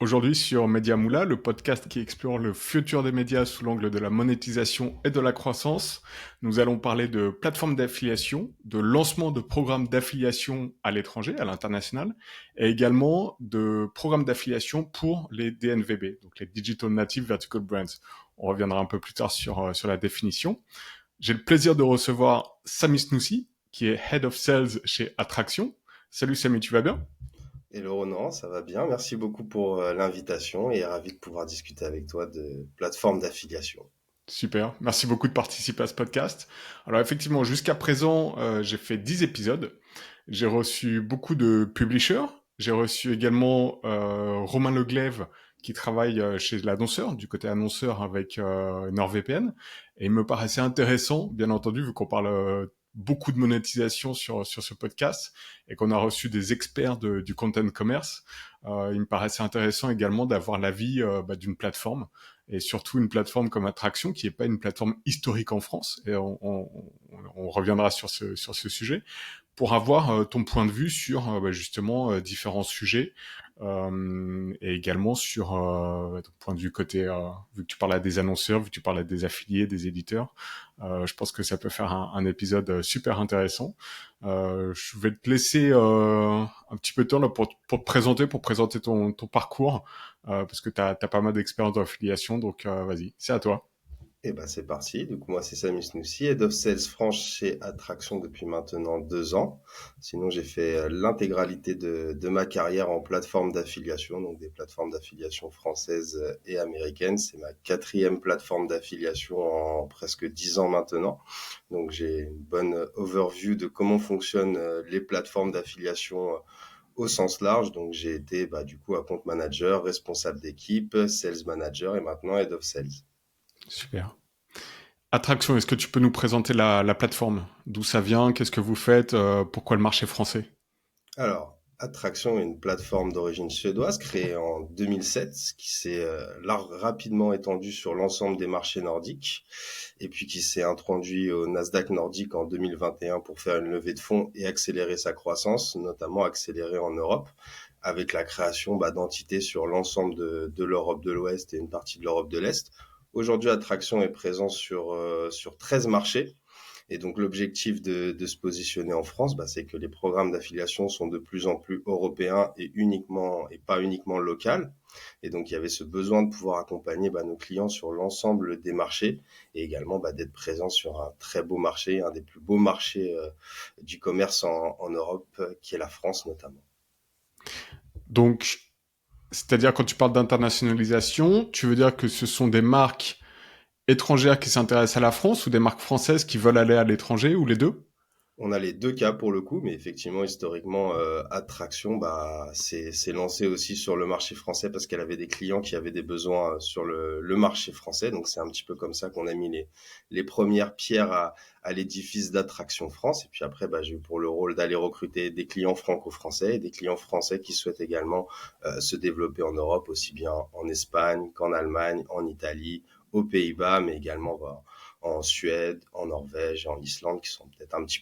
Aujourd'hui sur Media Moula, le podcast qui explore le futur des médias sous l'angle de la monétisation et de la croissance, nous allons parler de plateformes d'affiliation, de lancement de programmes d'affiliation à l'étranger, à l'international, et également de programmes d'affiliation pour les DNVB, donc les Digital Native Vertical Brands. On reviendra un peu plus tard sur la définition. J'ai le plaisir de recevoir Sami Snoussi, qui est Head of Sales chez Attraction. Salut Sami, tu vas bien? Hello Ronan, ça va bien. Merci beaucoup pour l'invitation et ravi de pouvoir discuter avec toi de plateformes d'affiliation. Super, merci beaucoup de participer à ce podcast. Alors effectivement, jusqu'à présent, j'ai fait 10 épisodes. J'ai reçu beaucoup de publishers. J'ai reçu également Romain Leglève qui travaille chez l'annonceur, du côté annonceur avec NordVPN. Et il me paraissait intéressant, bien entendu, vu qu'on parle beaucoup de monétisation sur ce podcast et qu'on a reçu des experts du content commerce, il me paraissait intéressant également d'avoir l'avis d'une plateforme et surtout une plateforme comme Attraction qui n'est pas une plateforme historique en France et on reviendra sur ce sujet pour avoir ton point de vue sur justement différents sujets et également sur ton point de vue côté vu que tu parles à des annonceurs, vu que tu parles à des affiliés, des éditeurs, je pense que ça peut faire un épisode super intéressant. Je vais te laisser un petit peu de temps là pour te présenter, pour présenter ton parcours, parce que tu as pas mal d'expérience d'affiliation, donc vas-y, c'est à toi. Et ben c'est parti. Du coup, moi c'est Sami Snoussi, Head of Sales France chez Attraction depuis maintenant 2 ans. Sinon, j'ai fait l'intégralité de ma carrière en plateforme d'affiliation, donc des plateformes d'affiliation françaises et américaines. C'est ma quatrième plateforme d'affiliation en presque 10 ans maintenant. Donc j'ai une bonne overview de comment fonctionnent les plateformes d'affiliation au sens large. Donc, j'ai été du coup account manager, responsable d'équipe, sales manager et maintenant head of sales. Super. Attraction, est-ce que tu peux nous présenter la plateforme? D'où ça vient? Qu'est-ce que vous faites? Pourquoi le marché français? Alors, Attraction est une plateforme d'origine suédoise créée en 2007 qui s'est rapidement étendue sur l'ensemble des marchés nordiques et puis qui s'est introduit au Nasdaq nordique en 2021 pour faire une levée de fonds et accélérer sa croissance, notamment accélérer en Europe avec la création d'entités sur l'ensemble de l'Europe de l'Ouest et une partie de l'Europe de l'Est. Aujourd'hui, Attraction est présent sur 13 marchés. Et donc l'objectif de se positionner en France, c'est que les programmes d'affiliation sont de plus en plus européens et pas uniquement local. Et donc il y avait ce besoin de pouvoir accompagner nos clients sur l'ensemble des marchés et également d'être présent sur un très beau marché, un des plus beaux marchés du commerce en Europe, qui est la France notamment. Donc, c'est-à-dire quand tu parles d'internationalisation, tu veux dire que ce sont des marques étrangères qui s'intéressent à la France ou des marques françaises qui veulent aller à l'étranger ou les deux? On a les 2 cas pour le coup, mais effectivement, historiquement, Attraction, s'est lancée aussi sur le marché français parce qu'elle avait des clients qui avaient des besoins sur le marché français. Donc, c'est un petit peu comme ça qu'on a mis les premières pierres à l'édifice d'Attraction France. Et puis après, j'ai eu pour le rôle d'aller recruter des clients franco-français et des clients français qui souhaitent également se développer en Europe, aussi bien en Espagne qu'en Allemagne, en Italie, aux Pays-Bas, mais également en Suède, en Norvège et en Islande, qui sont peut-être un petit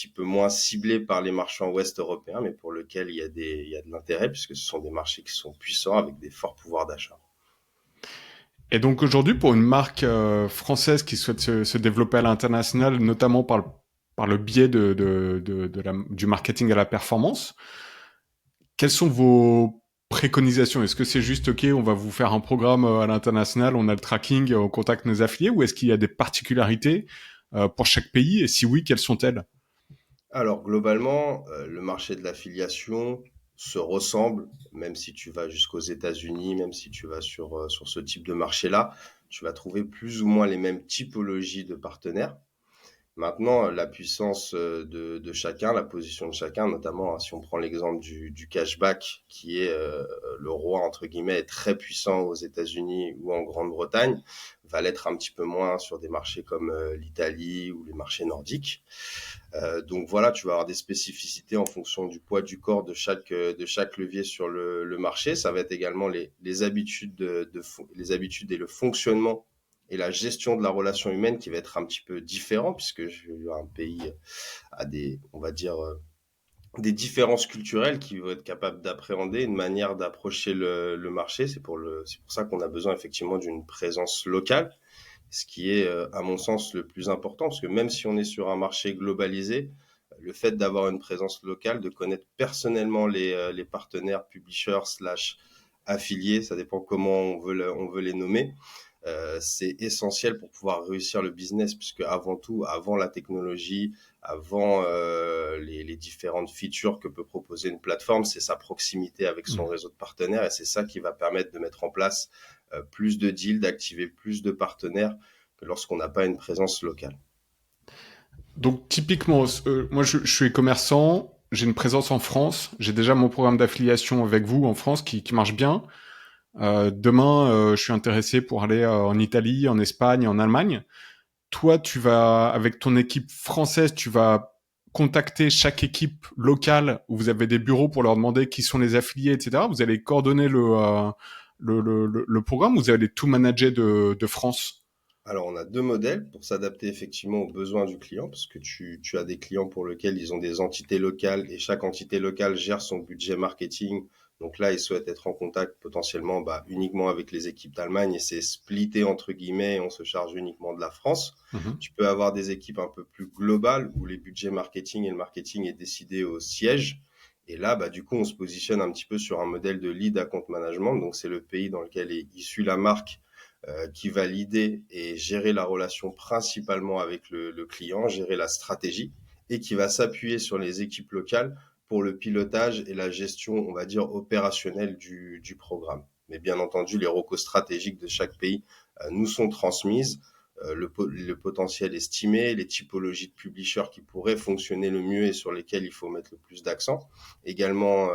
peu moins ciblés par les marchands ouest européens, mais pour lesquels il y a de l'intérêt, puisque ce sont des marchés qui sont puissants avec des forts pouvoirs d'achat. Et donc aujourd'hui, pour une marque française qui souhaite se développer à l'international, notamment par le biais du marketing à la performance, quelles sont vos préconisations? Est-ce que c'est juste, OK, on va vous faire un programme à l'international, on a le tracking, on contacte nos affiliés, ou est-ce qu'il y a des particularités pour chaque pays? Et si oui, quelles sont-elles? Alors globalement, le marché de l'affiliation se ressemble, même si tu vas jusqu'aux États-Unis, même si tu vas sur ce type de marché-là, tu vas trouver plus ou moins les mêmes typologies de partenaires. Maintenant, la puissance de chacun, la position de chacun, notamment si on prend l'exemple du cashback, qui est le roi, entre guillemets, est très puissant aux États-Unis ou en Grande-Bretagne, va l'être un petit peu moins sur des marchés comme l'Italie ou les marchés nordiques. Donc voilà, tu vas avoir des spécificités en fonction du poids du corps de chaque levier sur le marché. Ça va être également les habitudes, les habitudes et le fonctionnement et la gestion de la relation humaine qui va être un petit peu différent puisque un pays a des, on va dire, des différences culturelles qu'il va être capable d'appréhender, une manière d'approcher le marché. C'est pour ça qu'on a besoin effectivement d'une présence locale, ce qui est, à mon sens, le plus important, parce que même si on est sur un marché globalisé, le fait d'avoir une présence locale, de connaître personnellement les partenaires, publishers, slash affiliés, ça dépend comment on veut les nommer, c'est essentiel pour pouvoir réussir le business, puisque avant tout, avant la technologie, avant les différentes features que peut proposer une plateforme, c'est sa proximité avec son réseau de partenaires, et c'est ça qui va permettre de mettre en place plus de deals, d'activer plus de partenaires que lorsqu'on n'a pas une présence locale. Donc typiquement, moi je suis commerçant, j'ai une présence en France, j'ai déjà mon programme d'affiliation avec vous en France qui marche bien. Demain, je suis intéressé pour aller en Italie, en Espagne, en Allemagne. Toi, tu vas, avec ton équipe française, tu vas contacter chaque équipe locale où vous avez des bureaux pour leur demander qui sont les affiliés, etc. Vous allez coordonner le programme ou vous allez tout manager de France? Alors, on a deux modèles pour s'adapter effectivement aux besoins du client, parce que tu as des clients pour lesquels ils ont des entités locales et chaque entité locale gère son budget marketing. Donc là, ils souhaitent être en contact potentiellement uniquement avec les équipes d'Allemagne et c'est splitté entre guillemets, et on se charge uniquement de la France. Mhm. Tu peux avoir des équipes un peu plus globales où les budgets marketing et le marketing est décidé au siège. Et là, du coup, on se positionne un petit peu sur un modèle de lead account management. Donc, c'est le pays dans lequel est issue la marque qui va l'idée et gérer la relation principalement avec le client, gérer la stratégie et qui va s'appuyer sur les équipes locales pour le pilotage et la gestion, on va dire, opérationnelle du programme. Mais bien entendu, les recos stratégiques de chaque pays nous sont transmises, le potentiel estimé, les typologies de publishers qui pourraient fonctionner le mieux et sur lesquels il faut mettre le plus d'accent. Également,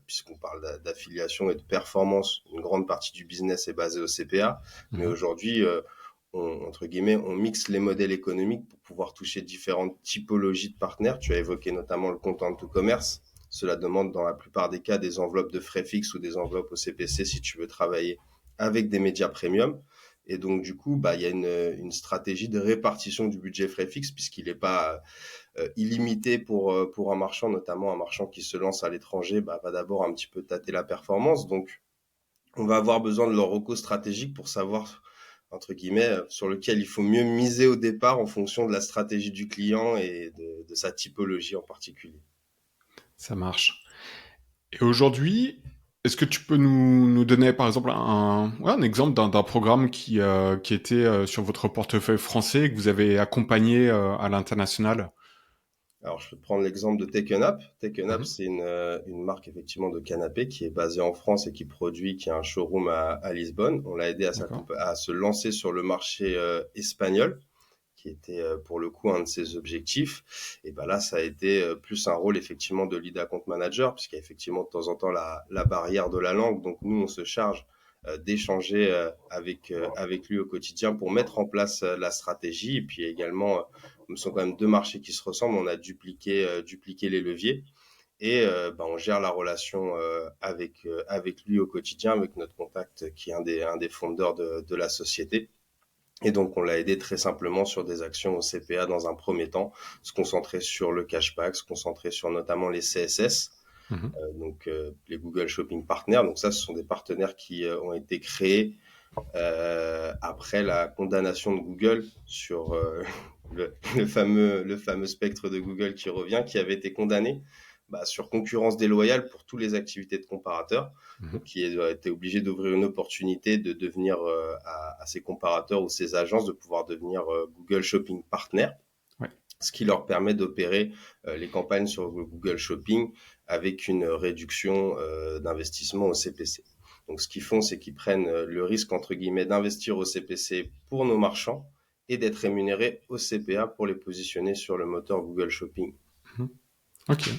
puisqu'on parle d'affiliation et de performance, une grande partie du business est basée au CPA, mais Mhm. aujourd'hui, entre guillemets, on mixe les modèles économiques pour pouvoir toucher différentes typologies de partenaires. Tu as évoqué notamment le content to commerce. Cela demande dans la plupart des cas des enveloppes de frais fixes ou des enveloppes au CPC si tu veux travailler avec des médias premium. Et donc, du coup, il y a une stratégie de répartition du budget frais fixe puisqu'il n'est pas illimité pour un marchand, notamment un marchand qui se lance à l'étranger, va d'abord un petit peu tâter la performance. Donc, on va avoir besoin de leur recours stratégique pour savoir, entre guillemets, sur lequel il faut mieux miser au départ en fonction de la stratégie du client et de sa typologie en particulier. Ça marche. Et aujourd'hui, est-ce que tu peux nous donner par exemple un exemple d'un programme qui était sur votre portefeuille français et que vous avez accompagné à l'international? Alors, je vais prendre l'exemple de Taken Up. Taken Up, Mhm. c'est une marque effectivement de canapé qui est basée en France et qui a un showroom à Lisbonne. On l'a aidé D'accord. à se lancer sur le marché espagnol, qui était pour le coup un de ses objectifs. Et là, ça a été plus un rôle effectivement de lead account manager, puisqu'il y a effectivement de temps en temps la barrière de la langue. Donc nous, on se charge d'échanger avec lui au quotidien pour mettre en place la stratégie. Et puis également, ce sont quand même deux marchés qui se ressemblent. On a dupliqué les leviers. Et on gère la relation avec lui au quotidien, avec notre contact qui est un des fondeurs de la société. Et donc, on l'a aidé très simplement sur des actions au CPA dans un premier temps, se concentrer sur le cashback, se concentrer sur notamment les CSS, Mhm. les Google Shopping Partners. Donc ça, ce sont des partenaires qui ont été créés après la condamnation de Google sur le fameux spectre de Google qui revient, qui avait été condamné sur concurrence déloyale pour toutes les activités de comparateurs, Mhm. donc qui a été obligé d'ouvrir une opportunité de devenir à ces comparateurs ou ces agences de pouvoir devenir Google Shopping Partner, Ouais. ce qui leur permet d'opérer les campagnes sur Google Shopping avec une réduction d'investissement au CPC. Donc, ce qu'ils font, c'est qu'ils prennent le risque, entre guillemets, d'investir au CPC pour nos marchands et d'être rémunérés au CPA pour les positionner sur le moteur Google Shopping. Mhm. Ok.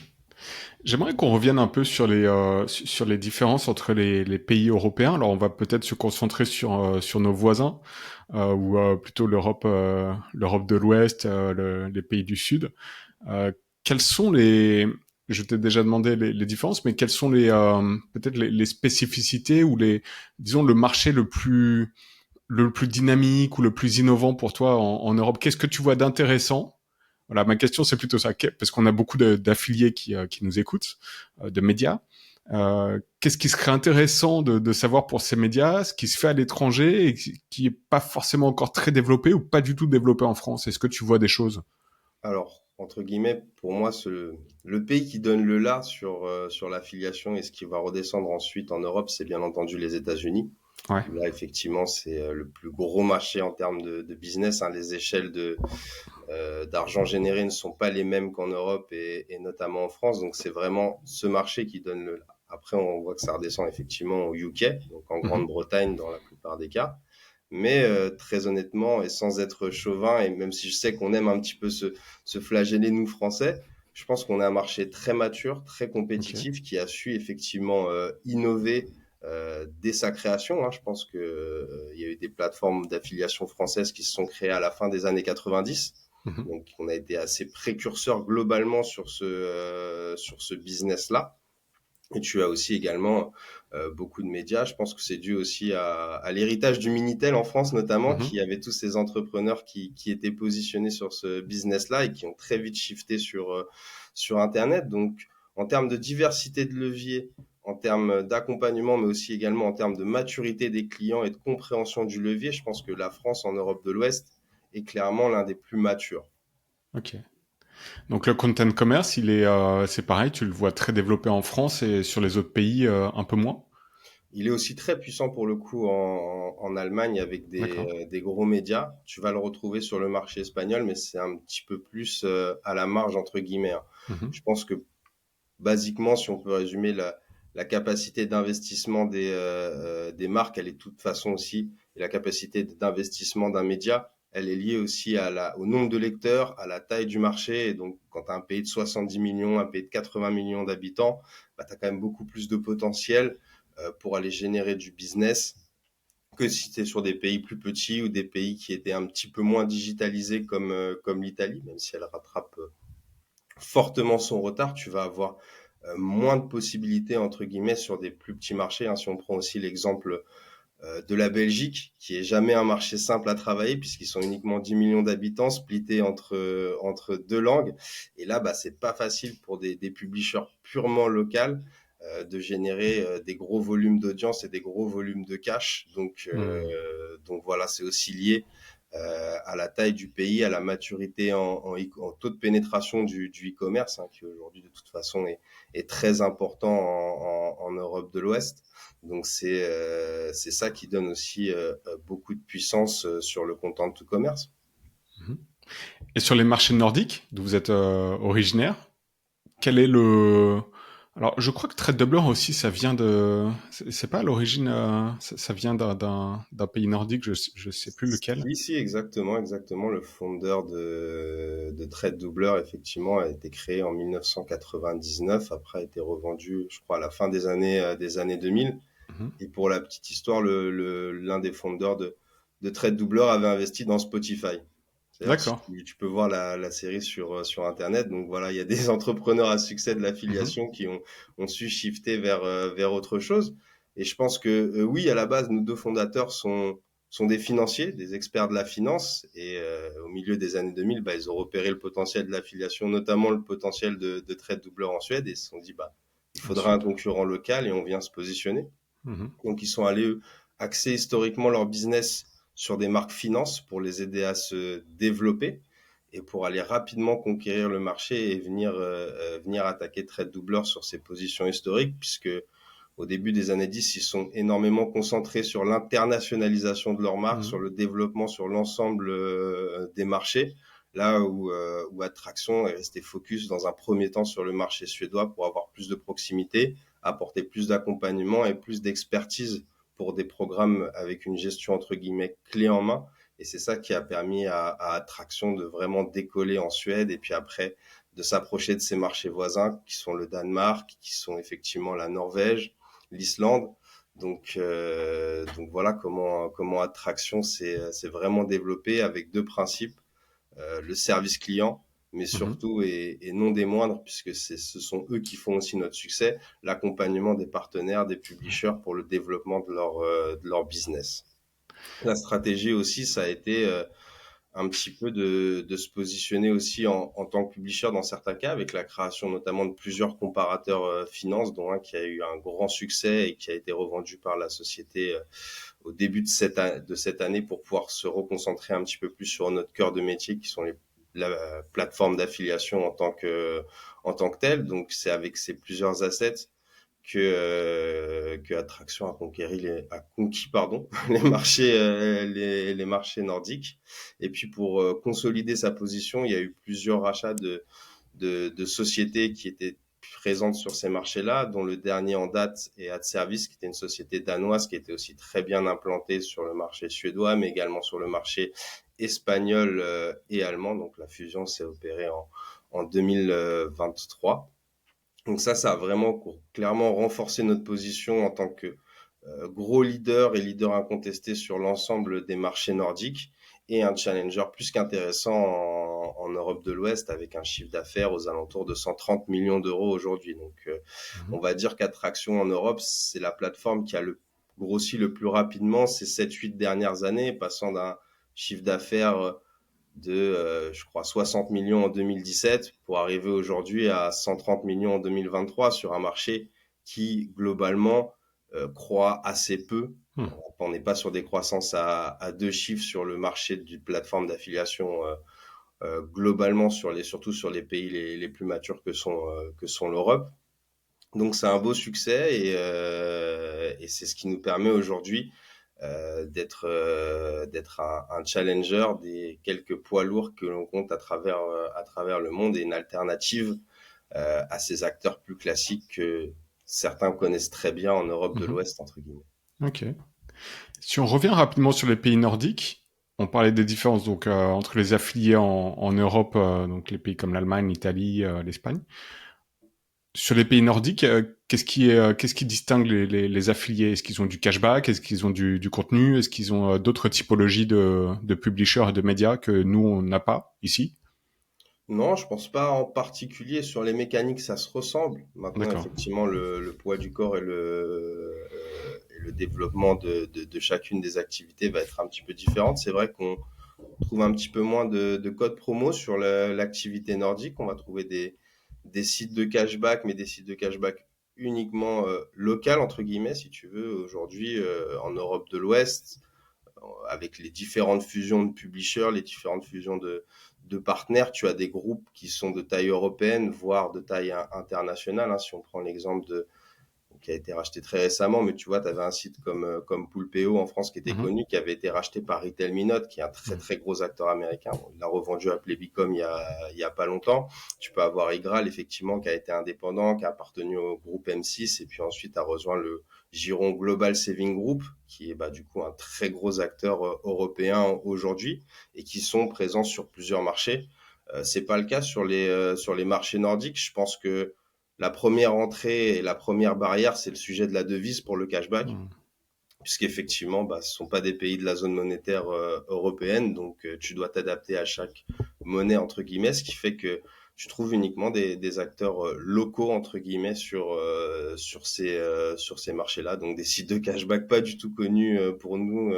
J'aimerais qu'on revienne un peu sur les différences entre les pays européens. Alors, on va peut-être se concentrer sur nos voisins, ou plutôt l'Europe de l'Ouest, les pays du Sud. Euh, quelles sont je t'ai déjà demandé les différences, mais quelles sont peut-être les spécificités ou disons, le marché le plus dynamique ou le plus innovant pour toi en Europe? Qu'est-ce que tu vois d'intéressant Voilà, ma question c'est plutôt ça, parce qu'on a beaucoup d'affiliés qui nous écoutent, de médias. Qu'est-ce qui serait intéressant de savoir pour ces médias, ce qui se fait à l'étranger et qui est pas forcément encore très développé ou pas du tout développé en France? Est-ce que tu vois des choses? Alors, entre guillemets, pour moi, le pays qui donne le là sur l'affiliation et ce qui va redescendre ensuite en Europe, c'est bien entendu les États-Unis. Ouais. Là, effectivement, c'est le plus gros marché en termes de business, hein. Les échelles d'argent généré ne sont pas les mêmes qu'en Europe et notamment en France. Donc, c'est vraiment ce marché qui donne le là. Après, on voit que ça redescend effectivement au UK, donc en Mhm. Grande-Bretagne dans la plupart des cas. Mais très honnêtement, et sans être chauvin, et même si je sais qu'on aime un petit peu se flageller, nous, Français, je pense qu'on a un marché très mature, très Ok. compétitif, qui a su effectivement innover dès sa création, hein. Je pense que il y a eu des plateformes d'affiliation françaises qui se sont créées à la fin des années 90. Mhm. Donc, on a été assez précurseur globalement sur ce business-là. Et tu as aussi également beaucoup de médias. Je pense que c'est dû aussi à l'héritage du Minitel en France notamment, Mhm. qui avait tous ces entrepreneurs qui étaient positionnés sur ce business-là et qui ont très vite shifté sur Internet. Donc, en termes de diversité de leviers, en termes d'accompagnement, mais aussi également en termes de maturité des clients et de compréhension du levier, je pense que la France en Europe de l'Ouest est clairement l'un des plus matures. Ok. Donc le content commerce, c'est pareil, tu le vois très développé en France et sur les autres pays un peu moins. Il est aussi très puissant pour le coup en Allemagne avec D'accord. des gros médias. Tu vas le retrouver sur le marché espagnol, mais c'est un petit peu plus à la marge, entre guillemets, hein. Mhm. Je pense que basiquement, si on peut résumer la capacité d'investissement des marques, elle est de toute façon aussi, et la capacité d'investissement d'un média, elle est liée aussi au nombre de lecteurs, à la taille du marché. Et donc, quand tu as un pays de 70 millions, un pays de 80 millions d'habitants, bah, tu as quand même beaucoup plus de potentiel pour aller générer du business que si tu es sur des pays plus petits ou des pays qui étaient un petit peu moins digitalisés comme l'Italie, même si elle rattrape fortement son retard, tu vas avoir moins de possibilités entre guillemets sur des plus petits marchés, hein. Si on prend aussi l'exemple de la Belgique, qui est jamais un marché simple à travailler puisqu'ils sont uniquement 10 millions d'habitants splittés entre deux langues. Et là, bah, c'est pas facile pour des publishers purement locaux de générer des gros volumes d'audience et des gros volumes de cash. Hmm. Donc voilà, c'est aussi lié à la taille du pays, à la maturité en taux de pénétration du e-commerce, hein, qui aujourd'hui de toute façon est très important en Europe de l'Ouest. Donc c'est ça qui donne aussi beaucoup de puissance sur le content to commerce. Mhm. Et sur les marchés nordiques, d'où vous êtes originaire, quel est le... Alors, je crois que Trade Doubler aussi, ça vient de... C'est pas à l'origine... ça vient d'un pays nordique, je sais plus lequel. Oui, si, exactement, exactement. Le fondeur de Trade Doubler, effectivement, a été créé en 1999. Après, a été revendu, je crois, à la fin des années 2000. Mhm. Et pour la petite histoire, l'un des fondeurs de Trade Doubler avait investi dans Spotify. C'est-à-dire, D'accord. tu peux voir la série sur Internet. Donc voilà, il y a des entrepreneurs à succès de Mhm. l'affiliation qui ont su shifter vers autre chose. Et je pense que oui, à la base, nos deux fondateurs sont des financiers, des experts de la finance. Et au milieu des années 2000, bah, ils ont repéré le potentiel de l'affiliation, notamment le potentiel de Trade Doubler en Suède. Et ils se sont dit, bah, il faudra un Ensuite. concurrent local et on vient se positionner. Mhm. Donc, ils sont allés axer historiquement leur business sur des marques finances pour les aider à se développer et pour aller rapidement conquérir le marché et venir attaquer Trade Doubler sur ses positions historiques, puisque au début des années 10, ils sont énormément concentrés sur l'internationalisation de leur marque, sur Mhm. le développement sur l'ensemble des marchés, là où Attraction est resté focus dans un premier temps sur le marché suédois pour avoir plus de proximité, apporter plus d'accompagnement et plus d'expertise pour des programmes avec une gestion entre guillemets clé en main. Et c'est ça qui a permis à Attraction de vraiment décoller en Suède et puis après de s'approcher de ses marchés voisins qui sont le Danemark, qui sont effectivement la Norvège, l'Islande. Donc voilà comment Attraction s'est vraiment développé avec deux principes, le service client, mais Mhm. surtout et non des moindres, puisque ce sont eux qui font aussi notre succès, l'accompagnement des partenaires, des publishers pour le développement de leur business. La stratégie aussi, ça a été un petit peu de se positionner aussi en tant que publisher dans certains cas, avec la création notamment de plusieurs comparateurs finances, dont un qui a eu un grand succès et qui a été revendu par la société au début de cette année pour pouvoir se reconcentrer un petit peu plus sur notre cœur de métier, qui sont la plateforme d'affiliation en tant que telle. Donc, c'est avec ces plusieurs assets que Attraction a conquis pardon les marchés nordiques. Et puis pour consolider sa position, il y a eu plusieurs rachats de sociétés qui étaient présentes sur ces marchés-là, dont le dernier en date est AdService, qui était une société danoise qui était aussi très bien implantée sur le marché suédois, mais également sur le marché espagnol et allemand. Donc la fusion s'est opérée en 2023. Donc ça a vraiment clairement renforcé notre position en tant que gros leader et leader incontesté sur l'ensemble des marchés nordiques et un challenger plus qu'intéressant en Europe de l'Ouest avec un chiffre d'affaires aux alentours de 130 millions d'euros aujourd'hui. Donc on va dire qu'Attraction en Europe, c'est la plateforme qui a grossi le plus rapidement ces 7-8 dernières années, passant d'un chiffre d'affaires de, je crois, 60 millions en 2017 pour arriver aujourd'hui à 130 millions en 2023 sur un marché qui, globalement, croît assez peu. Hmm. On n'est pas sur des croissances à deux chiffres sur le marché d'une plateforme d'affiliation globalement surtout sur les pays les plus matures que sont l'Europe. Donc c'est un beau succès et c'est ce qui nous permet aujourd'hui d'être un challenger des quelques poids lourds que l'on compte à travers le monde et une alternative à ces acteurs plus classiques que certains connaissent très bien en Europe de Mhm. l'Ouest, entre guillemets. Ok. Si on revient rapidement sur les pays nordiques, on parlait des différences donc entre les affiliés en Europe, donc les pays comme l'Allemagne, l'Italie, l'Espagne. Sur les pays nordiques, qu'est-ce qui distingue les affiliés? Est-ce qu'ils ont du cashback? Est-ce qu'ils ont du contenu? Est-ce qu'ils ont d'autres typologies de publishers et de médias que nous, on n'a pas ici? Non, je pense pas en particulier sur les mécaniques, ça se ressemble. Maintenant, D'accord. effectivement, le poids du corps et le développement de chacune des activités va être un petit peu différente. C'est vrai qu'on trouve un petit peu moins de codes promo sur l'activité nordique. On va trouver des sites de cashback, mais des sites de cashback uniquement local, entre guillemets, si tu veux. Aujourd'hui, en Europe de l'Ouest, avec les différentes fusions de publishers, les différentes fusions de partenaires, tu as des groupes qui sont de taille européenne, voire de taille internationale. Hein, si on prend l'exemple qui a été racheté très récemment, mais tu vois, tu avais un site comme Poulpeo en France qui était Mhm. connu, qui avait été racheté par Retail Minute, qui est un très Mhm. très gros acteur américain. Bon, il l'a revendu à Plebicom il y a pas longtemps. Tu peux avoir Igral, effectivement, qui a été indépendant, qui a appartenu au groupe M6 et puis ensuite a rejoint le giron Global Saving Group, qui est du coup un très gros acteur européen aujourd'hui et qui sont présents sur plusieurs marchés. C'est pas le cas sur les marchés nordiques. Je pense que la première entrée et la première barrière, c'est le sujet de la devise pour le cashback, Mhm. puisqu'effectivement, ce ne sont pas des pays de la zone monétaire européenne, donc tu dois t'adapter à chaque monnaie, entre guillemets, ce qui fait que tu trouves uniquement des acteurs locaux, entre guillemets, sur ces marchés-là, donc des sites de cashback pas du tout connus pour nous,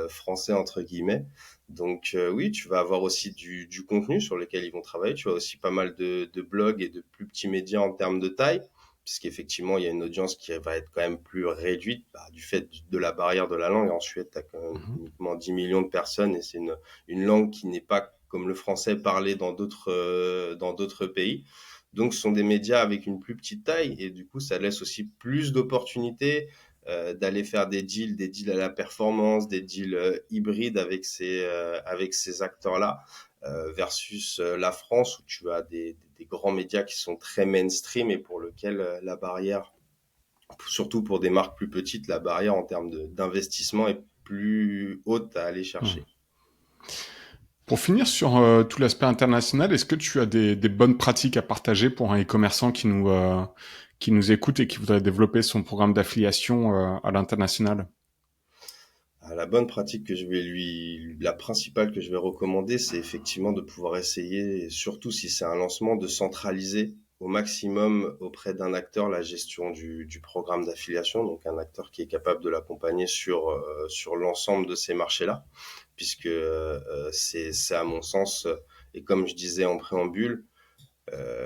français entre guillemets. Donc oui, tu vas avoir aussi du contenu sur lequel ils vont travailler. Tu as aussi pas mal de blogs et de plus petits médias en termes de taille, puisqu'effectivement, il y a une audience qui va être quand même plus réduite du fait de la barrière de la langue. En Suède, tu as quand même Mhm. uniquement 10 millions de personnes et c'est une langue qui n'est pas comme le français parlé dans d'autres pays. Donc, ce sont des médias avec une plus petite taille et du coup, ça laisse aussi plus d'opportunités d'aller faire des deals à la performance, des deals hybrides avec ces acteurs-là, versus la France où tu as des grands médias qui sont très mainstream et pour lequel la barrière, surtout pour des marques plus petites, la barrière en termes d'investissement est plus haute à aller Mhm. chercher. Pour finir sur tout l'aspect international, est-ce que tu as des bonnes pratiques à partager pour un e-commerçant qui nous écoute et qui voudrait développer son programme d'affiliation à l'international? La bonne pratique que la principale que je vais recommander, c'est effectivement de pouvoir essayer, surtout si c'est un lancement, de centraliser au maximum auprès d'un acteur la gestion du programme d'affiliation, donc un acteur qui est capable de l'accompagner sur l'ensemble de ces marchés-là, puisque c'est à mon sens, et comme je disais en préambule,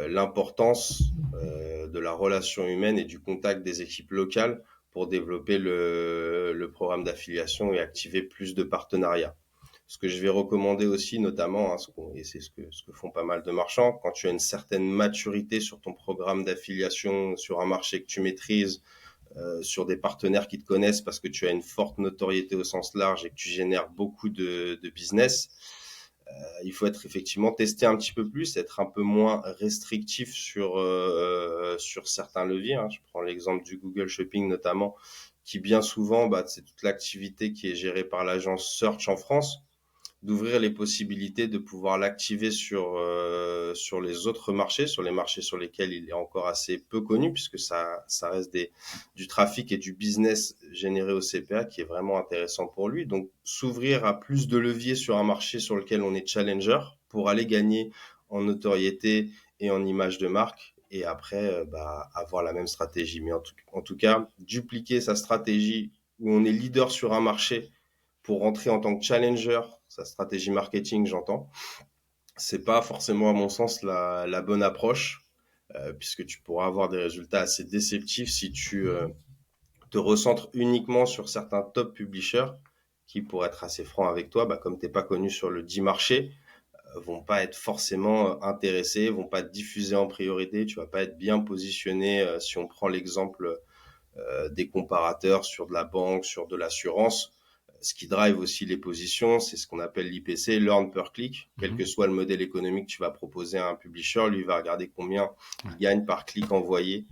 l'importance de la relation humaine et du contact des équipes locales pour développer le programme d'affiliation et activer plus de partenariats. Ce que je vais recommander aussi, notamment, hein, et c'est ce que font pas mal de marchands, quand tu as une certaine maturité sur ton programme d'affiliation, sur un marché que tu maîtrises, sur des partenaires qui te connaissent parce que tu as une forte notoriété au sens large et que tu génères beaucoup de business, il faut être effectivement testé un petit peu plus, être un peu moins restrictif sur certains leviers, hein. Je prends l'exemple du Google Shopping notamment, qui bien souvent, c'est toute l'activité qui est gérée par l'agence Search en France, d'ouvrir les possibilités de pouvoir l'activer sur les autres marchés, sur les marchés sur lesquels il est encore assez peu connu, puisque ça reste du trafic et du business généré au CPA qui est vraiment intéressant pour lui. Donc, s'ouvrir à plus de leviers sur un marché sur lequel on est challenger pour aller gagner en notoriété et en image de marque. Et après, avoir la même stratégie. Mais en tout cas, dupliquer sa stratégie où on est leader sur un marché pour rentrer en tant que challenger, sa stratégie marketing, j'entends, c'est pas forcément à mon sens la bonne approche, puisque tu pourras avoir des résultats assez déceptifs si tu te recentres uniquement sur certains top publishers qui, pour être assez franc avec toi, comme t'es pas connu sur le dit marché, vont pas être forcément intéressés, vont pas te diffuser en priorité, tu vas pas être bien positionné. Si on prend l'exemple des comparateurs sur de la banque, sur de l'assurance, ce qui drive aussi les positions, c'est ce qu'on appelle l'IPC, learn per click. Quel que soit le modèle économique que tu vas proposer à un publisher, lui va regarder combien il gagne par clic envoyé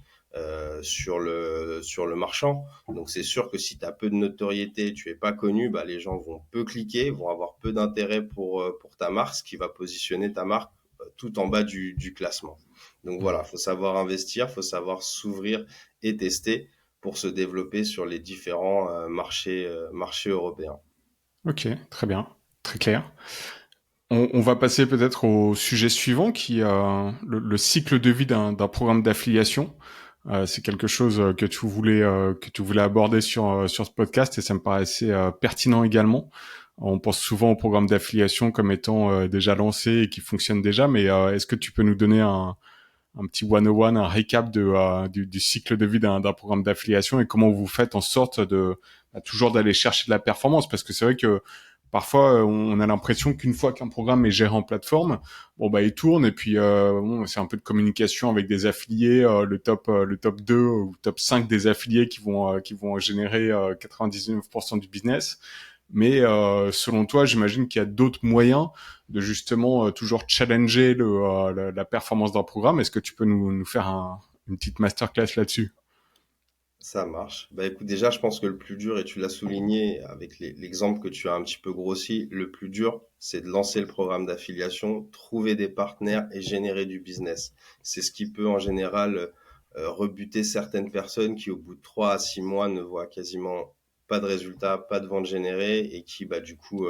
sur le marchand. Donc c'est sûr que si tu as peu de notoriété, tu es pas connu, les gens vont peu cliquer, vont avoir peu d'intérêt pour ta marque, ce qui va positionner ta marque tout en bas du classement. Donc voilà, faut savoir investir, faut savoir s'ouvrir et tester pour se développer sur les différents marchés européens. Ok, très bien, très clair. On va passer peut-être au sujet suivant, qui est le cycle de vie d'un programme d'affiliation. C'est quelque chose que tu voulais aborder sur ce podcast, et ça me paraissait pertinent également. On pense souvent au programme d'affiliation comme étant déjà lancé et qui fonctionne déjà, mais est-ce que tu peux nous donner un petit 101, un récap du cycle de vie d'un programme d'affiliation, et comment vous faites en sorte toujours d'aller chercher de la performance? Parce que c'est vrai que parfois on a l'impression qu'une fois qu'un programme est géré en plateforme, il tourne, et puis c'est un peu de communication avec des affiliés, le top 2 ou top 5 des affiliés qui vont générer 99% du business. Mais selon toi, j'imagine qu'il y a d'autres moyens de justement toujours challenger la performance d'un programme. Est-ce que tu peux nous faire une petite masterclass là-dessus? Ça marche. Écoute, déjà, je pense que le plus dur, et tu l'as souligné avec l'exemple que tu as un petit peu grossi, le plus dur, c'est de lancer le programme d'affiliation, trouver des partenaires et générer du business. C'est ce qui peut en général rebuter certaines personnes qui, au bout de 3 à 6 mois, ne voient quasiment pas de résultats, pas de ventes générées, et qui, du coup,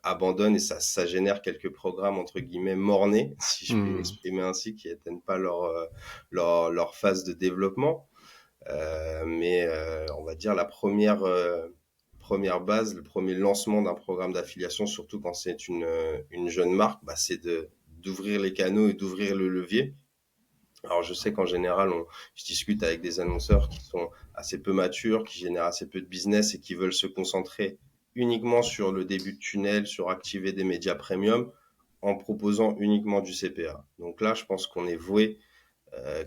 abandonnent, et ça génère quelques programmes, entre guillemets, mornés, si je puis m'exprimer ainsi, qui n'atteignent pas leur phase de développement. Mais on va dire la première base, le premier lancement d'un programme d'affiliation, surtout quand c'est une jeune marque, c'est d'ouvrir les canaux et d'ouvrir le levier. Alors je sais qu'en général, je discute avec des annonceurs qui sont assez peu matures, qui génèrent assez peu de business et qui veulent se concentrer uniquement sur le début de tunnel, sur activer des médias premium en proposant uniquement du CPA. Donc là, je pense qu'on est voué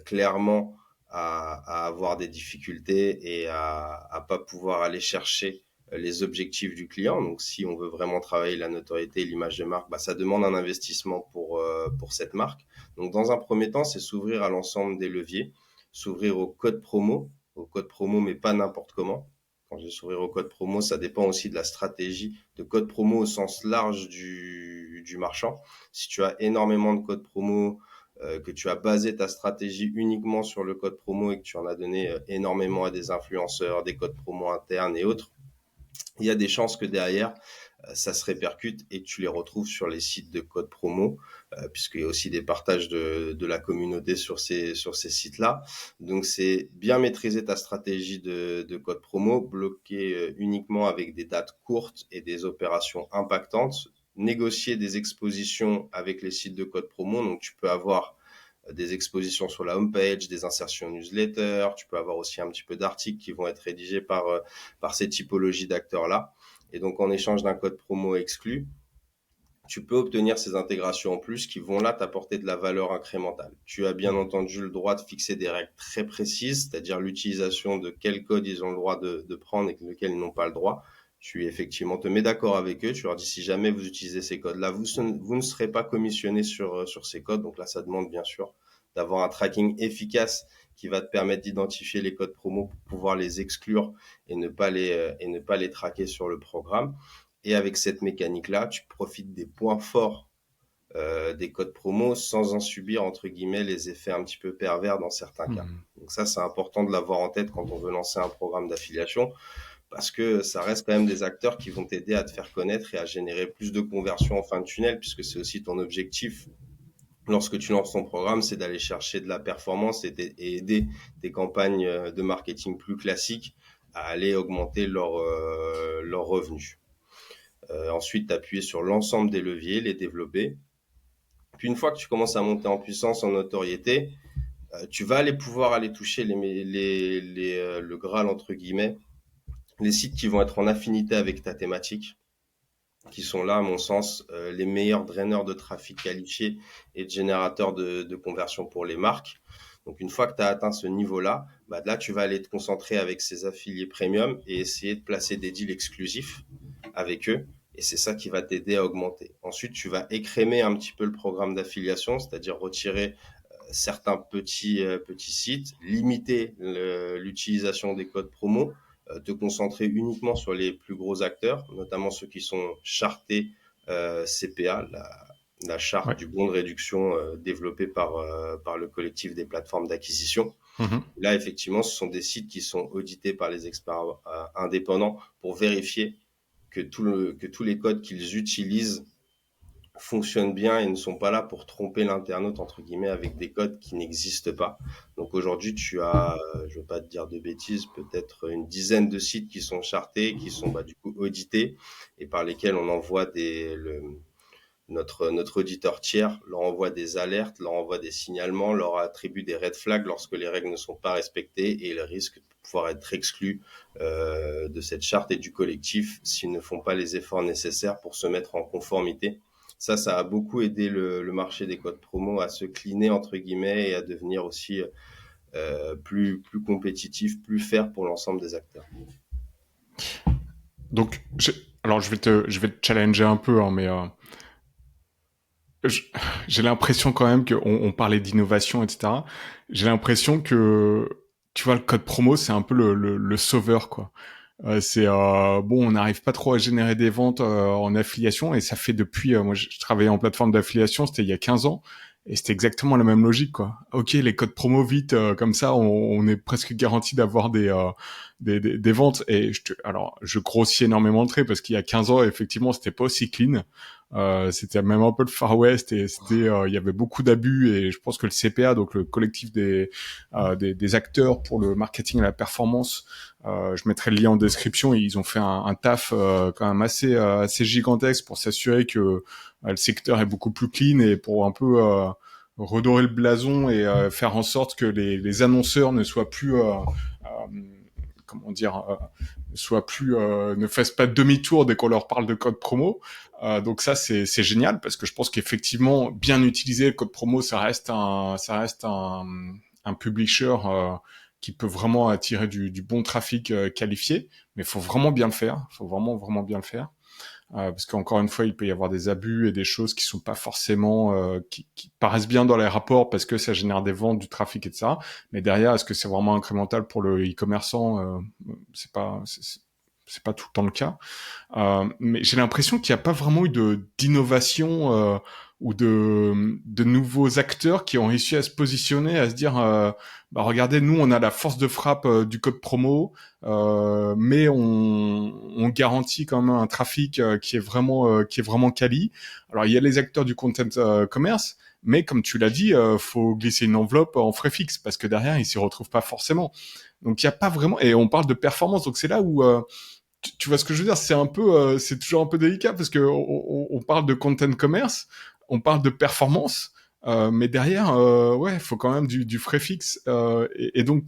clairement à avoir des difficultés et à pas pouvoir aller chercher les objectifs du client. Donc, si on veut vraiment travailler la notoriété et l'image de marque, ça demande un investissement pour cette marque. Donc, dans un premier temps, c'est s'ouvrir à l'ensemble des leviers, s'ouvrir au code promo, mais pas n'importe comment. Quand je dis s'ouvrir au code promo, ça dépend aussi de la stratégie de code promo au sens large du marchand. Si tu as énormément de codes promo, que tu as basé ta stratégie uniquement sur le code promo et que tu en as donné énormément à des influenceurs, des codes promo internes et autres, il y a des chances que derrière, ça se répercute et que tu les retrouves sur les sites de code promo, puisqu'il y a aussi des partages de la communauté sur ces sites-là. Donc, c'est bien maîtriser ta stratégie de code promo, bloquer uniquement avec des dates courtes et des opérations impactantes, négocier des expositions avec les sites de code promo. Donc, tu peux avoir des expositions sur la homepage, des insertions newsletter, tu peux avoir aussi un petit peu d'articles qui vont être rédigés par ces typologies d'acteurs-là. Et donc, en échange d'un code promo exclu, tu peux obtenir ces intégrations en plus qui vont là t'apporter de la valeur incrémentale. Tu as bien entendu le droit de fixer des règles très précises, c'est-à-dire l'utilisation de quel code ils ont le droit de prendre et lequel ils n'ont pas le droit. Tu effectivement te mets d'accord avec eux, tu leur dis si jamais vous utilisez ces codes-là, vous ne serez pas commissionné sur ces codes. Donc là, ça demande bien sûr d'avoir un tracking efficace qui va te permettre d'identifier les codes promo pour pouvoir les exclure et ne pas les traquer sur le programme. Et avec cette mécanique-là, tu profites des points forts des codes promo sans en subir, entre guillemets, les effets un petit peu pervers dans certains cas. Donc ça, c'est important de l'avoir en tête quand on veut lancer un programme d'affiliation parce que ça reste quand même des acteurs qui vont t'aider à te faire connaître et à générer plus de conversions en fin de tunnel puisque c'est aussi ton objectif. Lorsque tu lances ton programme, c'est d'aller chercher de la performance et aider tes campagnes de marketing plus classiques à aller augmenter leurs revenus. Ensuite, appuyer sur l'ensemble des leviers, les développer. Puis une fois que tu commences à monter en puissance, en notoriété, tu vas pouvoir aller toucher le Graal, entre guillemets, les sites qui vont être en affinité avec ta thématique, qui sont là, à mon sens, les meilleurs draineurs de trafic qualifié et de générateurs de conversion pour les marques. Donc, une fois que tu as atteint ce niveau-là, là, tu vas aller te concentrer avec ces affiliés premium et essayer de placer des deals exclusifs avec eux. Et c'est ça qui va t'aider à augmenter. Ensuite, tu vas écrémer un petit peu le programme d'affiliation, c'est-à-dire retirer certains petits sites, limiter l'utilisation des codes promo, te concentrer uniquement sur les plus gros acteurs, notamment ceux qui sont chartés CPA, la charte du bon de réduction développée par le collectif des plateformes d'acquisition. Là, effectivement, ce sont des sites qui sont audités par les experts indépendants pour vérifier que tous les codes qu'ils utilisent fonctionnent bien et ne sont pas là pour tromper l'internaute, entre guillemets, avec des codes qui n'existent pas. Donc aujourd'hui, tu as, je ne veux pas te dire de bêtises, peut-être une dizaine de sites qui sont chartés, qui sont du coup audités et par lesquels on envoie notre auditeur tiers leur envoie des alertes, leur envoie des signalements, leur attribue des red flags lorsque les règles ne sont pas respectées et ils risquent de pouvoir être exclus de cette charte et du collectif s'ils ne font pas les efforts nécessaires pour se mettre en conformité. Ça a beaucoup aidé le marché des codes promo à se cleaner, entre guillemets, et à devenir aussi plus compétitif, plus fair pour l'ensemble des acteurs. Donc, alors je vais te challenger un peu, hein, mais j'ai l'impression quand même qu'on parlait d'innovation, etc. J'ai l'impression que, tu vois, le code promo, c'est un peu le sauveur, quoi. C'est bon, on n'arrive pas trop à générer des ventes en affiliation et ça fait depuis moi je travaillais en plateforme d'affiliation, c'était il y a 15 ans et c'était exactement la même logique, quoi. OK, les codes promo vite comme ça on est presque garanti d'avoir des ventes et alors je grossis énormément le trait parce qu'il y a 15 ans effectivement, c'était pas aussi clean. C'était même un peu le Far West et c'était il y avait beaucoup d'abus et je pense que le CPA, donc le collectif des acteurs pour le marketing et la performance, je mettrai le lien en description. Ils ont fait un taf quand même assez gigantesque pour s'assurer que le secteur est beaucoup plus clean et pour un peu redorer le blason et faire en sorte que les annonceurs ne soient plus comment dire ne fassent pas demi-tour dès qu'on leur parle de code promo. Donc ça c'est génial parce que je pense qu'effectivement bien utilisé le code promo ça reste un publisher qui peut vraiment attirer du bon trafic qualifié, mais il faut vraiment bien le faire, faut vraiment bien le faire. Parce qu'encore une fois, il peut y avoir des abus et des choses qui sont pas forcément qui paraissent bien dans les rapports parce que ça génère des ventes, du trafic, etc. Mais derrière, est-ce que c'est vraiment incrémental pour le e-commerçant? C'est c'est pas tout le temps le cas. Mais j'ai l'impression qu'il n'y a pas vraiment eu d'innovation ou de nouveaux acteurs qui ont réussi à se positionner, à se dire bah regardez, nous on a la force de frappe du code promo, mais on garantit quand même un trafic qui est vraiment quali. Alors il y a les acteurs du content commerce, mais comme tu l'as dit, faut glisser une enveloppe en frais fixes parce que derrière ils s'y retrouvent pas forcément. Donc il y a pas vraiment, et on parle de performance, donc c'est là où tu vois ce que je veux dire, c'est toujours un peu délicat parce que on parle de content commerce, on parle de performance, mais derrière, ouais, faut quand même du frais fixe. Et donc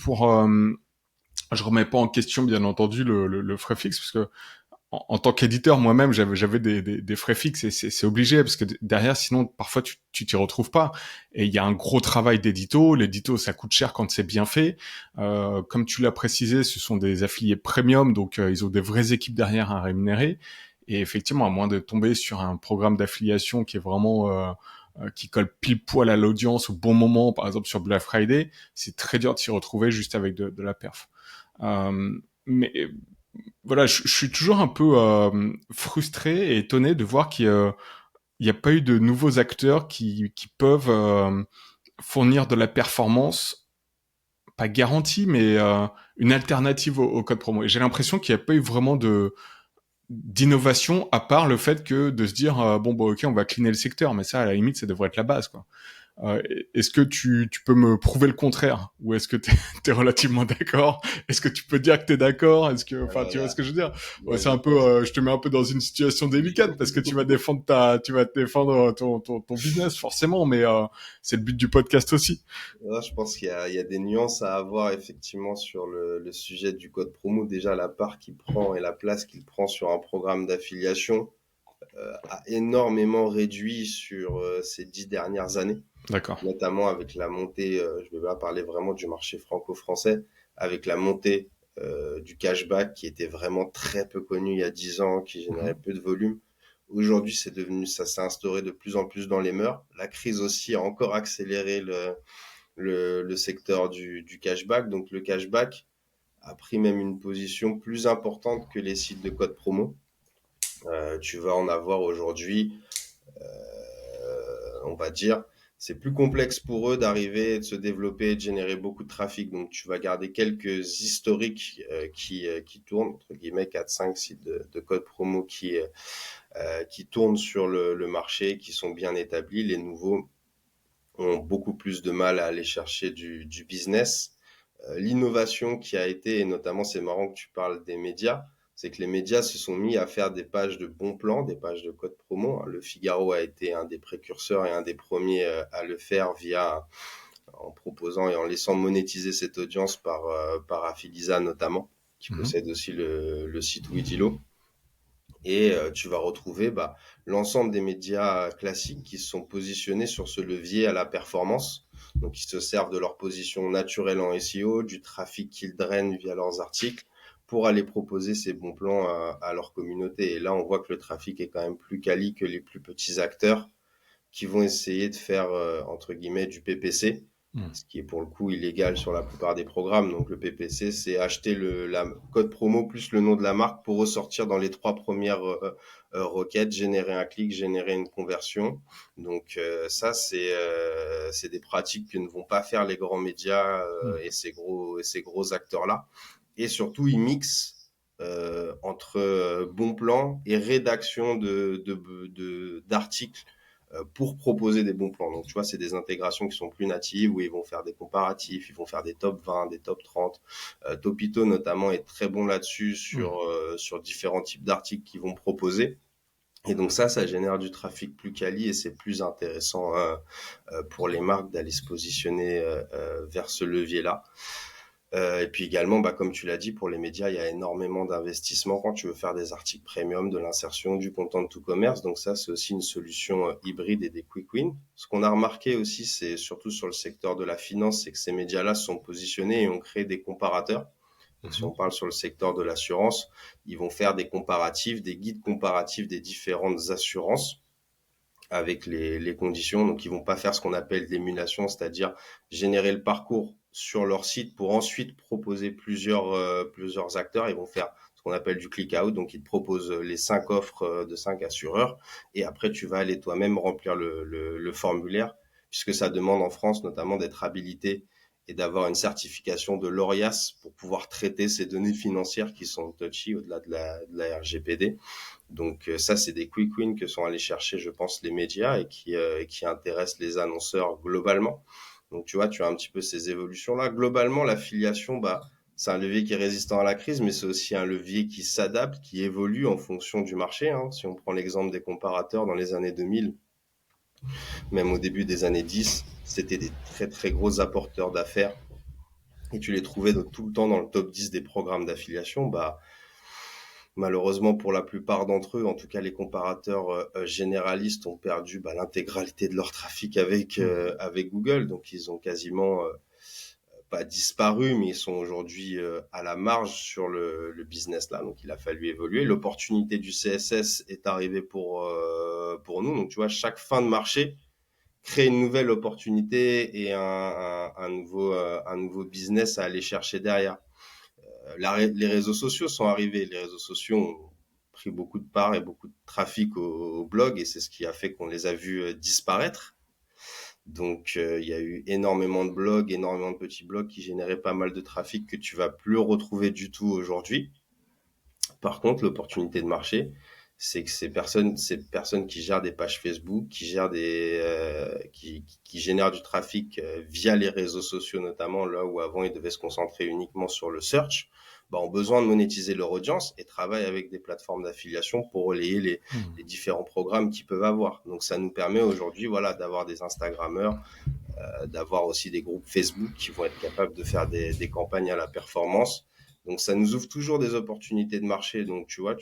je remets pas en question bien entendu le frais fixe parce que en tant qu'éditeur, moi-même, j'avais des frais fixes et c'est obligé parce que derrière, sinon, parfois, tu t'y retrouves pas. Et il y a un gros travail d'édito. L'édito, ça coûte cher quand c'est bien fait. Comme tu l'as précisé, ce sont des affiliés premium, donc ils ont des vraies équipes derrière à rémunérer. Et effectivement, à moins de tomber sur un programme d'affiliation qui est vraiment qui colle pile poil à l'audience au bon moment, par exemple sur Black Friday, c'est très dur de s'y retrouver juste avec de la perf. Mais voilà, je suis toujours un peu frustré et étonné de voir qu'il y a pas eu de nouveaux acteurs qui peuvent fournir de la performance, pas garantie, mais une alternative au code promo. Et j'ai l'impression qu'il n'y a pas eu vraiment d'innovation à part le fait que de se dire bon bah ok on va cleaner le secteur, mais ça à la limite ça devrait être la base quoi. Euh, Est-ce que tu peux me prouver le contraire ou est-ce que t'es relativement d'accord? Est-ce que tu peux dire que t'es d'accord? Est-ce que, enfin, tu vois ce que je veux dire? Ouais, Moi, c'est je un peu, pense. je te mets un peu dans une situation délicate parce que tu vas défendre ton business forcément, mais c'est le but du podcast aussi. Là, je pense il y a des nuances à avoir effectivement sur le sujet du code promo. Déjà, la part qu'il prend et la place qu'il prend sur un programme d'affiliation a énormément réduit sur ces 10 dernières années, D'accord. notamment avec la montée, je vais pas parler vraiment du marché franco-français, avec la montée du cashback qui était vraiment très peu connu il y a 10 ans, qui générait Mhm. peu de volume. Aujourd'hui, ça s'est instauré de plus en plus dans les mœurs. La crise aussi a encore accéléré le secteur du cashback. Donc le cashback a pris même une position plus importante que les sites de code promo. Tu vas en avoir aujourd'hui, on va dire, c'est plus complexe pour eux d'arriver, de se développer, de générer beaucoup de trafic. Donc tu vas garder quelques historiques qui tournent, entre guillemets 4-5 sites de code promo qui tournent sur le marché, qui sont bien établis. Les nouveaux ont beaucoup plus de mal à aller chercher du business. L'innovation qui a été, et notamment c'est marrant que tu parles des médias, c'est que les médias se sont mis à faire des pages de bons plans, des pages de code promo. Le Figaro a été un des précurseurs et un des premiers à le faire en proposant et en laissant monétiser cette audience par Afiliza notamment, qui Mhm. possède aussi le site Widilo. Et tu vas retrouver l'ensemble des médias classiques qui se sont positionnés sur ce levier à la performance. Donc, ils se servent de leur position naturelle en SEO, du trafic qu'ils drainent via leurs articles pour aller proposer ces bons plans à leur communauté. Et là, on voit que le trafic est quand même plus quali que les plus petits acteurs qui vont essayer de faire, entre guillemets, du PPC, Mhm. ce qui est pour le coup illégal sur la plupart des programmes. Donc le PPC, c'est acheter la code promo plus le nom de la marque pour ressortir dans les 3 premières requêtes, générer un clic, générer une conversion. Donc ça, c'est des pratiques que ne vont pas faire les grands médias Mhm. et ces gros acteurs-là. Et surtout, ils mixent entre bons plans et rédaction d'articles pour proposer des bons plans. Donc, tu vois, c'est des intégrations qui sont plus natives où ils vont faire des comparatifs, ils vont faire des top 20, des top 30. Topito, notamment, est très bon là-dessus Mhm. sur différents types d'articles qu'ils vont proposer. Et donc ça génère du trafic plus quali et c'est plus intéressant pour les marques d'aller se positionner vers ce levier-là. Et puis également, comme tu l'as dit, pour les médias, il y a énormément d'investissements quand tu veux faire des articles premium, de l'insertion, du content to commerce. Donc ça, c'est aussi une solution hybride et des quick wins. Ce qu'on a remarqué aussi, c'est surtout sur le secteur de la finance, c'est que ces médias-là se sont positionnés et ont créé des comparateurs. Donc si Mhm. on parle sur le secteur de l'assurance, ils vont faire des comparatifs, des guides comparatifs des différentes assurances avec les conditions. Donc, ils vont pas faire ce qu'on appelle l'émulation, c'est-à-dire générer le parcours sur leur site pour ensuite proposer plusieurs acteurs. Ils vont faire ce qu'on appelle du click-out. Donc, ils te proposent les 5 offres de 5 assureurs. Et après, tu vas aller toi-même remplir le formulaire, puisque ça demande en France notamment d'être habilité et d'avoir une certification de l'ORIAS pour pouvoir traiter ces données financières qui sont touchy au-delà de la RGPD. Donc ça, c'est des quick wins que sont allés chercher, je pense, les médias et qui intéressent les annonceurs globalement. Donc tu vois, tu as un petit peu ces évolutions-là. Globalement, l'affiliation, c'est un levier qui est résistant à la crise, mais c'est aussi un levier qui s'adapte, qui évolue en fonction du marché, hein. Si on prend l'exemple des comparateurs dans les années 2000, même au début des années 10, c'était des très très gros apporteurs d'affaires et tu les trouvais tout le temps dans le top 10 des programmes d'affiliation. Malheureusement, pour la plupart d'entre eux, en tout cas les comparateurs généralistes, ont perdu l'intégralité de leur trafic avec Google. Donc, ils ont quasiment pas disparu, mais ils sont aujourd'hui à la marge sur le business là. Donc, il a fallu évoluer. L'opportunité du CSS est arrivée pour nous. Donc, tu vois, chaque fin de marché crée une nouvelle opportunité et un nouveau business à aller chercher derrière. Les réseaux sociaux sont arrivés. Les réseaux sociaux ont pris beaucoup de part et beaucoup de trafic au blog et c'est ce qui a fait qu'on les a vus disparaître. Donc, il y a eu énormément de blogs, énormément de petits blogs qui généraient pas mal de trafic que tu vas plus retrouver du tout aujourd'hui. Par contre, l'opportunité de marché, c'est que ces personnes qui gèrent des pages Facebook, qui génèrent du trafic via les réseaux sociaux notamment, là où avant ils devaient se concentrer uniquement sur le search, ont besoin de monétiser leur audience et travaillent avec des plateformes d'affiliation pour relayer les différents programmes qu'ils peuvent avoir. Donc ça nous permet aujourd'hui, voilà, d'avoir des Instagrammeurs, d'avoir aussi des groupes Facebook qui vont être capables de faire des campagnes à la performance. Donc ça nous ouvre toujours des opportunités de marché. Donc tu vois,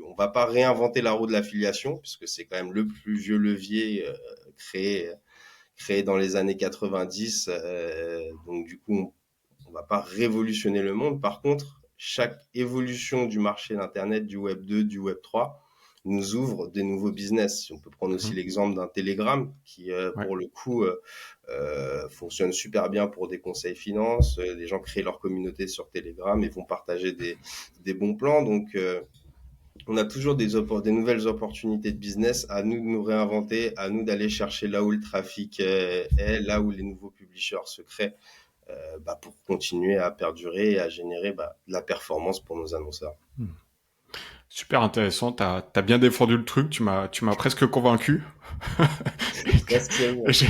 on va pas réinventer la roue de l'affiliation puisque c'est quand même le plus vieux levier créé dans les années 90. Donc du coup, on va pas révolutionner le monde. Par contre, chaque évolution du marché d'Internet, du Web 2, du Web 3, nous ouvre des nouveaux business. On peut prendre aussi l'exemple d'un Telegram qui, pour le coup, fonctionne super bien pour des conseils finance. Les gens créent leur communauté sur Telegram et vont partager des bons plans. Donc, on a toujours des nouvelles opportunités de business. À nous de nous réinventer, à nous d'aller chercher là où le trafic est, là où les nouveaux publishers se créent, pour continuer à perdurer et à générer de la performance pour nos annonceurs. Super intéressant, t'as bien défendu le truc, tu m'as presque convaincu. Merci.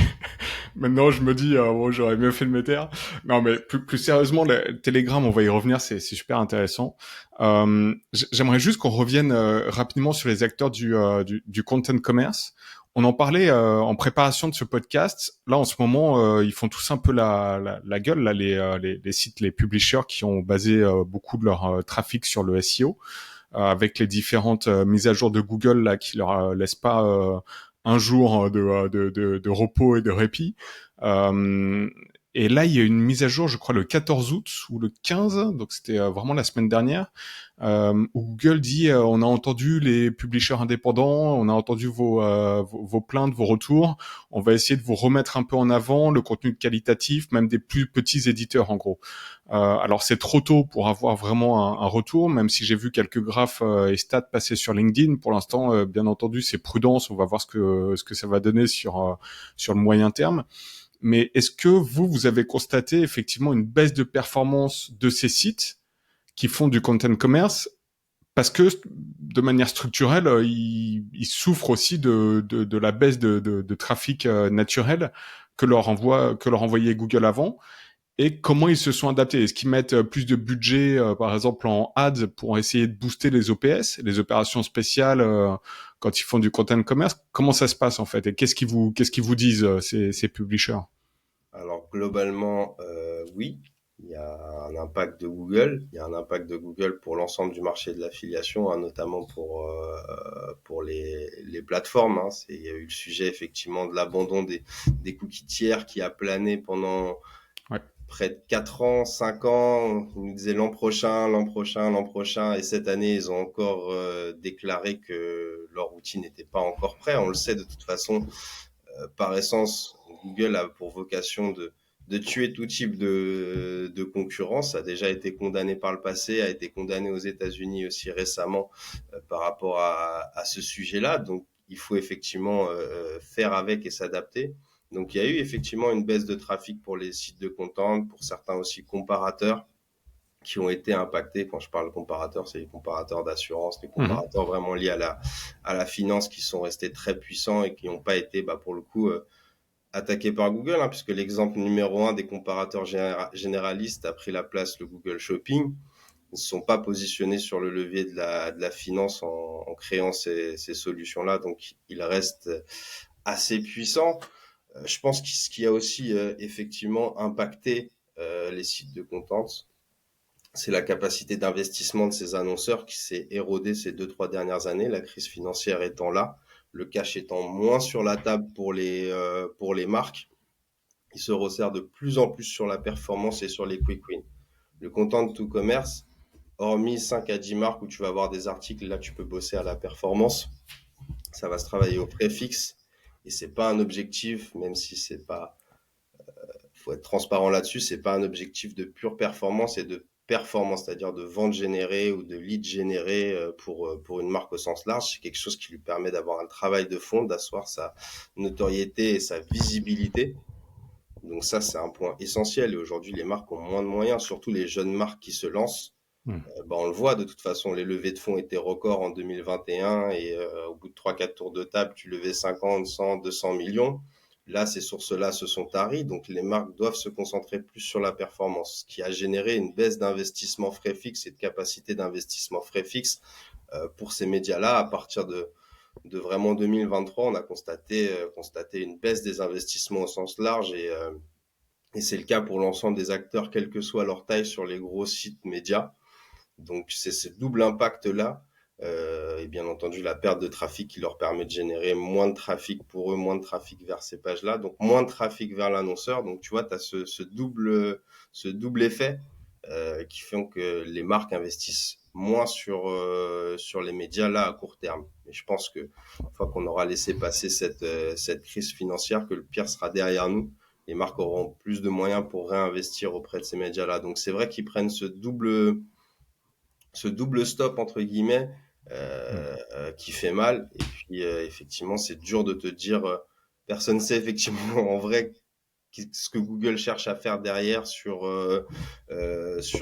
Maintenant, je me dis, bon, j'aurais mieux fait de me taire. Non, mais plus sérieusement, le Telegram, on va y revenir, c'est super intéressant. J'aimerais juste qu'on revienne rapidement sur les acteurs du content commerce. On en parlait en préparation de ce podcast. Là, en ce moment, ils font tous un peu la gueule, là, les sites, les publishers qui ont basé beaucoup de leur trafic sur le SEO. Avec les différentes mises à jour de Google là qui leur laissent pas un jour de repos et de répit. Et là, il y a une mise à jour, je crois, le 14 août ou le 15, donc c'était vraiment la semaine dernière, où Google dit on a entendu les publishers indépendants, on a entendu vos plaintes, vos retours, on va essayer de vous remettre un peu en avant le contenu qualitatif, même des plus petits éditeurs en gros. Alors c'est trop tôt pour avoir vraiment un retour, même si j'ai vu quelques graphes et stats passer sur LinkedIn. Pour l'instant, bien entendu, c'est prudence. On va voir ce que ça va donner sur le moyen terme. Mais est-ce que vous avez constaté effectivement une baisse de performance de ces sites qui font du content commerce parce que de manière structurelle, ils souffrent aussi de la baisse de trafic naturel que leur envoyait Google avant? Et comment ils se sont adaptés? Est-ce qu'ils mettent plus de budget, par exemple en ads, pour essayer de booster les OPS, les opérations spéciales, quand ils font du content commerce? Comment ça se passe en fait? Et qu'est-ce qu'ils vous disent ces publishers? Alors globalement, oui, il y a un impact de Google. Il y a un impact de Google pour l'ensemble du marché de l'affiliation, hein, notamment pour les plateformes, hein. Il y a eu le sujet effectivement de l'abandon des cookies tiers qui a plané pendant près de 4 ans, 5 ans. Ils nous disaient l'an prochain, l'an prochain, l'an prochain. Et cette année, ils ont encore déclaré que leur outil n'était pas encore prêt. On le sait de toute façon, par essence, Google a pour vocation de tuer tout type de concurrence. Ça a déjà été condamné par le passé, a été condamné aux États-Unis aussi récemment par rapport à ce sujet-là. Donc, il faut effectivement faire avec et s'adapter. Donc, il y a eu effectivement une baisse de trafic pour les sites de content, pour certains aussi comparateurs qui ont été impactés. Quand je parle comparateurs, c'est les comparateurs d'assurance, les Mhm. comparateurs vraiment liés à la finance qui sont restés très puissants et qui n'ont pas été, pour le coup, attaqués par Google, hein, puisque l'exemple numéro un des comparateurs généralistes a pris la place, le Google Shopping. Ils ne sont pas positionnés sur le levier de la finance en créant ces solutions-là, donc ils restent assez puissants. Je pense que ce qui a aussi effectivement impacté les sites de content, c'est la capacité d'investissement de ces annonceurs qui s'est érodée ces 2, 3 dernières années, la crise financière étant là, le cash étant moins sur la table pour les marques. Ils se resserrent de plus en plus sur la performance et sur les quick wins. Le content to commerce, hormis 5 à 10 marques où tu vas avoir des articles, là tu peux bosser à la performance. Ça va se travailler au préfixe et c'est pas un objectif, même si c'est pas, faut être transparent là-dessus, c'est pas un objectif de pure performance et de performance, c'est-à-dire de vente générée ou de lead généré pour une marque au sens large. C'est quelque chose qui lui permet d'avoir un travail de fond, d'asseoir sa notoriété et sa visibilité. Donc ça, c'est un point essentiel. Et aujourd'hui, les marques ont moins de moyens, surtout les jeunes marques qui se lancent. Mhm. On le voit de toute façon, les levées de fonds étaient records en 2021 et au bout de 3, 4 tours de table, tu levais 50, 100, 200 millions. Là, ces sources-là se sont taries, donc les marques doivent se concentrer plus sur la performance, ce qui a généré une baisse d'investissement frais fixe et de capacité d'investissement frais fixe pour ces médias-là. À partir de vraiment 2023, on a constaté une baisse des investissements au sens large et c'est le cas pour l'ensemble des acteurs, quelle que soit leur taille sur les gros sites médias. Donc c'est ce double impact-là, et bien entendu la perte de trafic qui leur permet de générer moins de trafic pour eux, moins de trafic vers ces pages-là, donc moins de trafic vers l'annonceur. Donc tu vois, tu as ce double effet qui font que les marques investissent moins sur les médias là à court terme. Et je pense que une fois qu'on aura laissé passer cette crise financière, que le pire sera derrière nous, les marques auront plus de moyens pour réinvestir auprès de ces médias-là. Donc c'est vrai qu'ils prennent ce double stop entre guillemets qui fait mal. Et puis effectivement, c'est dur de te dire, personne sait effectivement en vrai ce que Google cherche à faire derrière sur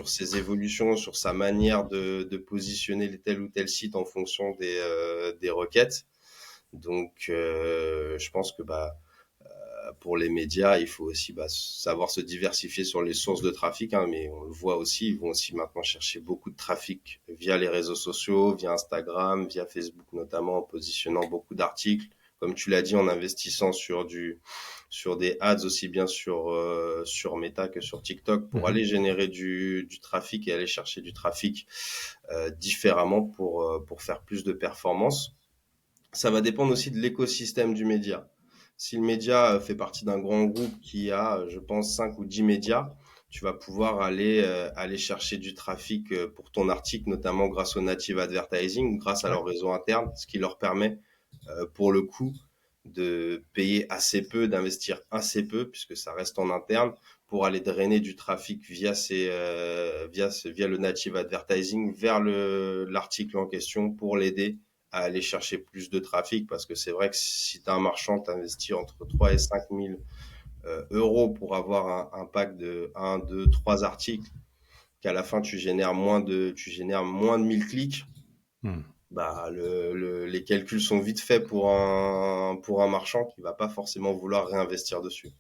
ses évolutions, sur sa manière de positionner tel ou tel site en fonction des requêtes. Donc, je pense que pour les médias, il faut aussi savoir se diversifier sur les sources de trafic, hein, mais on le voit aussi, ils vont aussi maintenant chercher beaucoup de trafic via les réseaux sociaux, via Instagram, via Facebook notamment, en positionnant beaucoup d'articles. Comme tu l'as dit, en investissant sur des ads aussi bien sur Meta que sur TikTok pour Mhm. aller générer du trafic et aller chercher du trafic différemment pour faire plus de performance. Ça va dépendre aussi de l'écosystème du média. Si le média fait partie d'un grand groupe qui a, je pense, 5 ou 10 médias, tu vas pouvoir aller chercher du trafic pour ton article, notamment grâce au native advertising, grâce à Ouais. leur réseau interne, ce qui leur permet, pour le coup, de payer assez peu, d'investir assez peu, puisque ça reste en interne, pour aller drainer du trafic via le native advertising vers l'article en question pour l'aider à aller chercher plus de trafic, parce que c'est vrai que si tu as un marchand, tu investis entre 3 et 5 000 euros pour avoir un pack de 1, 2, 3 articles, qu'à la fin tu génères moins de 1000 clics. Mhm. Les calculs sont vite faits pour un marchand qui va pas forcément vouloir réinvestir dessus.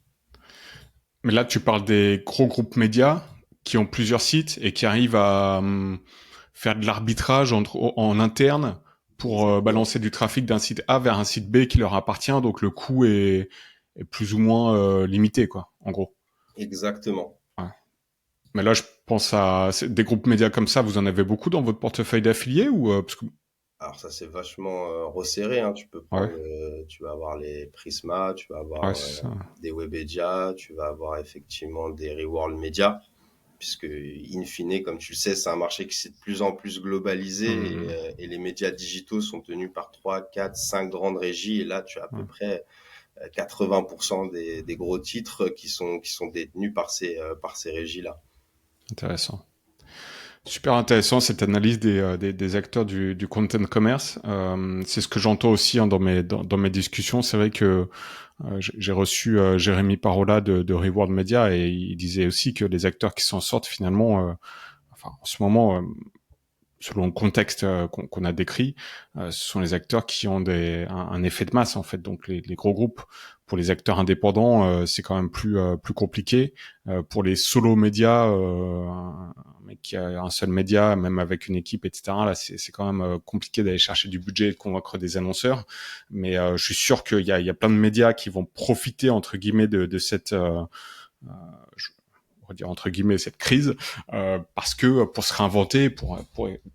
Mais là, tu parles des gros groupes médias qui ont plusieurs sites et qui arrivent à faire de l'arbitrage en interne pour Exactement. balancer du trafic d'un site A vers un site B qui leur appartient, donc le coût est plus ou moins limité, quoi, en gros. Exactement. Ouais. Mais là, je pense à des groupes médias comme ça, vous en avez beaucoup dans votre portefeuille d'affiliés ou parce que Alors ça c'est vachement resserré, hein. Tu peux ouais, prendre, tu vas avoir les Prisma, tu vas ouais, avoir c'est ça. des Webedia, tu vas avoir effectivement des Reworld Media, puisque in fine, comme tu le sais, c'est un marché qui s'est de plus en plus globalisé Mmh, et les médias digitaux sont tenus par 3, 4, 5 grandes régies. Et là, tu as à peu ouais. près 80% des gros titres qui sont détenus par ces régies-là. Intéressant. Super intéressant cette analyse des acteurs du content commerce. C'est ce que j'entends aussi dans mes discussions. C'est vrai que j'ai reçu Jérémy Parola de Reward Media et il disait aussi que les acteurs qui s'en sortent finalement, enfin en ce moment, selon le contexte qu'on a décrit, ce sont les acteurs qui ont un effet de masse en fait. Donc les gros groupes, pour les acteurs indépendants, c'est quand même plus compliqué. Pour les solo médias, un mec qui a un seul média, même avec une équipe, etc. Là, c'est quand même compliqué d'aller chercher du budget et de convaincre des annonceurs. Mais je suis sûr qu'il y a plein de médias qui vont profiter entre guillemets de cette on va dire entre guillemets cette crise, parce que pour se réinventer, pour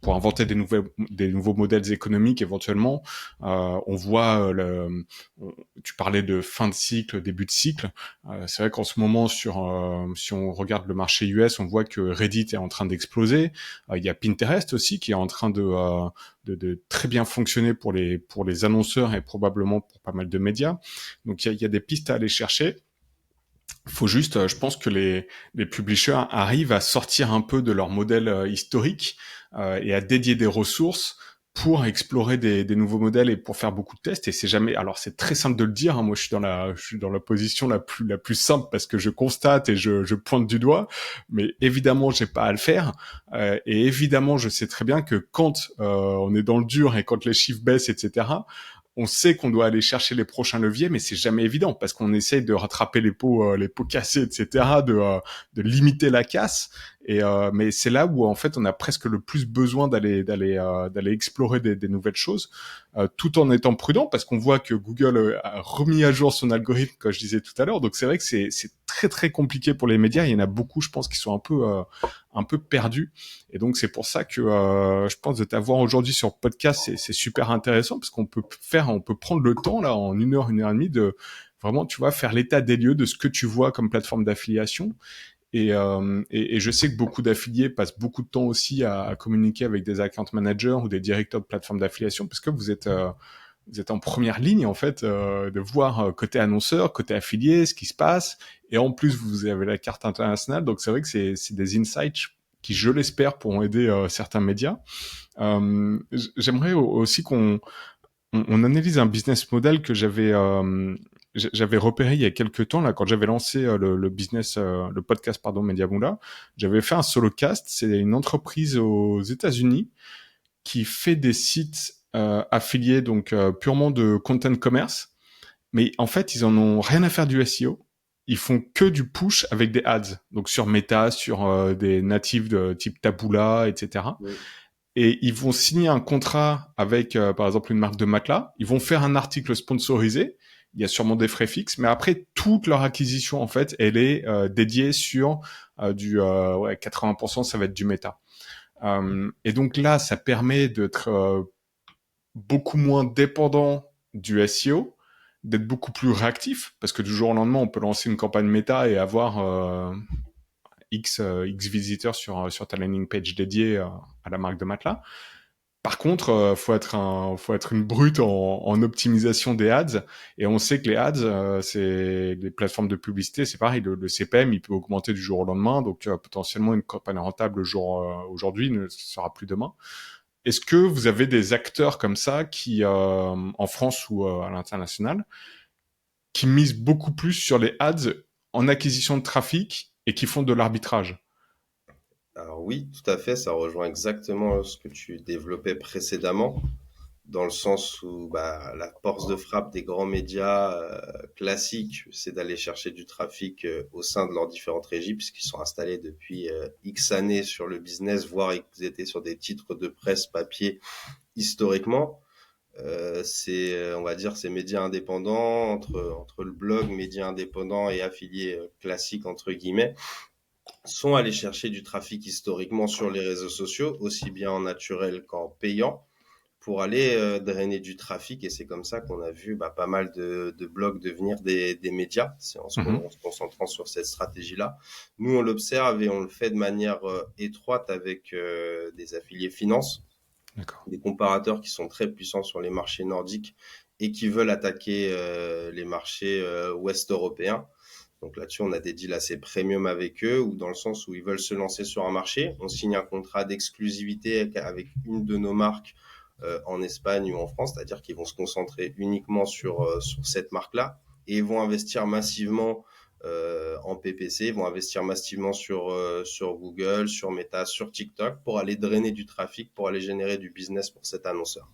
inventer des nouveaux modèles économiques éventuellement, on voit tu parlais de fin de cycle, début de cycle. C'est vrai qu'en ce moment si on regarde le marché US, on voit que Reddit est en train d'exploser. Il y a Pinterest aussi qui est en train de très bien fonctionner pour les annonceurs et probablement pour pas mal de médias. Donc il y a des pistes à aller chercher. Faut juste, je pense que les publishers arrivent à sortir un peu de leur modèle historique et à dédier des ressources pour explorer des nouveaux modèles et pour faire beaucoup de tests. Et c'est jamais, alors c'est très simple de le dire. Hein, moi, je suis dans la position la plus simple parce que je constate et je pointe du doigt. Mais évidemment, j'ai pas à le faire. Et évidemment, je sais très bien que quand on est dans le dur et quand les chiffres baissent, etc. On sait qu'on doit aller chercher les prochains leviers, mais c'est jamais évident parce qu'on essaye de rattraper les pots cassés, etc., de limiter la casse. Mais c'est là où en fait on a presque le plus besoin d'aller explorer des nouvelles choses, tout en étant prudent parce qu'on voit que Google a remis à jour son algorithme, comme je disais tout à l'heure. Donc c'est vrai que c'est très très compliqué pour les médias. Il y en a beaucoup, je pense, qui sont un peu perdus. Et donc c'est pour ça que je pense de t'avoir aujourd'hui sur podcast, c'est super intéressant parce qu'on peut prendre le temps là en une heure et demie de vraiment, tu vois, faire l'état des lieux de ce que tu vois comme plateforme d'affiliation. Et je sais que beaucoup d'affiliés passent beaucoup de temps aussi à communiquer avec des account managers ou des directeurs de plateformes d'affiliation parce que vous êtes en première ligne en fait de voir côté annonceur, côté affilié, ce qui se passe. Et en plus, vous avez la carte internationale, donc c'est vrai que c'est des insights qui, je l'espère, pourront aider certains médias. J'aimerais aussi qu'on analyse un business model que j'avais repéré il y a quelques temps là quand j'avais lancé le podcast pardon Mediamoula. J'avais fait un solocast. C'est une entreprise aux États-Unis qui fait des sites affiliés donc purement de content commerce, mais en fait ils en ont rien à faire du SEO. Ils font que du push avec des ads, donc sur Meta, sur des natifs de type Taboola, etc. Oui. Et ils vont signer un contrat avec, par exemple, une marque de matelas. Ils vont faire un article sponsorisé. Il y a sûrement des frais fixes, mais après, toute leur acquisition, en fait, elle est dédiée sur 80%, ça va être du méta. Et donc là, ça permet d'être beaucoup moins dépendant du SEO, d'être beaucoup plus réactif, parce que du jour au lendemain, on peut lancer une campagne méta et avoir X visiteurs sur ta landing page dédiée à la marque de matelas. Par contre, faut être une brute en optimisation des ads. Et on sait que les ads, c'est les plateformes de publicité, c'est pareil. Le CPM, il peut augmenter du jour au lendemain. Donc, potentiellement, une campagne rentable aujourd'hui ne sera plus demain. Est-ce que vous avez des acteurs comme ça qui, en France ou à l'international, qui misent beaucoup plus sur les ads en acquisition de trafic et qui font de l'arbitrage? Alors oui, tout à fait, ça rejoint exactement ce que tu développais précédemment, dans le sens où bah, la force de frappe des grands médias classiques, c'est d'aller chercher du trafic au sein de leurs différentes régies, puisqu'ils sont installés depuis X années sur le business, voire ils étaient sur des titres de presse papier historiquement. On va dire, ces médias indépendants, entre le blog, médias indépendants et affiliés classiques, entre guillemets, sont allés chercher du trafic historiquement sur les réseaux sociaux, aussi bien en naturel qu'en payant, pour aller drainer du trafic. Et c'est comme ça qu'on a vu pas mal de blogs devenir des médias, c'est Mhm. en se concentrant sur cette stratégie-là. Nous, on l'observe et on le fait de manière étroite avec des affiliés finance, D'accord. des comparateurs qui sont très puissants sur les marchés nordiques et qui veulent attaquer les marchés ouest européens. Donc là-dessus, on a des deals assez premium avec eux, ou dans le sens où ils veulent se lancer sur un marché. On signe un contrat d'exclusivité avec une de nos marques en Espagne ou en France, c'est-à-dire qu'ils vont se concentrer uniquement sur cette marque-là et ils vont investir massivement en PPC, ils vont investir massivement sur Google, sur Meta, sur TikTok pour aller drainer du trafic, pour aller générer du business pour cet annonceur.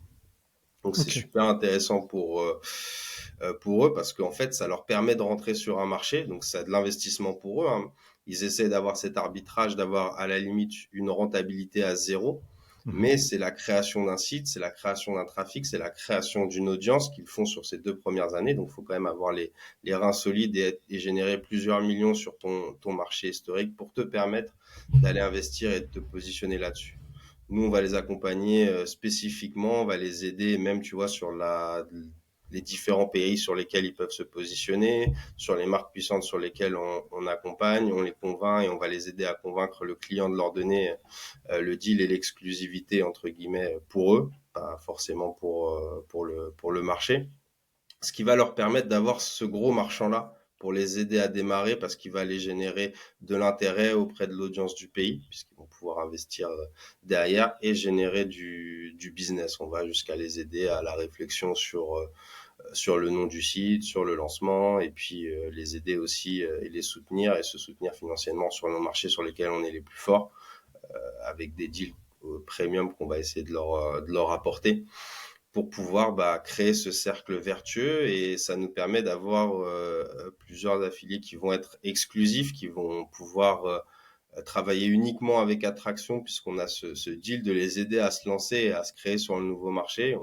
Donc c'est Ok. super intéressant pour eux parce qu'en fait ça leur permet de rentrer sur un marché, donc c'est de l'investissement pour eux, hein. Ils essaient d'avoir cet arbitrage, d'avoir à la limite une rentabilité à zéro, Mhm. mais c'est la création d'un site, c'est la création d'un trafic, c'est la création d'une audience qu'ils font sur ces 2 premières années. Donc il faut quand même avoir les reins solides et générer plusieurs millions sur ton marché historique pour te permettre d'aller investir et de te positionner là-dessus. Nous, on va les accompagner spécifiquement, on va les aider même, tu vois, sur les différents pays sur lesquels ils peuvent se positionner, sur les marques puissantes sur lesquelles on accompagne, on les convainc et on va les aider à convaincre le client de leur donner le deal et l'exclusivité, entre guillemets, pour eux, pas forcément pour le marché. Ce qui va leur permettre d'avoir ce gros marchand-là pour les aider à démarrer parce qu'il va les générer de l'intérêt auprès de l'audience du pays, puisqu'ils vont pouvoir investir derrière et générer du business. On va jusqu'à les aider à la réflexion sur le nom du site, sur le lancement, et puis les aider aussi et les soutenir et se soutenir financièrement sur nos marchés sur lesquels on est les plus forts, avec des deals premium qu'on va essayer de leur apporter pour pouvoir créer ce cercle vertueux et ça nous permet d'avoir plusieurs affiliés qui vont être exclusifs, qui vont pouvoir travailler uniquement avec Attraction puisqu'on a ce deal de les aider à se lancer et à se créer sur le nouveau marché.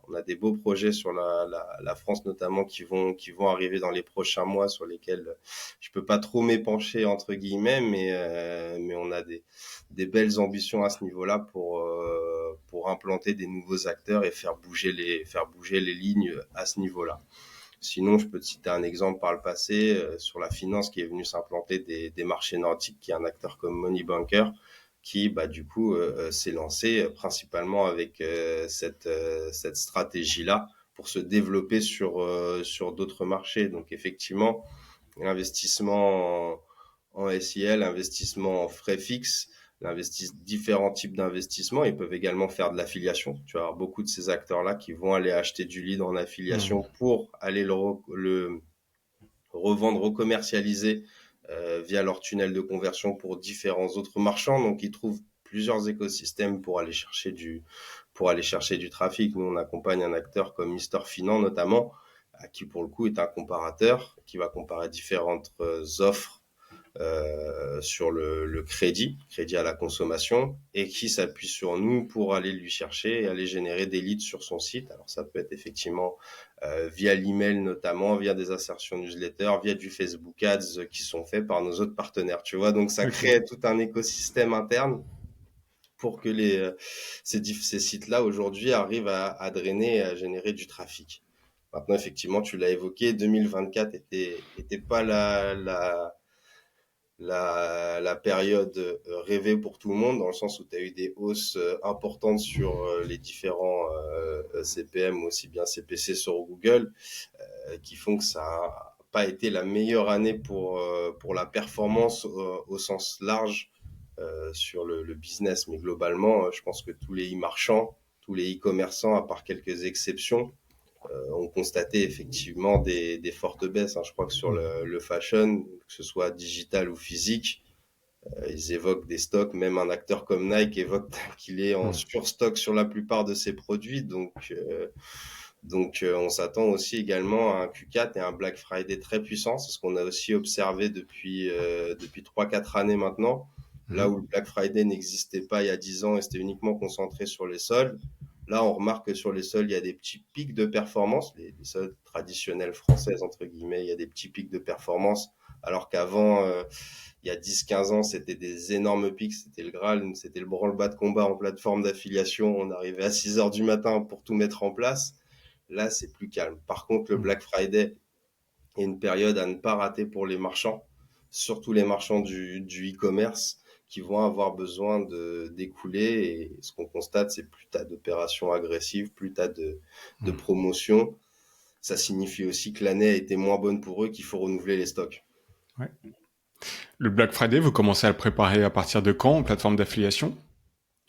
On a des beaux projets sur la France notamment qui vont arriver dans les prochains mois sur lesquels je peux pas trop m'épancher entre guillemets, mais on a des belles ambitions à ce niveau-là pour implanter des nouveaux acteurs et faire bouger les lignes à ce niveau-là. Sinon, je peux te citer un exemple par le passé sur la finance qui est venu s'implanter des marchés nordiques, qui est un acteur comme Money Banker, qui du coup s'est lancé principalement avec cette stratégie-là pour se développer sur d'autres marchés. Donc effectivement, l'investissement en SIL, investissement en frais fixes, différents types d'investissements. Ils peuvent également faire de l'affiliation. Tu vas avoir beaucoup de ces acteurs-là qui vont aller acheter du lead en affiliation Mhm. pour aller le revendre, recommercialiser via leur tunnel de conversion pour différents autres marchands. Donc, ils trouvent plusieurs écosystèmes pour aller chercher du trafic. Nous, on accompagne un acteur comme Mister Finan notamment, qui pour le coup est un comparateur qui va comparer différentes offres sur le crédit à la consommation, et qui s'appuie sur nous pour aller lui chercher et aller générer des leads sur son site. Alors ça peut être effectivement via l'email notamment, via des insertions newsletter, via du Facebook Ads qui sont faits par nos autres partenaires, tu vois. Donc ça Ok. crée tout un écosystème interne pour que ces sites-là aujourd'hui arrivent à drainer et à générer du trafic. Maintenant, effectivement, tu l'as évoqué, 2024 était pas la période rêvée pour tout le monde, dans le sens où tu as eu des hausses importantes sur les différents CPM, aussi bien CPC sur Google, qui font que ça n'a pas été la meilleure année pour la performance au sens large sur le business. Mais globalement, je pense que tous les e-marchands, tous les e-commerçants, à part quelques exceptions, ont constaté effectivement des fortes baisses, hein. Je crois que sur Mhm. le fashion, que ce soit digital ou physique, ils évoquent des stocks. Même un acteur comme Nike évoque qu'il est en Mhm. surstock sur la plupart de ses produits. Donc on s'attend aussi également à un Q4 et un Black Friday très puissant. C'est ce qu'on a aussi observé depuis 3-4 années maintenant. Là où Mhm. le Black Friday n'existait pas il y a 10 ans et c'était uniquement concentré sur les soldes, là on remarque que sur les soldes, il y a des petits pics de performance, les soldes traditionnelles françaises, entre guillemets, il y a des petits pics de performance, alors qu'avant, il y a 10-15 ans, c'était des énormes pics, c'était le Graal, c'était le branle-bas de combat en plateforme d'affiliation, on arrivait à 6 heures du matin pour tout mettre en place. Là, c'est plus calme. Par contre, le Mhm. Black Friday est une période à ne pas rater pour les marchands, surtout les marchands du e-commerce qui vont avoir besoin d'écouler. Et ce qu'on constate, c'est plus tu as d'opérations agressives, plus tu as de Mhm. promotions, ça signifie aussi que l'année a été moins bonne pour eux, qu'il faut renouveler les stocks. Ouais. Le Black Friday, vous commencez à le préparer à partir de quand en plateforme d'affiliation?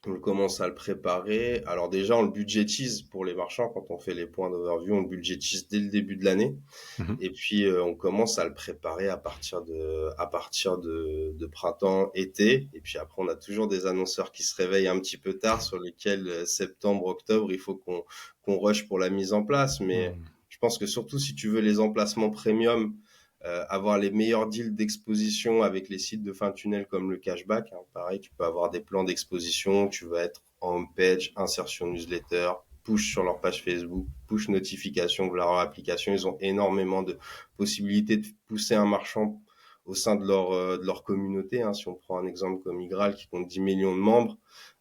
On commence à le préparer. Alors déjà, on le budgétise pour les marchands. Quand on fait les points d'overview, on le budgétise dès le début de l'année. Mhm. Et puis, on commence à le préparer à partir de printemps, été. Et puis après, on a toujours des annonceurs qui se réveillent un petit peu tard sur lesquels septembre, octobre, il faut qu'on rush pour la mise en place. Mais Mhm. je pense que surtout si tu veux les emplacements premium, avoir les meilleurs deals d'exposition avec les sites de fin de tunnel comme le cashback, hein. Pareil, tu peux avoir des plans d'exposition, tu vas être en homepage, insertion newsletter, push sur leur page Facebook, push notification de leur application. Ils ont énormément de possibilités de pousser un marchand au sein de leur communauté, hein. Si on prend un exemple comme Igral qui compte 10 millions de membres,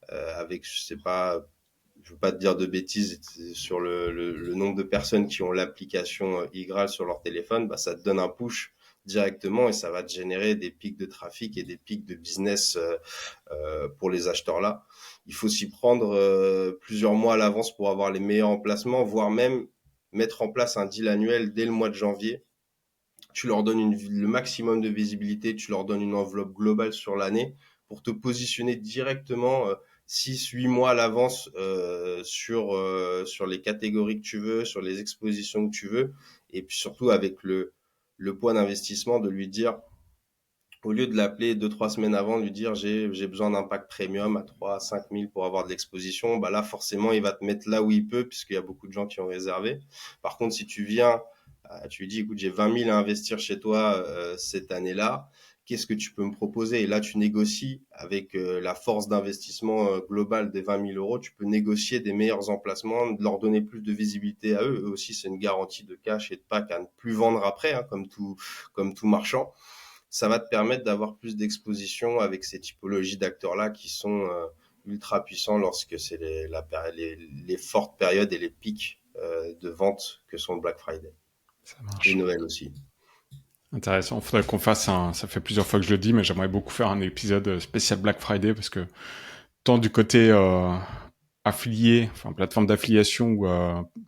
avec, je sais pas, je veux pas te dire de bêtises sur le nombre de personnes qui ont l'application Igral sur leur téléphone, bah, ça te donne un push directement et ça va te générer des pics de trafic et des pics de business pour les acheteurs là. Il faut s'y prendre plusieurs mois à l'avance pour avoir les meilleurs emplacements, voire même mettre en place un deal annuel dès le mois de janvier. Tu leur donnes le maximum de visibilité, tu leur donnes une enveloppe globale sur l'année pour te positionner directement 6-8 mois à l'avance sur les catégories que tu veux, sur les expositions que tu veux, et puis surtout avec le poids d'investissement de lui dire, au lieu de l'appeler 2-3 semaines avant, lui dire j'ai besoin d'un pack premium à 3 à 5 000 pour avoir de l'exposition, bah là forcément il va te mettre là où il peut puisqu'il y a beaucoup de gens qui ont réservé. Par contre, si tu viens, tu lui dis écoute, j'ai 20 000 à investir chez toi cette année-là, qu'est-ce que tu peux me proposer? Et là tu négocies avec la force d'investissement globale des 20 000 euros, tu peux négocier des meilleurs emplacements, de leur donner plus de visibilité à eux. Eux aussi, c'est une garantie de cash et de pack à ne plus vendre après, hein, comme tout marchand. Ça va te permettre d'avoir plus d'exposition avec ces typologies d'acteurs-là qui sont ultra puissants lorsque c'est les fortes périodes et les pics de vente que sont le Black Friday. Ça Et marche. Noël aussi. Intéressant. Faudrait qu'on fasse un. Ça fait plusieurs fois que je le dis, mais j'aimerais beaucoup faire un épisode spécial Black Friday parce que tant du côté affilié, enfin plateforme d'affiliation ou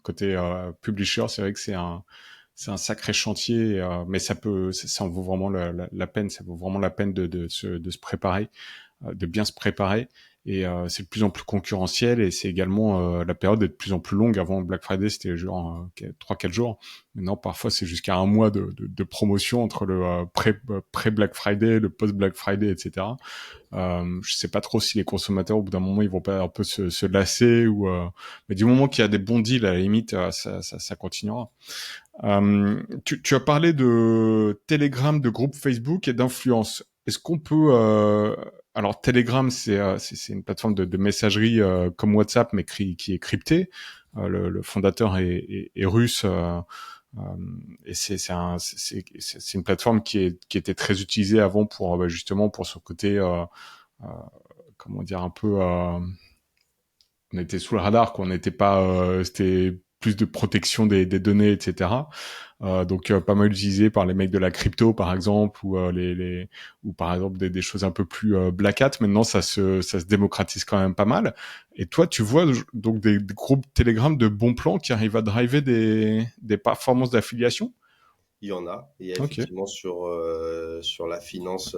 côté publisher, c'est vrai que c'est un sacré chantier, mais ça en vaut vraiment la peine. Ça vaut vraiment la peine de se préparer, de bien se préparer. Et c'est de plus en plus concurrentiel et c'est également la période est de plus en plus longue. Avant Black Friday, c'était genre 3-4 jours. Maintenant, parfois, c'est jusqu'à un mois de promotion entre le pré-Black Friday, le post-Black Friday, etc. Je sais pas trop si les consommateurs, au bout d'un moment, ils vont pas un peu se lasser ou, mais du moment qu'il y a des bons deals, à la limite, ça continuera. Tu as parlé de Telegram, de groupe Facebook et d'influence. Est-ce qu'on peut alors Telegram, c'est une plateforme de messagerie comme WhatsApp, mais qui est cryptée. Le fondateur est russe. Euh, et c'est une plateforme qui était très utilisée avant pour justement pour son côté euh, comment dire un peu on était sous le radar, quoi. On n'était pas, c'était plus de protection des données, etc. Donc pas mal utilisé par les mecs de la crypto, par exemple, ou ou par exemple des choses un peu plus black hat. Maintenant, ça se démocratise quand même pas mal. Et toi, tu vois donc des groupes Telegram de bons plans qui arrivent à driver des performances d'affiliation. Il y en a. Il y a Ok. effectivement sur la finance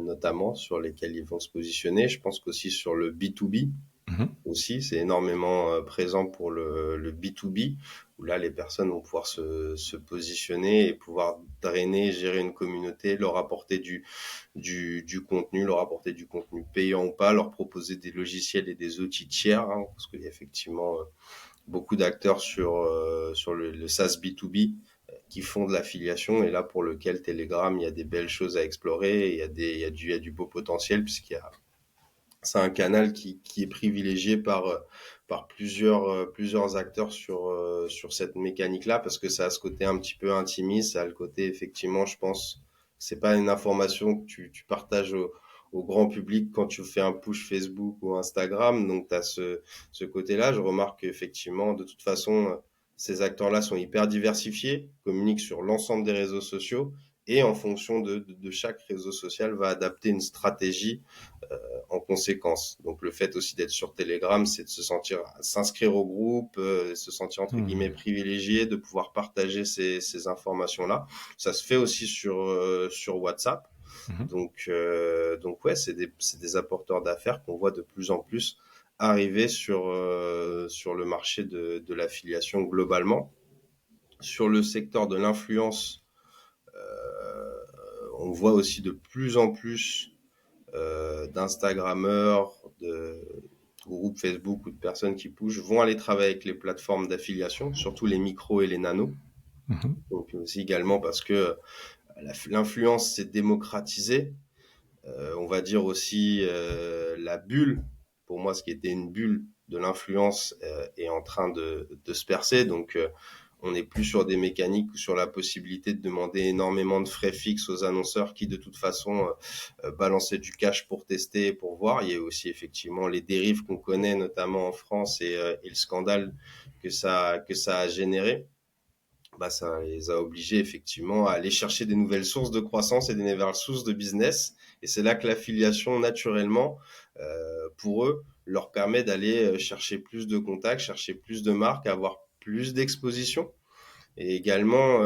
notamment, sur lesquels ils vont se positionner. Je pense qu'aussi sur le B2B, Mhm. aussi, c'est énormément présent pour le B2B, où là, les personnes vont pouvoir se positionner et pouvoir drainer, gérer une communauté, leur apporter du contenu, leur apporter du contenu payant ou pas, leur proposer des logiciels et des outils tiers, hein, parce qu'il y a effectivement beaucoup d'acteurs sur le SaaS B2B qui font de l'affiliation et là pour lequel Telegram, il y a des belles choses à explorer, et il y a du beau potentiel puisqu'il y a c'est un canal qui est privilégié par plusieurs acteurs sur cette mécanique-là parce que ça a ce côté un petit peu intimiste, ça a le côté effectivement, je pense, c'est pas une information que tu partages au grand public quand tu fais un push Facebook ou Instagram, donc tu as ce côté-là. Je remarque qu'effectivement, de toute façon, ces acteurs-là sont hyper diversifiés, communiquent sur l'ensemble des réseaux sociaux et en fonction de chaque réseau social, va adapter une stratégie en conséquence. Donc le fait aussi d'être sur Telegram, c'est de s'inscrire au groupe, se sentir entre guillemets privilégié, de pouvoir partager ces informations-là. Ça se fait aussi sur WhatsApp. Donc ouais, c'est des apporteurs d'affaires qu'on voit de plus en plus arriver sur le marché de l'affiliation globalement. Sur le secteur de l'influence, on voit aussi de plus en plus d'Instagrammeurs, de groupes Facebook ou de personnes qui pushent vont aller travailler avec les plateformes d'affiliation, surtout les micros et les nanos. Donc aussi également parce que l'influence s'est démocratisée. On va dire aussi la bulle, pour moi ce qui était une bulle de l'influence est en train de se percer. Donc on n'est plus sur des mécaniques ou sur la possibilité de demander énormément de frais fixes aux annonceurs qui de toute façon balançaient du cash pour tester et pour voir. Il y a aussi effectivement les dérives qu'on connaît notamment en France et le scandale que ça a généré. Ça les a obligés effectivement à aller chercher des nouvelles sources de croissance et des nouvelles sources de business. Et c'est là que l'affiliation, naturellement, pour eux, leur permet d'aller chercher plus de contacts, chercher plus de marques, avoir plus d'exposition et également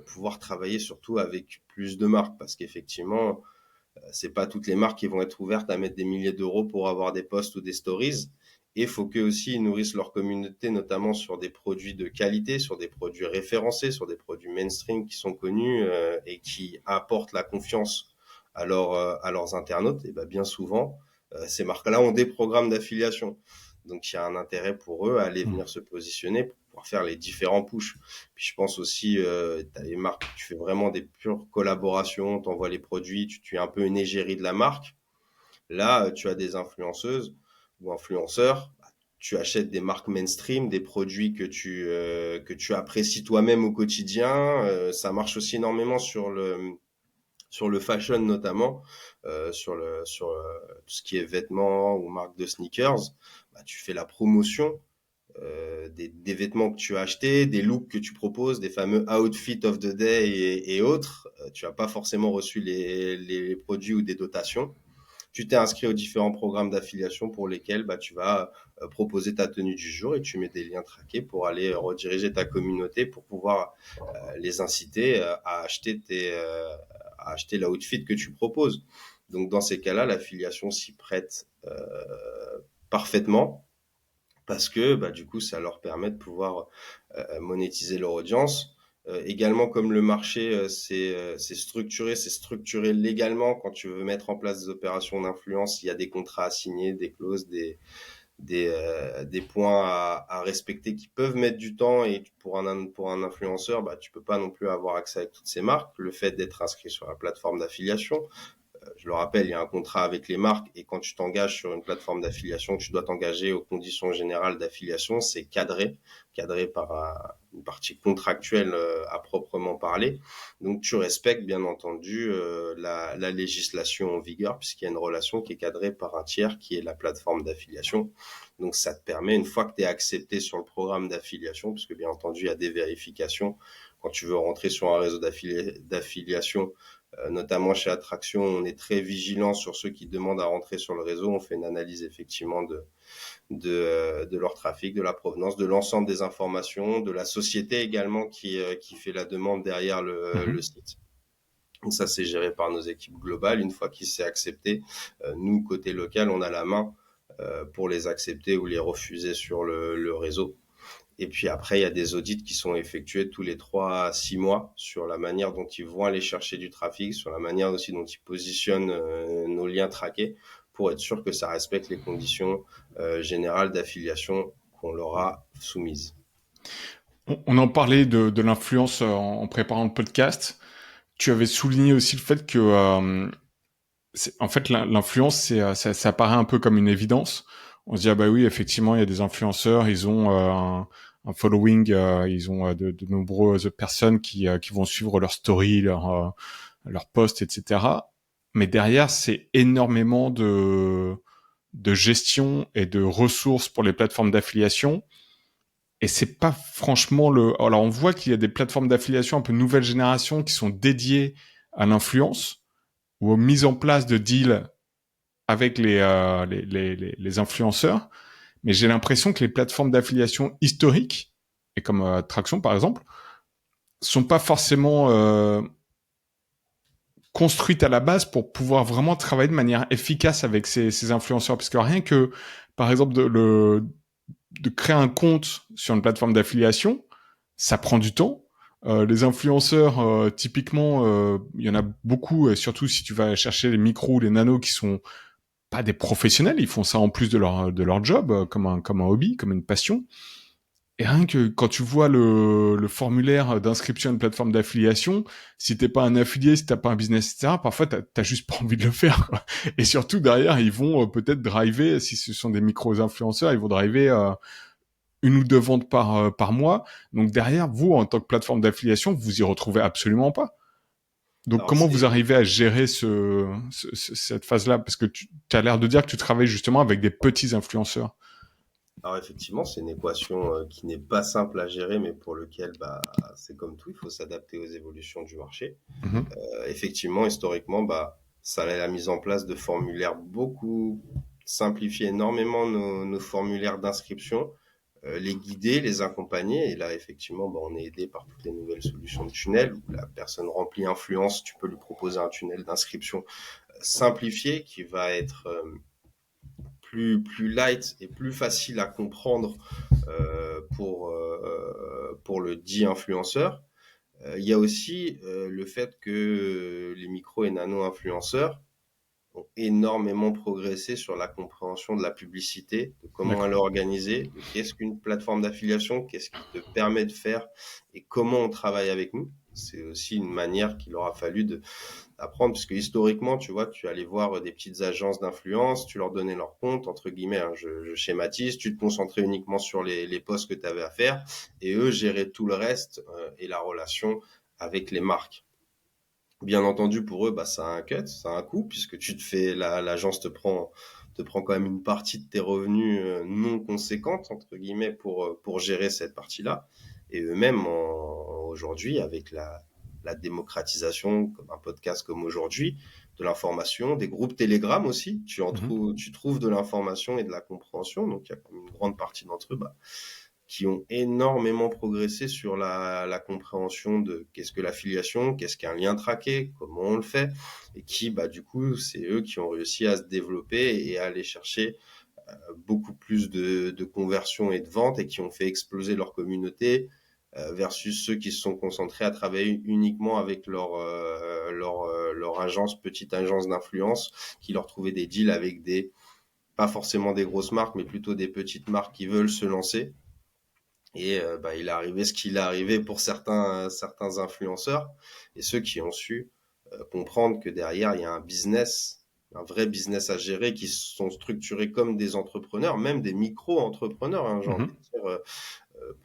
pouvoir travailler surtout avec plus de marques parce qu'effectivement, c'est pas toutes les marques qui vont être ouvertes à mettre des milliers d'euros pour avoir des posts ou des stories. Et il faut qu'eux aussi ils nourrissent leur communauté, notamment sur des produits de qualité, sur des produits référencés, sur des produits mainstream qui sont connus et qui apportent la confiance à leurs internautes. Et bien souvent, ces marques-là ont des programmes d'affiliation. Donc il y a un intérêt pour eux à aller venir se positionner pour pouvoir faire les différents pushs. Puis je pense aussi, tu as les marques, tu fais vraiment des pures collaborations, tu envoies les produits, tu es un peu une égérie de la marque. Là, tu as des influenceuses ou influenceurs, tu achètes des marques mainstream, des produits que tu apprécies toi-même au quotidien. Ça marche aussi énormément sur le fashion notamment, sur tout ce qui est vêtements ou marques de sneakers. Tu fais la promotion des vêtements que tu as achetés, des looks que tu proposes, des fameux outfits of the day et autres. Tu n'as pas forcément reçu les produits ou des dotations. Tu t'es inscrit aux différents programmes d'affiliation pour lesquels tu vas proposer ta tenue du jour et tu mets des liens traqués pour aller rediriger ta communauté pour pouvoir les inciter à acheter l'outfit que tu proposes. Donc dans ces cas-là, l'affiliation s'y prête parfaitement parce que du coup, ça leur permet de pouvoir monétiser leur audience. Également, comme le marché c'est structuré légalement. Quand tu veux mettre en place des opérations d'influence, il y a des contrats à signer, des clauses, des points à respecter qui peuvent mettre du temps. Et pour un influenceur, tu peux pas non plus avoir accès à toutes ces marques. Le fait d'être inscrit sur la plateforme d'affiliation, je le rappelle, il y a un contrat avec les marques et quand tu t'engages sur une plateforme d'affiliation, tu dois t'engager aux conditions générales d'affiliation. C'est cadré par une partie contractuelle à proprement parler. Donc tu respectes bien entendu la législation en vigueur puisqu'il y a une relation qui est cadrée par un tiers qui est la plateforme d'affiliation. Donc ça te permet, une fois que tu es accepté sur le programme d'affiliation, puisque bien entendu il y a des vérifications quand tu veux rentrer sur un réseau d'affiliation, notamment chez Attraction, on est très vigilant sur ceux qui demandent à rentrer sur le réseau. On fait une analyse effectivement de leur trafic, de la provenance, de l'ensemble des informations, de la société également qui fait la demande derrière le site. Donc ça, c'est géré par nos équipes globales. Une fois qu'il s'est accepté, nous, côté local, on a la main pour les accepter ou les refuser sur le réseau. Et puis après, il y a des audits qui sont effectués tous les 3 à 6 mois sur la manière dont ils vont aller chercher du trafic, sur la manière aussi dont ils positionnent nos liens traqués pour être sûr que ça respecte les conditions générales d'affiliation qu'on leur a soumises. On en parlait de l'influence en préparant le podcast. Tu avais souligné aussi le fait que, en fait, l'influence, ça paraît un peu comme une évidence. On se dit, ah bah oui, effectivement, il y a des influenceurs, ils ont un following, ils ont de nombreuses personnes qui vont suivre leurs stories, leurs posts, etc. Mais derrière, c'est énormément de gestion et de ressources pour les plateformes d'affiliation Et c'est pas franchement alors on voit qu'il y a des plateformes d'affiliation un peu nouvelle génération qui sont dédiées à l'influence ou aux mises en place de deals avec les influenceurs. Mais j'ai l'impression que les plateformes d'affiliation historiques, et comme Traction par exemple, sont pas forcément construites à la base pour pouvoir vraiment travailler de manière efficace avec ces influenceurs. Parce que rien que, par exemple, de créer un compte sur une plateforme d'affiliation, ça prend du temps. Les influenceurs, typiquement, il y en a beaucoup, surtout si tu vas chercher les micros ou les nanos qui sont pas des professionnels, ils font ça en plus de leur job, comme un hobby, comme une passion. Et rien que quand tu vois le formulaire d'inscription à une plateforme d'affiliation, si t'es pas un affilié, si t'as pas un business, etc., parfois t'as juste pas envie de le faire, quoi. Et surtout derrière, ils vont peut-être driver, si ce sont des micro-influenceurs, ils vont driver une ou deux ventes par mois. Donc derrière, vous, en tant que plateforme d'affiliation, vous y retrouvez absolument pas. Donc Alors comment vous c'est arrivez à gérer cette phase-là? Parce que tu as l'air de dire que tu travailles justement avec des petits influenceurs. Alors effectivement, c'est une équation qui n'est pas simple à gérer, mais pour lequel c'est comme tout, il faut s'adapter aux évolutions du marché. Mhm. Effectivement, historiquement, ça a la mise en place de formulaires beaucoup simplifier énormément nos formulaires d'inscription, les guider, les accompagner. Et là, effectivement, on est aidé par toutes les nouvelles solutions de tunnel où la personne remplie influence, tu peux lui proposer un tunnel d'inscription simplifié qui va être plus light et plus facile à comprendre pour le dit influenceur. Il y a aussi le fait que les micro et nano-influenceurs ont énormément progressé sur la compréhension de la publicité, de comment elle est D'accord. organisée, de qu'est-ce qu'une plateforme d'affiliation, qu'est-ce qui te permet de faire et comment on travaille avec nous. C'est aussi une manière qu'il aura fallu d'apprendre, puisque historiquement, tu vois, tu allais voir des petites agences d'influence, tu leur donnais leur compte, entre guillemets, hein, je schématise, tu te concentrais uniquement sur les posts que tu avais à faire, et eux géraient tout le reste et la relation avec les marques. Bien entendu, pour eux, ça a un cut, ça a un coût, puisque l'agence te prend quand même une partie de tes revenus non conséquente, entre guillemets, pour gérer cette partie-là. Et eux-mêmes, aujourd'hui, avec la démocratisation, comme un podcast comme aujourd'hui, de l'information, des groupes Telegram aussi, Mhm. tu trouves de l'information et de la compréhension. Donc, il y a quand même une grande partie d'entre eux, qui ont énormément progressé sur la compréhension de qu'est-ce que l'affiliation, qu'est-ce qu'un lien traqué, comment on le fait, et qui, du coup, c'est eux qui ont réussi à se développer et à aller chercher beaucoup plus de conversions et de ventes et qui ont fait exploser leur communauté versus ceux qui se sont concentrés à travailler uniquement avec leur agence, petite agence d'influence, qui leur trouvait des deals avec pas forcément des grosses marques, mais plutôt des petites marques qui veulent se lancer. Et il est arrivé ce qu'il est arrivé pour certains influenceurs et ceux qui ont su comprendre que derrière, il y a un business, un vrai business à gérer, qui sont structurés comme des entrepreneurs, même des micro-entrepreneurs, hein, j'ai envie Mhm. de dire,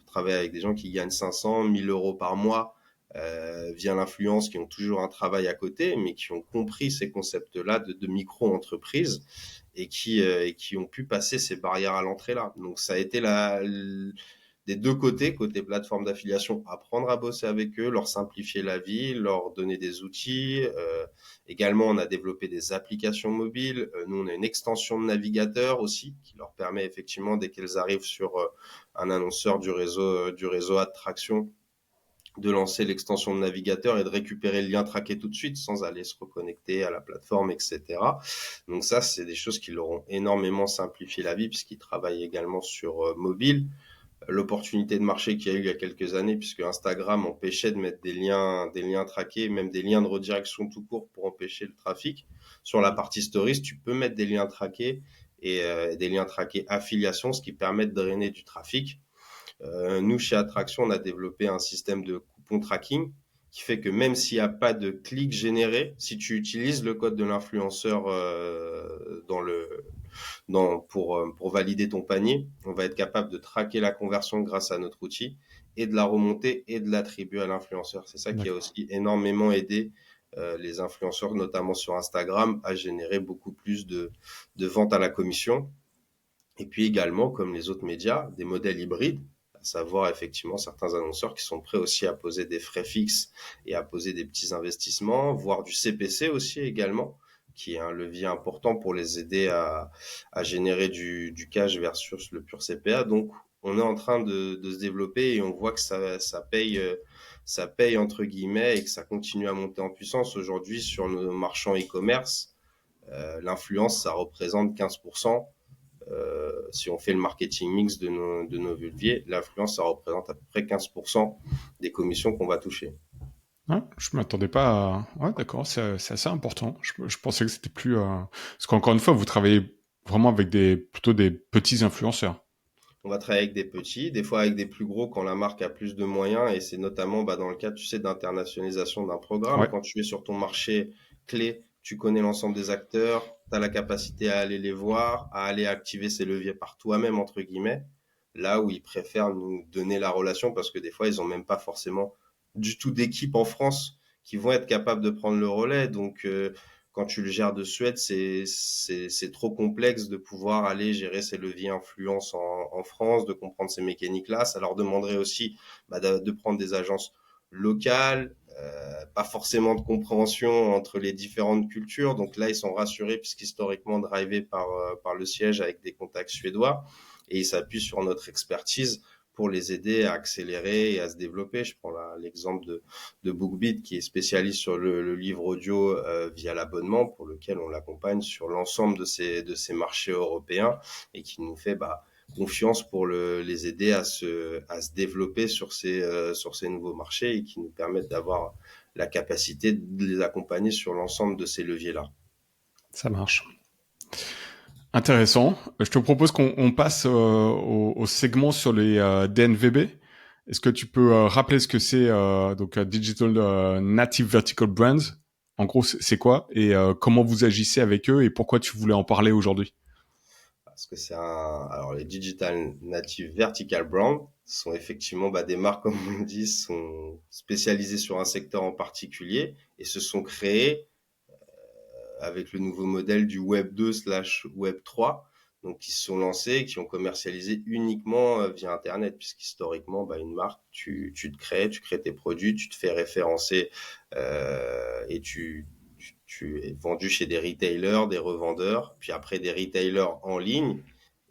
travailler avec des gens qui gagnent 500, 1000 euros par mois via l'influence, qui ont toujours un travail à côté, mais qui ont compris ces concepts-là de micro-entreprise et qui ont pu passer ces barrières à l'entrée là. Donc ça a été des deux côtés, côté plateforme d'affiliation, apprendre à bosser avec eux, leur simplifier la vie, leur donner des outils. Également, on a développé des applications mobiles. Nous, on a une extension de navigateur aussi qui leur permet effectivement, dès qu'elles arrivent sur un annonceur du réseau Attraction, de lancer l'extension de navigateur et de récupérer le lien traqué tout de suite sans aller se reconnecter à la plateforme, etc. Donc ça, c'est des choses qui leur ont énormément simplifié la vie puisqu'ils travaillent également sur mobile. L'opportunité de marché qu'il y a eu il y a quelques années, puisque Instagram empêchait de mettre des liens traqués, même des liens de redirection tout court pour empêcher le trafic. Sur la partie stories, tu peux mettre des liens traqués et des liens traqués affiliation, ce qui permet de drainer du trafic. Nous, chez Attraction, on a développé un système de coupon tracking qui fait que même s'il n'y a pas de clic généré, si tu utilises le code de l'influenceur pour valider ton panier, on va être capable de traquer la conversion grâce à notre outil et de la remonter et de l'attribuer à l'influenceur. C'est ça qui a D'accord. aussi énormément aidé les influenceurs, notamment sur Instagram, à générer beaucoup plus de ventes à la commission. Et puis également, comme les autres médias, des modèles hybrides à savoir effectivement certains annonceurs qui sont prêts aussi à poser des frais fixes et à poser des petits investissements, voire du CPC aussi également, qui est un levier important pour les aider à générer du cash versus le pur CPA. Donc, on est en train de se développer et on voit que ça paye entre guillemets et que ça continue à monter en puissance. Aujourd'hui, sur nos marchands e-commerce, l'influence, ça représente 15%. Si on fait le marketing mix de nos leviers, l'influence, ça représente à peu près 15% des commissions qu'on va toucher. Ouais, je m'attendais pas à... Ouais, d'accord, c'est assez important. Je pensais que c'était plus... Parce qu'encore une fois, vous travaillez vraiment avec plutôt des petits influenceurs. On va travailler avec des petits, des fois avec des plus gros quand la marque a plus de moyens, et c'est notamment dans le cas, tu sais, d'internationalisation d'un programme. Ouais. Quand tu es sur ton marché clé, tu connais l'ensemble des acteurs, tu as la capacité à aller les voir, à aller activer ces leviers par toi-même, entre guillemets, là où ils préfèrent nous donner la relation parce que des fois, ils ont même pas forcément du tout d'équipe en France qui vont être capables de prendre le relais. Donc, quand tu le gères de Suède, c'est trop complexe de pouvoir aller gérer ces leviers influence en France, de comprendre ces mécaniques-là. Ça leur demanderait aussi de prendre des agences locales, pas forcément de compréhension entre les différentes cultures. Donc là, ils sont rassurés puisqu'historiquement drivés par le siège avec des contacts suédois et ils s'appuient sur notre expertise pour les aider à accélérer et à se développer. Je prends l'exemple de BookBeat qui est spécialiste sur le livre audio via l'abonnement pour lequel on l'accompagne sur l'ensemble de ces marchés européens et qui nous fait confiance pour les aider à se développer sur ces nouveaux marchés et qui nous permettent d'avoir la capacité de les accompagner sur l'ensemble de ces leviers-là. Ça marche. Intéressant. Je te propose qu'on passe au segment sur les DNVB. Est-ce que tu peux rappeler ce que c'est donc Digital Native Vertical Brands? En gros, c'est quoi et comment vous agissez avec eux et pourquoi tu voulais en parler aujourd'hui? Parce que alors les Digital Native Vertical Brands sont effectivement des marques, comme on dit, sont spécialisées sur un secteur en particulier et se sont créées avec le nouveau modèle du Web 2/Web 3, donc qui se sont lancés, qui ont commercialisé uniquement via Internet, puisqu'historiquement, une marque, tu crées tes produits, tu te fais référencer et tu es vendu chez des retailers, des revendeurs, puis après des retailers en ligne,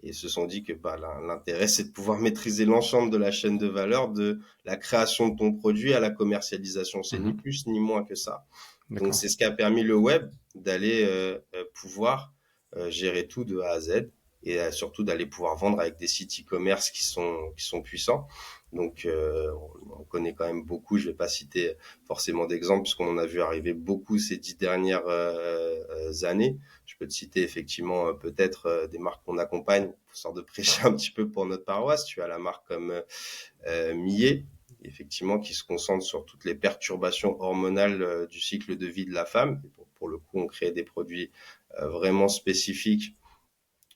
et se sont dit que l'intérêt, c'est de pouvoir maîtriser l'ensemble de la chaîne de valeur, de la création de ton produit à la commercialisation. C'est ni Mhm. plus ni moins que ça. Donc, D'accord. c'est ce qui a permis le web d'aller pouvoir gérer tout de A à Z et surtout d'aller pouvoir vendre avec des sites e-commerce qui sont puissants. Donc, on connaît quand même beaucoup. Je vais pas citer forcément d'exemples puisqu'on en a vu arriver beaucoup ces 10 dernières années. Je peux te citer effectivement peut-être des marques qu'on accompagne, sorte de prêcher un petit peu pour notre paroisse. Tu as la marque comme Millet, effectivement, qui se concentre sur toutes les perturbations hormonales du cycle de vie de la femme. Et pour le coup, on crée des produits vraiment spécifiques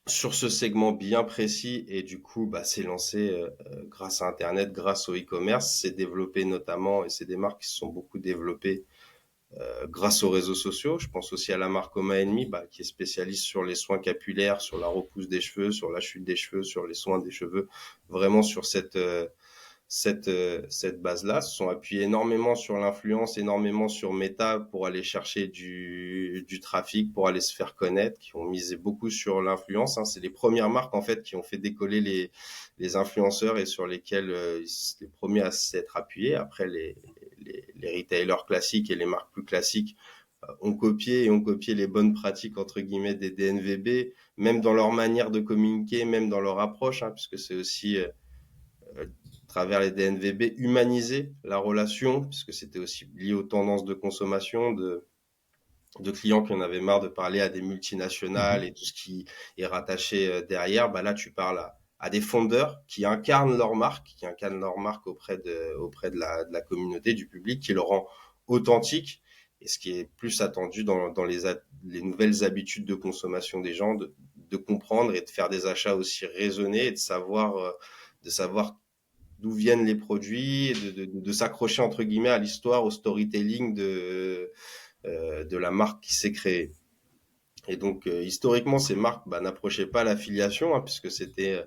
sur ce segment bien précis et du coup, c'est lancé grâce à Internet, grâce au e-commerce. C'est développé notamment, et c'est des marques qui se sont beaucoup développées grâce aux réseaux sociaux. Je pense aussi à la marque Oma Enemy, qui est spécialiste sur les soins capillaires, sur la repousse des cheveux, sur la chute des cheveux, sur les soins des cheveux, vraiment sur cette base-là, se sont appuyés énormément sur l'influence, énormément sur Meta pour aller chercher du trafic, pour aller se faire connaître, qui ont misé beaucoup sur l'influence. C'est les premières marques en fait qui ont fait décoller les influenceurs et sur lesquels les premiers à s'être appuyés. Après les retailers classiques et les marques plus classiques ont copié les bonnes pratiques entre guillemets des DNVB, même dans leur manière de communiquer, même dans leur approche, puisque c'est aussi à travers les DNVB, humaniser la relation, puisque c'était aussi lié aux tendances de consommation de clients qui en avaient marre de parler à des multinationales Mhm. et tout ce qui est rattaché derrière. Là, tu parles à des fondeurs qui incarnent leur marque, auprès de la communauté, du public, qui le rend authentique. Et ce qui est plus attendu dans les nouvelles habitudes de consommation des gens, de comprendre et de faire des achats aussi raisonnés et de savoir d'où viennent les produits, de s'accrocher entre guillemets à l'histoire, au storytelling de la marque qui s'est créée. Et donc historiquement, ces marques n'approchaient pas l'affiliation puisque c'était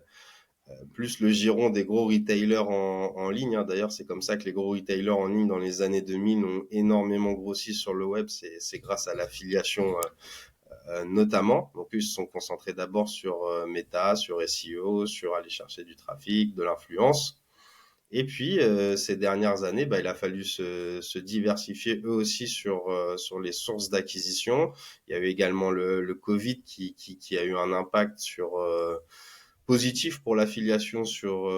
plus le giron des gros retailers en ligne, hein. D'ailleurs, c'est comme ça que les gros retailers en ligne dans les années 2000 ont énormément grossi sur le web. C'est grâce à l'affiliation notamment. Donc, ils se sont concentrés d'abord sur Meta, sur SEO, sur aller chercher du trafic, de l'influence. Et puis, ces dernières années, bah, il a fallu se diversifier eux aussi sur les sources d'acquisition. Il y a eu également le Covid qui a eu un impact positif pour l'affiliation sur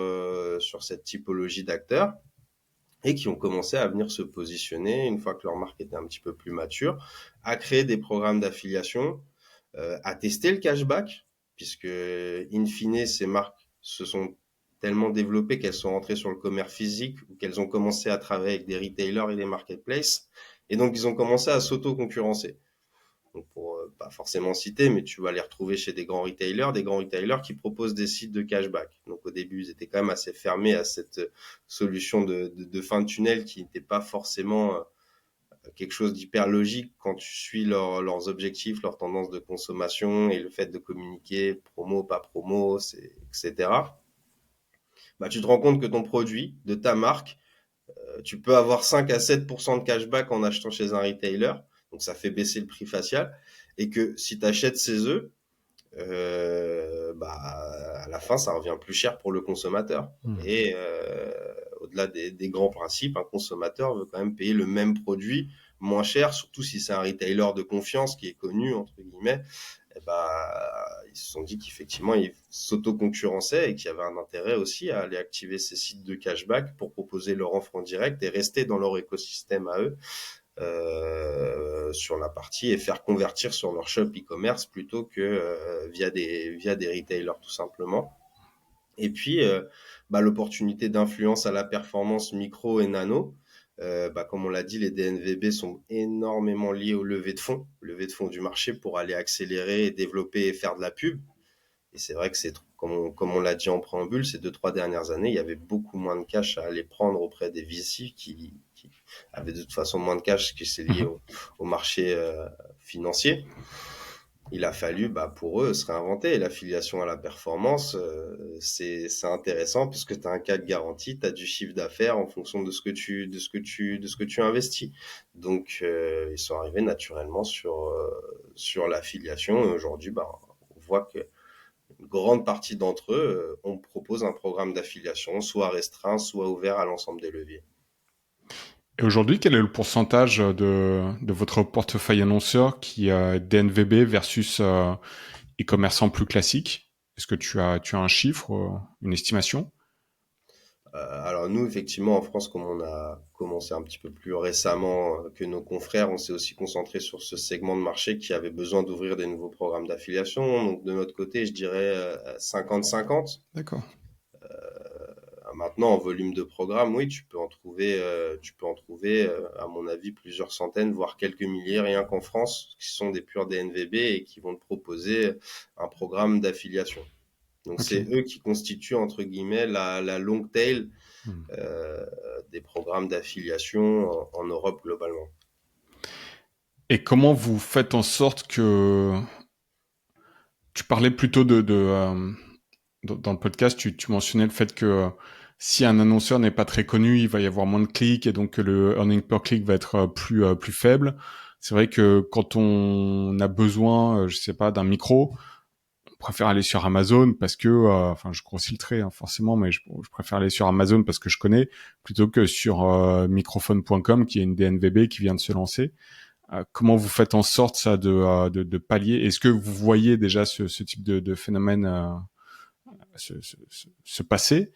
cette typologie d'acteurs et qui ont commencé à venir se positionner, une fois que leur marque était un petit peu plus mature, à créer des programmes d'affiliation, à tester le cashback, puisque, in fine, ces marques se sont tellement développées qu'elles sont rentrées sur le commerce physique ou qu'elles ont commencé à travailler avec des retailers et des marketplaces. Et donc, ils ont commencé à s'auto-concurrencer. Donc, pour pas forcément citer, mais tu vas les retrouver chez des grands retailers qui proposent des sites de cashback. Donc, au début, ils étaient quand même assez fermés à cette solution de fin de tunnel qui n'était pas forcément quelque chose d'hyper logique quand tu suis leurs objectifs, leurs tendances de consommation et le fait de communiquer promo, pas promo, etc. Bah, tu te rends compte que ton produit, de ta marque, tu peux avoir 5 à 7% de cashback en achetant chez un retailer. Donc, ça fait baisser le prix facial. Et que si tu achètes chez eux, bah, à la fin, ça revient plus cher pour le consommateur. Et au-delà des grands principes, un consommateur veut quand même payer le même produit moins cher, surtout si c'est un retailer de confiance qui est connu, entre guillemets. Et bah, ils se sont dit qu'effectivement, ils s'auto-concurrençaient et qu'il y avait un intérêt aussi à aller activer ces sites de cashback pour proposer leur offre en direct et rester dans leur écosystème à eux sur la partie et faire convertir sur leur shop e-commerce plutôt que via des retailers tout simplement. Et puis, bah, l'opportunité d'influence à la performance micro et nano. Bah, comme on l'a dit, les DNVB sont énormément liés au levée de fonds du marché pour aller accélérer, développer et faire de la pub. Et c'est vrai que comme on l'a dit en préambule, ces 2-3 dernières années, il y avait beaucoup moins de cash à aller prendre auprès des VC qui avaient de toute façon moins de cash qui s'est lié au marché financier. Il a fallu, bah, pour eux, se réinventer. Et l'affiliation à la performance, c'est intéressant parce que tu as un cas de garantie, tu as du chiffre d'affaires en fonction de ce que tu investis. Donc, ils sont arrivés naturellement sur l'affiliation. Et aujourd'hui, bah, on voit que une grande partie d'entre eux, on propose un programme d'affiliation, soit restreint, soit ouvert à l'ensemble des leviers. Et aujourd'hui, quel est le pourcentage de votre portefeuille annonceur qui est DNVB versus e-commerçant plus classique? Est-ce que tu as un chiffre, une estimation? Alors nous, effectivement, en France, comme on a commencé un petit peu plus récemment que nos confrères, on s'est aussi concentré sur ce segment de marché qui avait besoin d'ouvrir des nouveaux programmes d'affiliation. Donc de notre côté, je dirais 50-50. D'accord. Maintenant, en volume de programme, oui, tu peux en trouver, à mon avis, plusieurs centaines, voire quelques milliers, rien qu'en France, qui sont des purs DNVB et qui vont te proposer un programme d'affiliation. Donc, Ok. c'est eux qui constituent, entre guillemets, la long tail Hmm. des programmes d'affiliation en Europe globalement. Et comment vous faites en sorte que tu parlais plutôt dans le podcast, tu mentionnais le fait que si un annonceur n'est pas très connu, il va y avoir moins de clics et donc que le earning per click va être plus faible. C'est vrai que quand on a besoin, je sais pas, d'un micro, on préfère aller sur Amazon parce que, enfin, je grossis le trait hein, forcément, mais je préfère aller sur Amazon parce que je connais plutôt que sur microphone.com qui est une DNVB qui vient de se lancer. Comment vous faites en sorte ça de pallier? Est-ce que vous voyez déjà ce type de phénomène se passer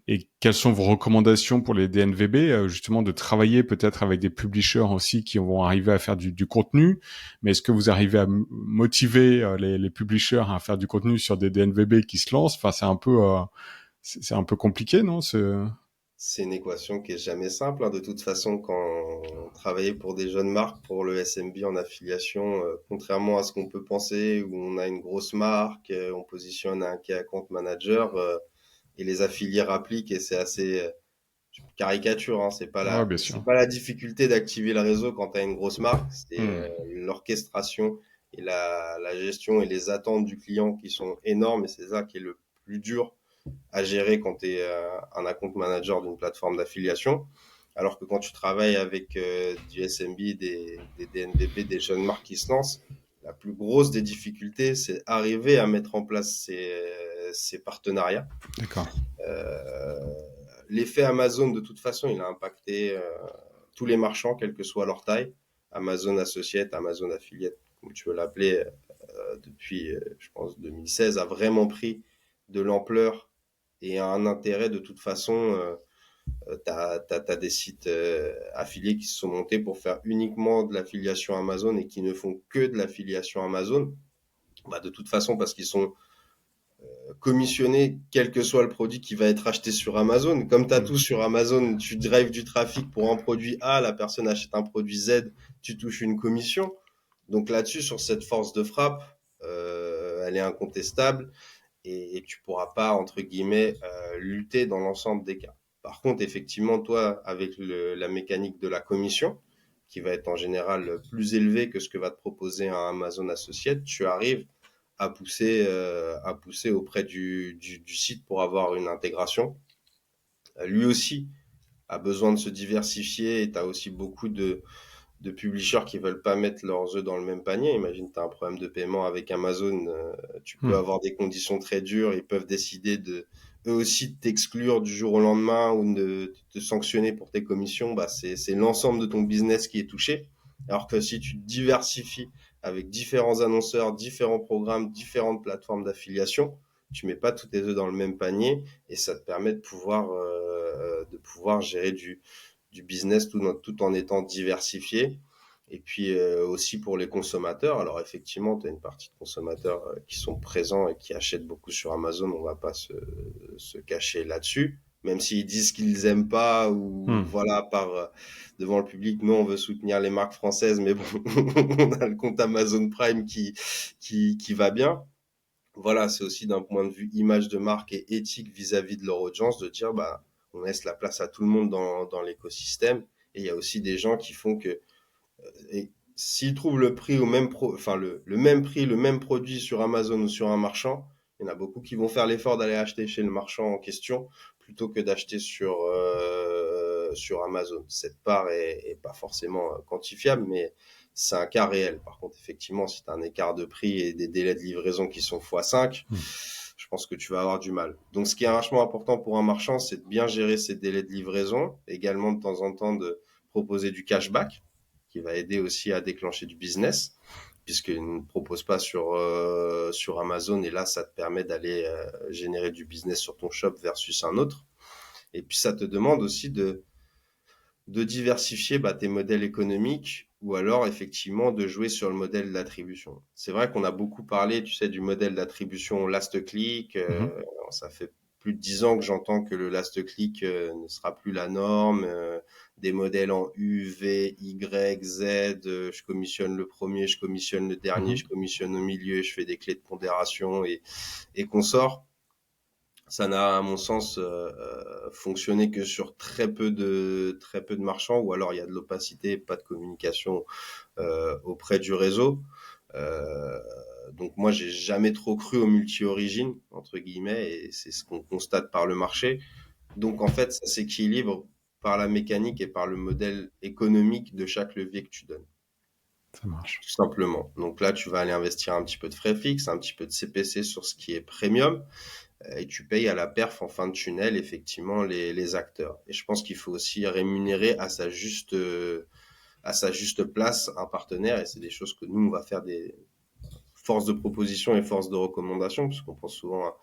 et quelles sont vos recommandations pour les DNVB justement de travailler peut-être avec des publishers aussi qui vont arriver à faire du contenu, mais est-ce que vous arrivez à motiver les publishers à faire du contenu sur des DNVB qui se lancent? Enfin, c'est un peu compliqué, non? C'est une équation qui est jamais simple, hein. De toute façon, quand on travaillait pour des jeunes marques, pour le SMB en affiliation, contrairement à ce qu'on peut penser, où on a une grosse marque, on positionne un key account manager et les affiliés rappliquent et c'est assez caricature, hein. C'est pas Ouais, la, bien c'est sûr. pas la difficulté d'activer le réseau quand tu as une grosse marque, c'est Hmm. l'orchestration et la gestion et les attentes du client qui sont énormes et c'est ça qui est le plus dur à gérer quand tu es un account manager d'une plateforme d'affiliation. Alors que quand tu travailles avec du SMB, des DNVB, des jeunes marques qui se lancent, la plus grosse des difficultés, c'est arriver à mettre en place ces partenariats. D'accord. L'effet Amazon, de toute façon, il a impacté tous les marchands, quelle que soit leur taille. Amazon Associate, Amazon Affiliate, comme tu veux l'appeler, depuis, je pense, 2016, a vraiment pris de l'ampleur et a un intérêt de toute façon. T'as des sites affiliés qui se sont montés pour faire uniquement de l'affiliation Amazon et qui ne font que de l'affiliation Amazon. Bah, de toute façon, parce qu'ils sont commissionnés, quel que soit le produit qui va être acheté sur Amazon. Comme tu as tout sur Amazon, tu drives du trafic pour un produit A, la personne achète un produit Z, tu touches une commission. Donc là-dessus, sur cette force de frappe, elle est incontestable et tu pourras pas, entre guillemets, lutter dans l'ensemble des cas. Par contre, effectivement, toi, avec la mécanique de la commission, qui va être en général plus élevée que ce que va te proposer un Amazon Associate, tu arrives à pousser auprès du site pour avoir une intégration. Lui aussi a besoin de se diversifier et tu as aussi beaucoup de publishers qui veulent pas mettre leurs œufs dans le même panier. Imagine, tu as un problème de paiement avec Amazon, tu peux avoir des conditions très dures, ils peuvent décider eux aussi de t'exclure du jour au lendemain ou de te sanctionner pour tes commissions. Bah, c'est l'ensemble de ton business qui est touché. Alors que si tu te diversifies avec différents annonceurs, différents programmes, différentes plateformes d'affiliation, tu mets pas tous tes œufs dans le même panier et ça te permet de pouvoir gérer du business tout en étant diversifié. Et puis aussi pour les consommateurs. Alors effectivement, tu as une partie de consommateurs qui sont présents et qui achètent beaucoup sur Amazon. On va pas se cacher là-dessus. Même s'ils disent qu'ils aiment pas ou voilà devant le public, nous on veut soutenir les marques françaises, mais bon, on a le compte Amazon Prime qui va bien. Voilà, c'est aussi d'un point de vue image de marque et éthique vis-à-vis de leur audience de dire bah on laisse la place à tout le monde dans l'écosystème. Et il y a aussi des gens qui font que et s'ils trouvent le prix au même enfin le même prix, le même produit sur Amazon ou sur un marchand, il y en a beaucoup qui vont faire l'effort d'aller acheter chez le marchand en question plutôt que d'acheter sur Amazon. Cette part est pas forcément quantifiable, mais c'est un cas réel. Par contre, effectivement, si tu as un écart de prix et des délais de livraison qui sont x5, je pense que tu vas avoir du mal. Donc, ce qui est vachement important pour un marchand, c'est de bien gérer ses délais de livraison, également de temps en temps de proposer du cashback, qui va aider aussi à déclencher du business, puisqu'il ne propose pas sur Amazon, et là, ça te permet d'aller générer du business sur ton shop versus un autre. Et puis, ça te demande aussi de diversifier tes modèles économiques ou alors effectivement de jouer sur le modèle d'attribution. C'est vrai qu'on a beaucoup parlé, tu sais, du modèle d'attribution last click. Ça fait plus de 10 ans que j'entends que le last click ne sera plus la norme. Des modèles en U, V, Y, Z. Je commissionne le premier, je commissionne le dernier, je commissionne au milieu, je fais des clés de pondération et consorts. Ça n'a, à mon sens, fonctionné que sur très peu de marchands, ou alors il y a de l'opacité, pas de communication auprès du réseau. Donc moi, j'ai jamais trop cru au multi-origine, entre guillemets, et c'est ce qu'on constate par le marché. Donc en fait, ça s'équilibre par la mécanique et par le modèle économique de chaque levier que tu donnes. Ça marche. Tout simplement. Donc là, tu vas aller investir un petit peu de frais fixes, un petit peu de CPC sur ce qui est premium. Et tu payes à la perf en fin de tunnel, effectivement, les acteurs. Et je pense qu'il faut aussi rémunérer à sa juste place un partenaire. Et c'est des choses que nous, on va faire des forces de proposition et forces de recommandation, parce qu'on pense souvent à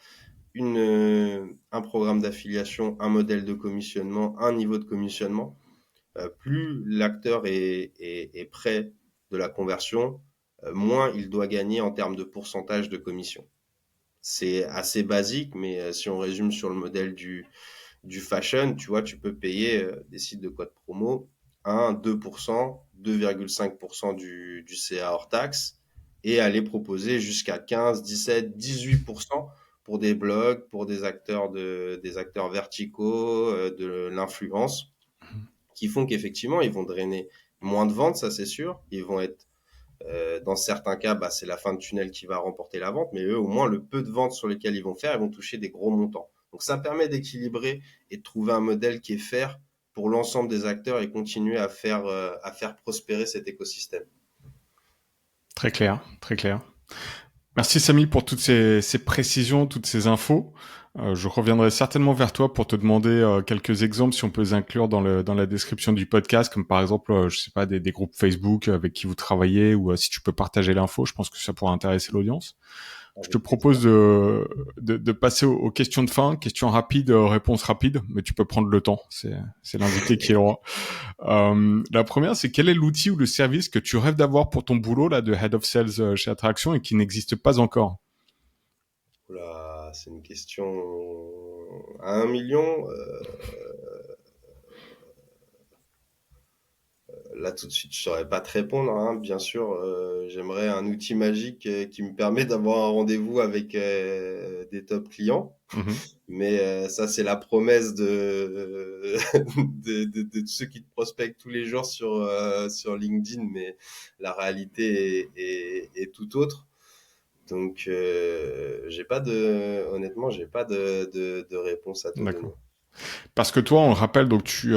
un programme d'affiliation, un modèle de commissionnement, un niveau de commissionnement. Plus l'acteur est près de la conversion, moins il doit gagner en termes de pourcentage de commission. C'est assez basique, mais si on résume sur le modèle du fashion, tu vois, tu peux payer des sites de code promo 1, 2%, 2,5% du CA hors taxe et aller proposer jusqu'à 15, 17, 18% pour des blogs, pour des acteurs verticaux, de l'influence, qui font qu'effectivement, ils vont drainer moins de ventes, ça c'est sûr. Ils vont être Dans certains cas, c'est la fin de tunnel qui va remporter la vente, mais eux, au moins, le peu de ventes sur lesquelles ils vont faire, ils vont toucher des gros montants. Donc ça permet d'équilibrer et de trouver un modèle qui est fair pour l'ensemble des acteurs et continuer à faire prospérer cet écosystème. Très clair, très clair. Merci Samy pour toutes ces précisions, toutes ces infos. Je reviendrai certainement vers toi pour te demander quelques exemples si on peut les inclure dans la description du podcast, comme par exemple, je sais pas, des groupes Facebook avec qui vous travaillez ou si tu peux partager l'info, je pense que ça pourra intéresser l'audience. Je te Avec propose plaisir. de passer aux questions de fin, questions rapides, réponses rapides, mais tu peux prendre le temps. C'est l'invité qui est le roi. La première, c'est quel est l'outil ou le service que tu rêves d'avoir pour ton boulot là de Head of Sales chez Attraction et qui n'existe pas encore? Oula, c'est une question à 1 million. Là, tout de suite, je saurais pas te répondre, hein. Bien sûr, j'aimerais un outil magique qui me permet d'avoir un rendez-vous avec des top clients. Mhm. Mais ça, c'est la promesse de, de ceux qui te prospectent tous les jours sur LinkedIn, mais la réalité est tout autre. Donc, honnêtement, j'ai pas de réponse à te D'accord. donner. Parce que toi, on le rappelle, donc tu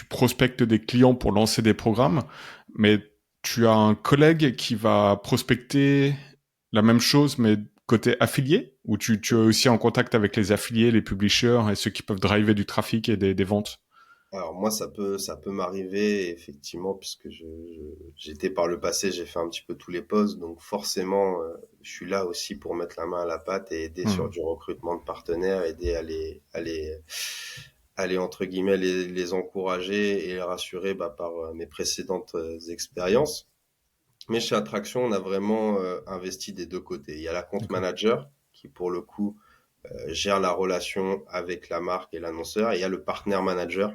prospectes des clients pour lancer des programmes, mais tu as un collègue qui va prospecter la même chose, mais côté affilié, ou tu es aussi en contact avec les affiliés, les publishers et ceux qui peuvent driver du trafic et des ventes? Alors moi, ça peut m'arriver effectivement, puisque j'étais par le passé, j'ai fait un petit peu tous les postes, donc forcément, je suis là aussi pour mettre la main à la pâte et aider sur Hmm. du recrutement de partenaires, aider à les entre guillemets les encourager et les rassurer par mes précédentes expériences. Mais chez Attraction, on a vraiment investi des deux côtés. Il y a la compte D'accord. manager qui pour le coup gère la relation avec la marque et l'annonceur, et il y a le partner manager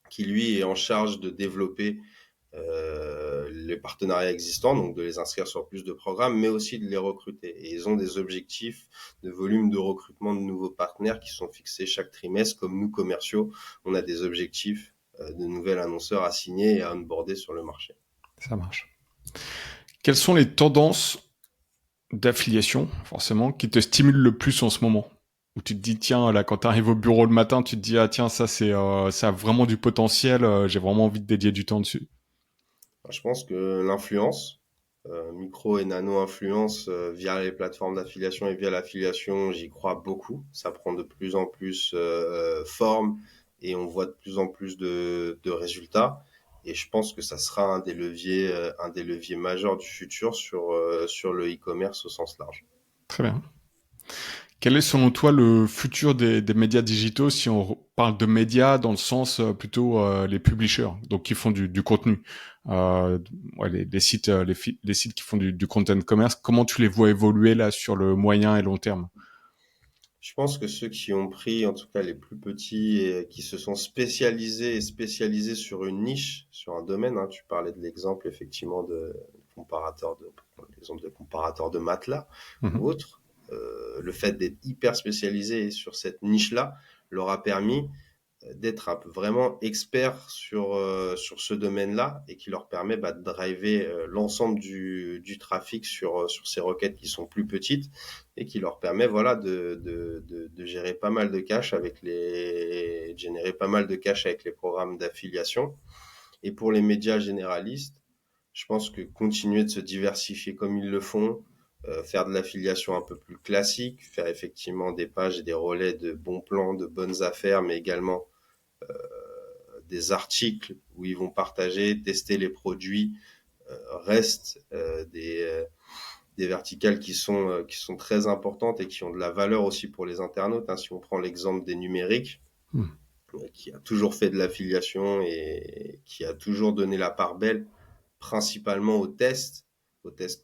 qui lui est en charge de développer les partenariats existants, donc de les inscrire sur plus de programmes, mais aussi de les recruter. Et ils ont des objectifs de volume de recrutement de nouveaux partenaires qui sont fixés chaque trimestre. Comme nous, commerciaux, on a des objectifs de nouveaux annonceurs à signer et à onboarder sur le marché. Ça marche. Quelles sont les tendances d'affiliation, forcément, qui te stimulent le plus en ce moment? Où tu te dis, tiens, là, quand tu arrives au bureau le matin, tu te dis, ah tiens, ça a vraiment du potentiel, j'ai vraiment envie de dédier du temps dessus. Je pense que l'influence, micro et nano-influence via les plateformes d'affiliation et via l'affiliation, j'y crois beaucoup. Ça prend de plus en plus forme et on voit de plus en plus de résultats. Et je pense que ça sera un des leviers majeurs du futur sur le e-commerce au sens large. Très bien. Quel est selon toi le futur des médias digitaux si on parle de médias dans le sens plutôt les publishers, donc qui font du contenu, euh, ouais, les sites, les sites qui font du content commerce, comment tu les vois évoluer là sur le moyen et long terme? Je pense que ceux qui ont pris, en tout cas les plus petits, et qui se sont spécialisés sur une niche, sur un domaine, hein, tu parlais de l'exemple effectivement l'exemple de comparateur de matelas ou Mhm. autre, le fait d'être hyper spécialisé sur cette niche-là leur a permis d'être vraiment expert sur ce domaine-là et qui leur permet de driver l'ensemble du trafic sur ces requêtes qui sont plus petites et qui leur permet voilà de gérer pas mal de cash de générer pas mal de cash avec les programmes d'affiliation. Et pour les médias généralistes, je pense que continuer de se diversifier comme ils le font, faire de l'affiliation un peu plus classique, faire effectivement des pages et des relais de bons plans, de bonnes affaires, mais également des articles où ils vont partager, tester les produits, restent des verticales qui sont très importantes et qui ont de la valeur aussi pour les internautes, hein. Si on prend l'exemple des numériques, Mhm. qui a toujours fait de l'affiliation et qui a toujours donné la part belle, principalement aux tests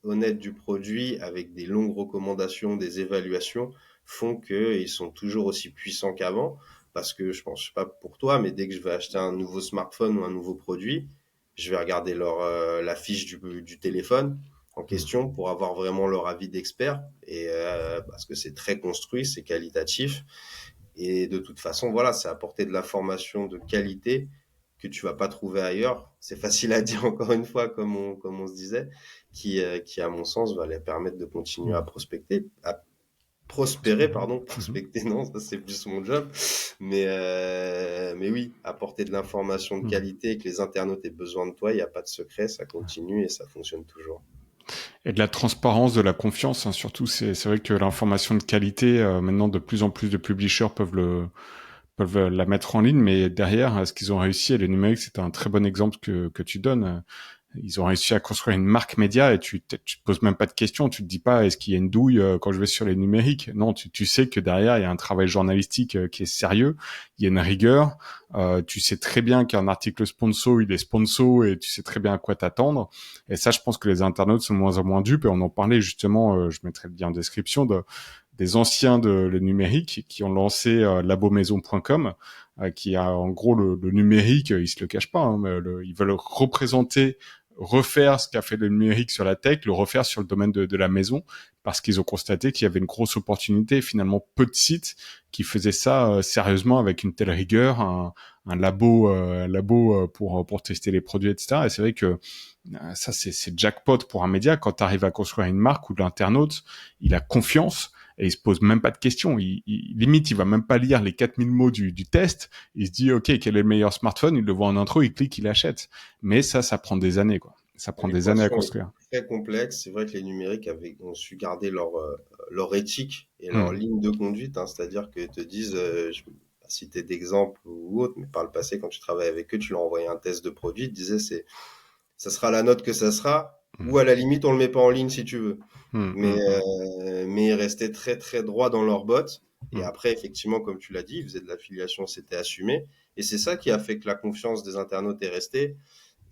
honnêtes du produit, avec des longues recommandations, des évaluations, font qu'ils sont toujours aussi puissants qu'avant. Parce que je pense, je sais pas pour toi, mais dès que je vais acheter un nouveau smartphone ou un nouveau produit, je vais regarder la fiche du téléphone en question pour avoir vraiment leur avis d'expert. Et parce que c'est très construit, c'est qualitatif. Et de toute façon, voilà, c'est apporter de la formation de qualité que tu vas pas trouver ailleurs. C'est facile à dire encore une fois, comme on se disait, qui à mon sens va les permettre de continuer à Mmh. prospecter, à prospérer, Prospérer. pardon, Mmh. prospecter, non, ça c'est plus mon job, mais oui, apporter de l'information de Mmh. qualité et que les internautes aient besoin de toi, il n'y a pas de secret, ça continue et ça fonctionne toujours. Et de la transparence, de la confiance, hein, surtout. C'est vrai que l'information de qualité, maintenant, de plus en plus de publishers peuvent la mettre en ligne, mais derrière, ce qu'ils ont réussi, et le numérique, c'est un très bon exemple que tu donnes. Ils ont réussi à construire une marque média et tu te poses même pas de questions. Tu te dis pas est-ce qu'il y a une douille quand je vais sur les numériques. Non, tu sais que derrière il y a un travail journalistique qui est sérieux. Il y a une rigueur. Tu sais très bien qu'un article sponsor il est sponsor et tu sais très bien à quoi t'attendre. Et ça, je pense que les internautes sont de moins en moins dupes. Et on en parlait justement. Je mettrai le lien en description des anciens de le numérique qui ont lancé labomaison.com qui a en gros le numérique, ils se le cachent pas, hein, mais ils veulent refaire ce qu'a fait le numérique sur la tech, le refaire sur le domaine de la maison, parce qu'ils ont constaté qu'il y avait une grosse opportunité, et finalement peu de sites qui faisaient ça sérieusement avec une telle rigueur, un labo pour tester les produits, etc. Et c'est vrai que ça c'est jackpot pour un média quand tu arrives à construire une marque où l'internaute il a confiance et il se pose même pas de questions. Limite, il va même pas lire les 4000 mots du test. Il se dit, OK, quel est le meilleur smartphone? Il le voit en intro, il clique, il achète. Mais ça prend des années, quoi. Ça prend des années à L'équation est construire. très complexe. C'est vrai que les numériques ont su garder leur éthique et leur Hmm. ligne de conduite, hein, c'est-à-dire qu'ils te disent, je vais pas citer d'exemple ou autre, mais par le passé, quand tu travailles avec eux, tu leur envoyais un test de produit, ils te disaient, ça sera la note que ça sera, ou Hmm. à la limite, on le met pas en ligne si tu veux. Hmm. Hmm. Hmm. Mais ils restaient très très droits dans leurs bottes. Et Hmm. après, effectivement, comme tu l'as dit, ils faisaient de l'affiliation, c'était assumé. Et c'est ça qui a fait que la confiance des internautes est restée.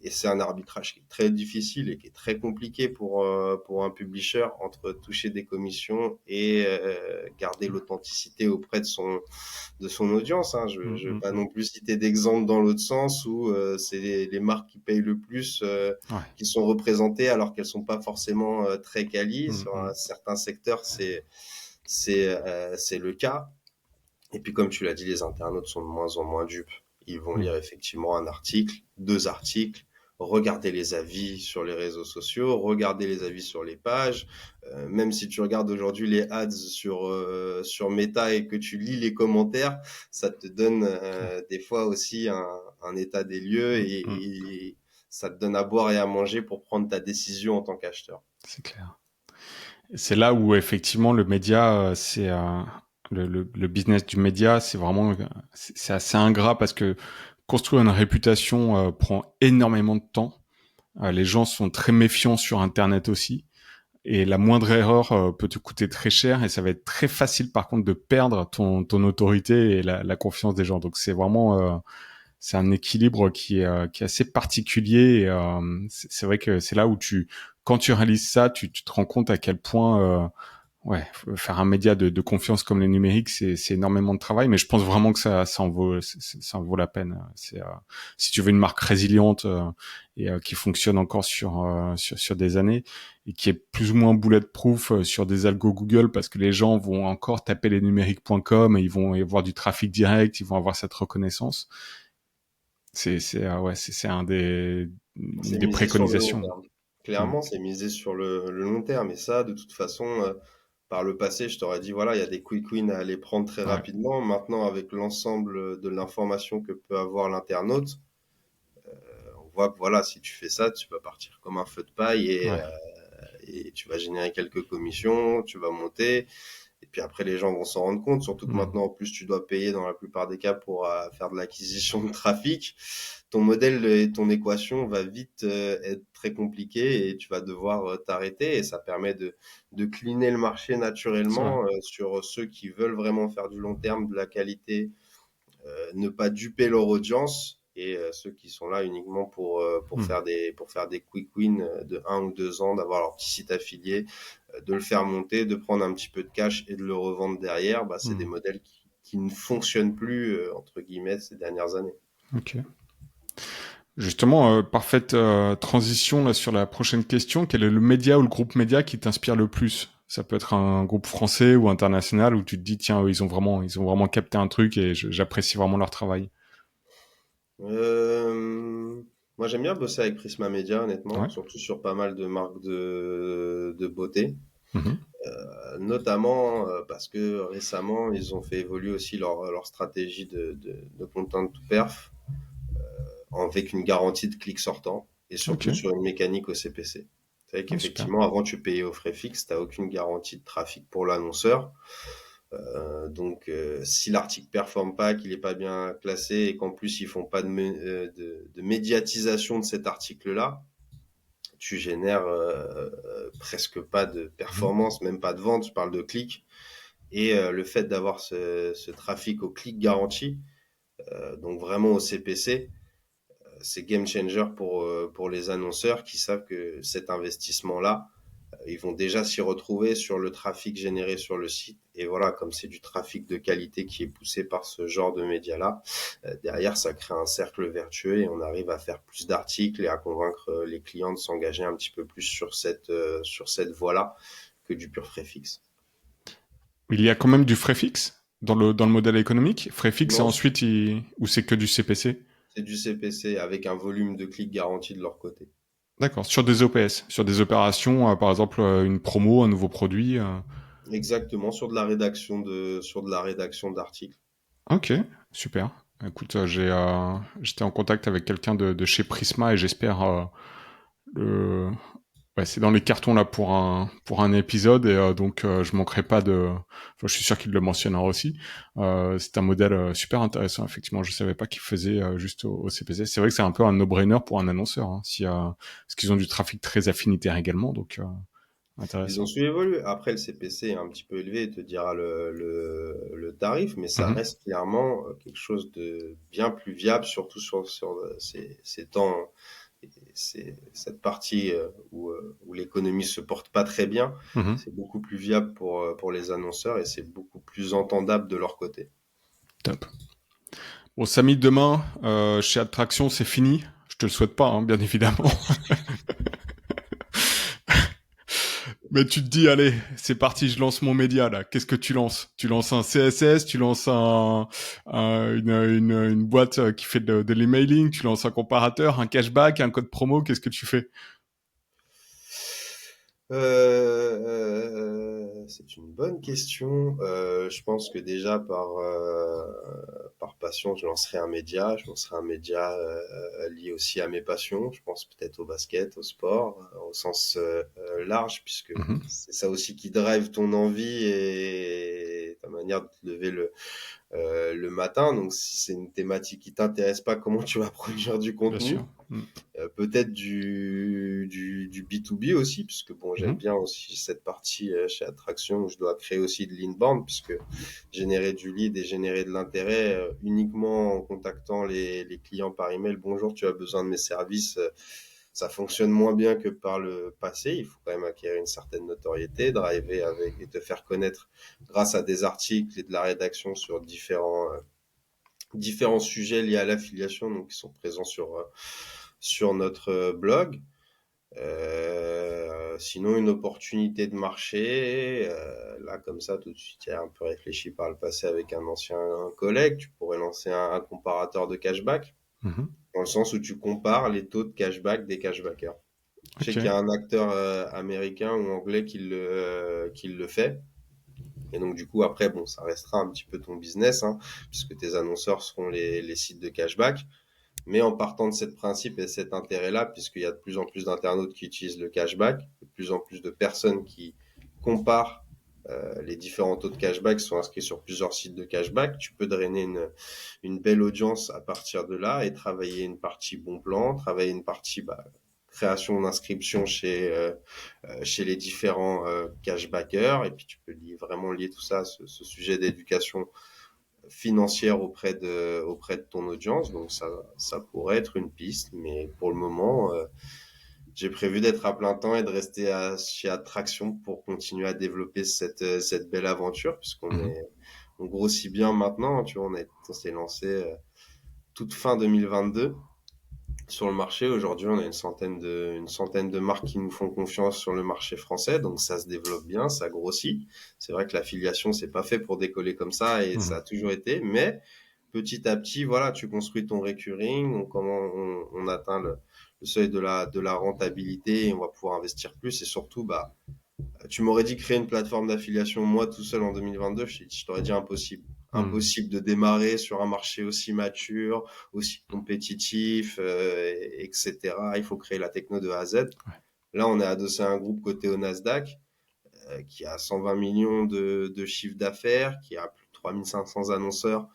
Et c'est un arbitrage qui est très difficile et qui est très compliqué pour un publisher entre toucher des commissions et garder l'authenticité auprès de son audience. Hein. Je Hmm. ne vais Hmm. pas Hmm. non plus citer d'exemple dans l'autre sens où c'est les marques qui payent le plus Ouais. qui sont représentées alors qu'elles sont pas forcément très qualies. Hmm. Sur Hmm. certains secteurs, c'est le cas. Et puis, comme tu l'as dit, les internautes sont de moins en moins dupes. Ils vont Hmm. lire effectivement un article, deux articles, regarder les avis sur les réseaux sociaux, regarder les avis sur les pages. Même si tu regardes aujourd'hui les ads sur Meta et que tu lis les commentaires, ça te donne des fois aussi un état des lieux Hmm. Hmm. et ça te donne à boire et à manger pour prendre ta décision en tant qu'acheteur. C'est clair. C'est là où effectivement le média, le business du média, c'est vraiment, c'est assez ingrat parce que construire une réputation prend énormément de temps. Les gens sont très méfiants sur Internet aussi. Et la moindre erreur peut te coûter très cher et ça va être très facile par contre de perdre ton autorité et la confiance des gens. Donc c'est vraiment c'est un équilibre qui est assez particulier. Et, c'est vrai que c'est là où quand tu réalises ça, tu te rends compte à quel point ouais, faire un média de confiance comme les numériques, c'est énormément de travail, mais je pense vraiment que ça en vaut la peine. Si tu veux une marque résiliente et qui fonctionne encore sur des années et qui est plus ou moins bulletproof sur des algos Google, parce que les gens vont encore taper les numériques.com et ils vont y avoir du trafic direct, ils vont avoir cette reconnaissance. C'est une C'est des misé sur le long préconisations. terme. Hmm. Clairement, c'est misé sur le long terme. Et ça, de toute façon, par le passé, je t'aurais dit, voilà, il y a des quick wins à aller prendre très Ouais. rapidement. Maintenant, avec l'ensemble de l'information que peut avoir l'internaute, on voit que voilà, si tu fais ça, tu vas partir comme un feu de paille Ouais. et tu vas générer quelques commissions, tu vas monter. Et puis après, les gens vont s'en rendre compte, surtout que Hmm. maintenant, en plus, tu dois payer dans la plupart des cas pour faire de l'acquisition de trafic. Ton modèle et ton équation va vite être très compliqué et tu vas devoir t'arrêter. Et ça permet de cleaner le marché C'est vrai. naturellement sur ceux qui veulent vraiment faire du long terme, de la qualité, ne pas duper leur audience. Et ceux qui sont là uniquement Hmm. pour faire des quick wins de 1 ou 2 ans, d'avoir leur petit site affilié, de le faire monter, de prendre un petit peu de cash et de le revendre derrière, bah, c'est des Hmm. modèles qui ne fonctionnent plus, entre guillemets, ces dernières années. Ok. Justement, parfaite transition là sur la prochaine question. Quel est le média ou le groupe média qui t'inspire le plus? Ça peut être un groupe français ou international où tu te dis tiens, eux, ils ont vraiment capté un truc et j'apprécie vraiment leur travail. Euh, Moi, j'aime bien bosser avec Prisma Media, honnêtement, Ouais. surtout sur pas mal de marques de beauté. Mhm. Notamment parce que récemment, ils ont fait évoluer aussi leur stratégie de content to perf avec une garantie de clic sortant et Ok. surtout sur une mécanique au CPC. C'est vrai Ah, super. qu'effectivement, avant, tu payais au frais fixe, tu n'as aucune garantie de trafic pour l'annonceur. Donc, si l'article performe pas, qu'il n'est pas bien classé et qu'en plus ils font pas de médiatisation de cet article-là, tu génères presque pas de Mhm. performance, même pas de vente. Je parle de clics. Et le fait d'avoir ce trafic au clic garanti, donc vraiment au CPC, c'est game changer pour les annonceurs qui savent que cet investissement-là, ils vont déjà s'y retrouver sur le trafic généré sur le site. Et voilà, comme c'est du trafic de qualité qui est poussé par ce genre de médias-là, derrière, ça crée un cercle vertueux et on arrive à faire plus d'articles et à convaincre les clients de s'engager un petit peu plus sur cette voie-là que du pur frais fixe. Il y a quand même du frais fixe dans le modèle économique. Frais fixe et Non, ensuite, ou c'est que du CPC? c'est du CPC avec un volume de clics garanti de leur côté. D'accord. Sur des OPS, sur des opérations, par exemple, une promo, un nouveau produit. Exactement, sur de la rédaction d'articles. Ok, super. Écoute, j'étais en contact avec quelqu'un de chez Prisma et j'espère le, ouais, c'est dans les cartons là pour un épisode et donc je manquerai pas de. Enfin, je suis sûr qu'il le mentionnera aussi. C'est un modèle super intéressant. Effectivement, je savais pas qu'il faisait juste au CPC. C'est vrai que c'est un peu un no-brainer pour un annonceur, hein, parce qu'ils ont du trafic très affinitaire également, donc Ils ont intéressant. su évoluer. Après, le CPC est un petit peu élevé, il te dira le tarif, mais ça Mhm, reste clairement quelque chose de bien plus viable, surtout sur ces temps, cette partie où l'économie se porte pas très bien. mhm. C'est beaucoup plus viable pour les annonceurs et c'est beaucoup plus entendable de leur côté. Top. Bon, Samy, demain chez Attraction, c'est fini. Je te le souhaite pas, hein, bien évidemment. Mais tu te dis, allez, c'est parti, je lance mon média là. Qu'est-ce que tu lances? Tu lances un CSS, tu lances une boîte qui fait de l'emailing, tu lances un comparateur, un cashback, un code promo. Qu'est-ce que tu fais? C'est une bonne question. Je pense que déjà par passion, je lancerai un média lié aussi à mes passions. Je pense peut-être au basket, au sport, au sens large, puisque Mhm, c'est ça aussi qui drive ton envie et ta manière de te lever le matin. Donc, si c'est une thématique qui t'intéresse pas, comment tu vas produire du bien sûr. contenu? Mhm, Peut-être du B2B aussi, puisque bon, j'aime mhm, bien aussi cette partie chez Attraction où je dois créer aussi de l'inbound, puisque générer du lead et générer de l'intérêt uniquement en contactant les clients par email. Bonjour, tu as besoin de mes services. Ça fonctionne moins bien que par le passé. Il faut quand même acquérir une certaine notoriété, driver avec et te faire connaître grâce à des articles et de la rédaction sur différents sujets liés à l'affiliation, donc qui sont présents sur notre blog. Sinon, une opportunité de marché, là comme ça, tout de suite, il y a un peu réfléchi par le passé avec un ancien collègue, tu pourrais lancer un comparateur de cashback, mhm. dans le sens où tu compares les taux de cashback des cashbackers. Je sais Ok. qu'il y a un acteur américain ou anglais qui le fait. Et donc, du coup, après, bon, ça restera un petit peu ton business, hein, puisque tes annonceurs seront les sites de cashback. Mais en partant de ce principe et cet intérêt-là, puisqu'il y a de plus en plus d'internautes qui utilisent le cashback, de plus en plus de personnes qui comparent les différents taux de cashback, sont inscrits sur plusieurs sites de cashback, tu peux drainer une belle audience à partir de là et travailler une partie bon plan, travailler une partie création d'inscription chez les différents cashbackers, et puis tu peux vraiment lier tout ça à ce sujet d'éducation financière auprès de ton audience. Donc ça pourrait être une piste, mais pour le moment, j'ai prévu d'être à plein temps et de rester chez Attraction pour continuer à développer cette belle aventure, puisqu'on Mhm. est, on grossit bien maintenant. Tu vois, on s'est lancé toute fin 2022 sur le marché. Aujourd'hui, on a une centaine de marques qui nous font confiance sur le marché français. Donc, ça se développe bien, ça grossit. C'est vrai que l'affiliation, c'est pas fait pour décoller comme ça et ça Mhm. a toujours été, mais petit à petit, voilà, tu construis ton recurring, on atteint le seuil de la rentabilité et on va pouvoir investir plus. Et surtout, bah, tu m'aurais dit créer une plateforme d'affiliation moi tout seul en 2022, je t'aurais dit impossible. Hmm. Impossible de démarrer sur un marché aussi mature, aussi compétitif, etc. Il faut créer la techno de A à Z. Ouais. Là, on est adossé à un groupe coté au Nasdaq qui a 120 millions de chiffre d'affaires, qui a plus de 3500 annonceurs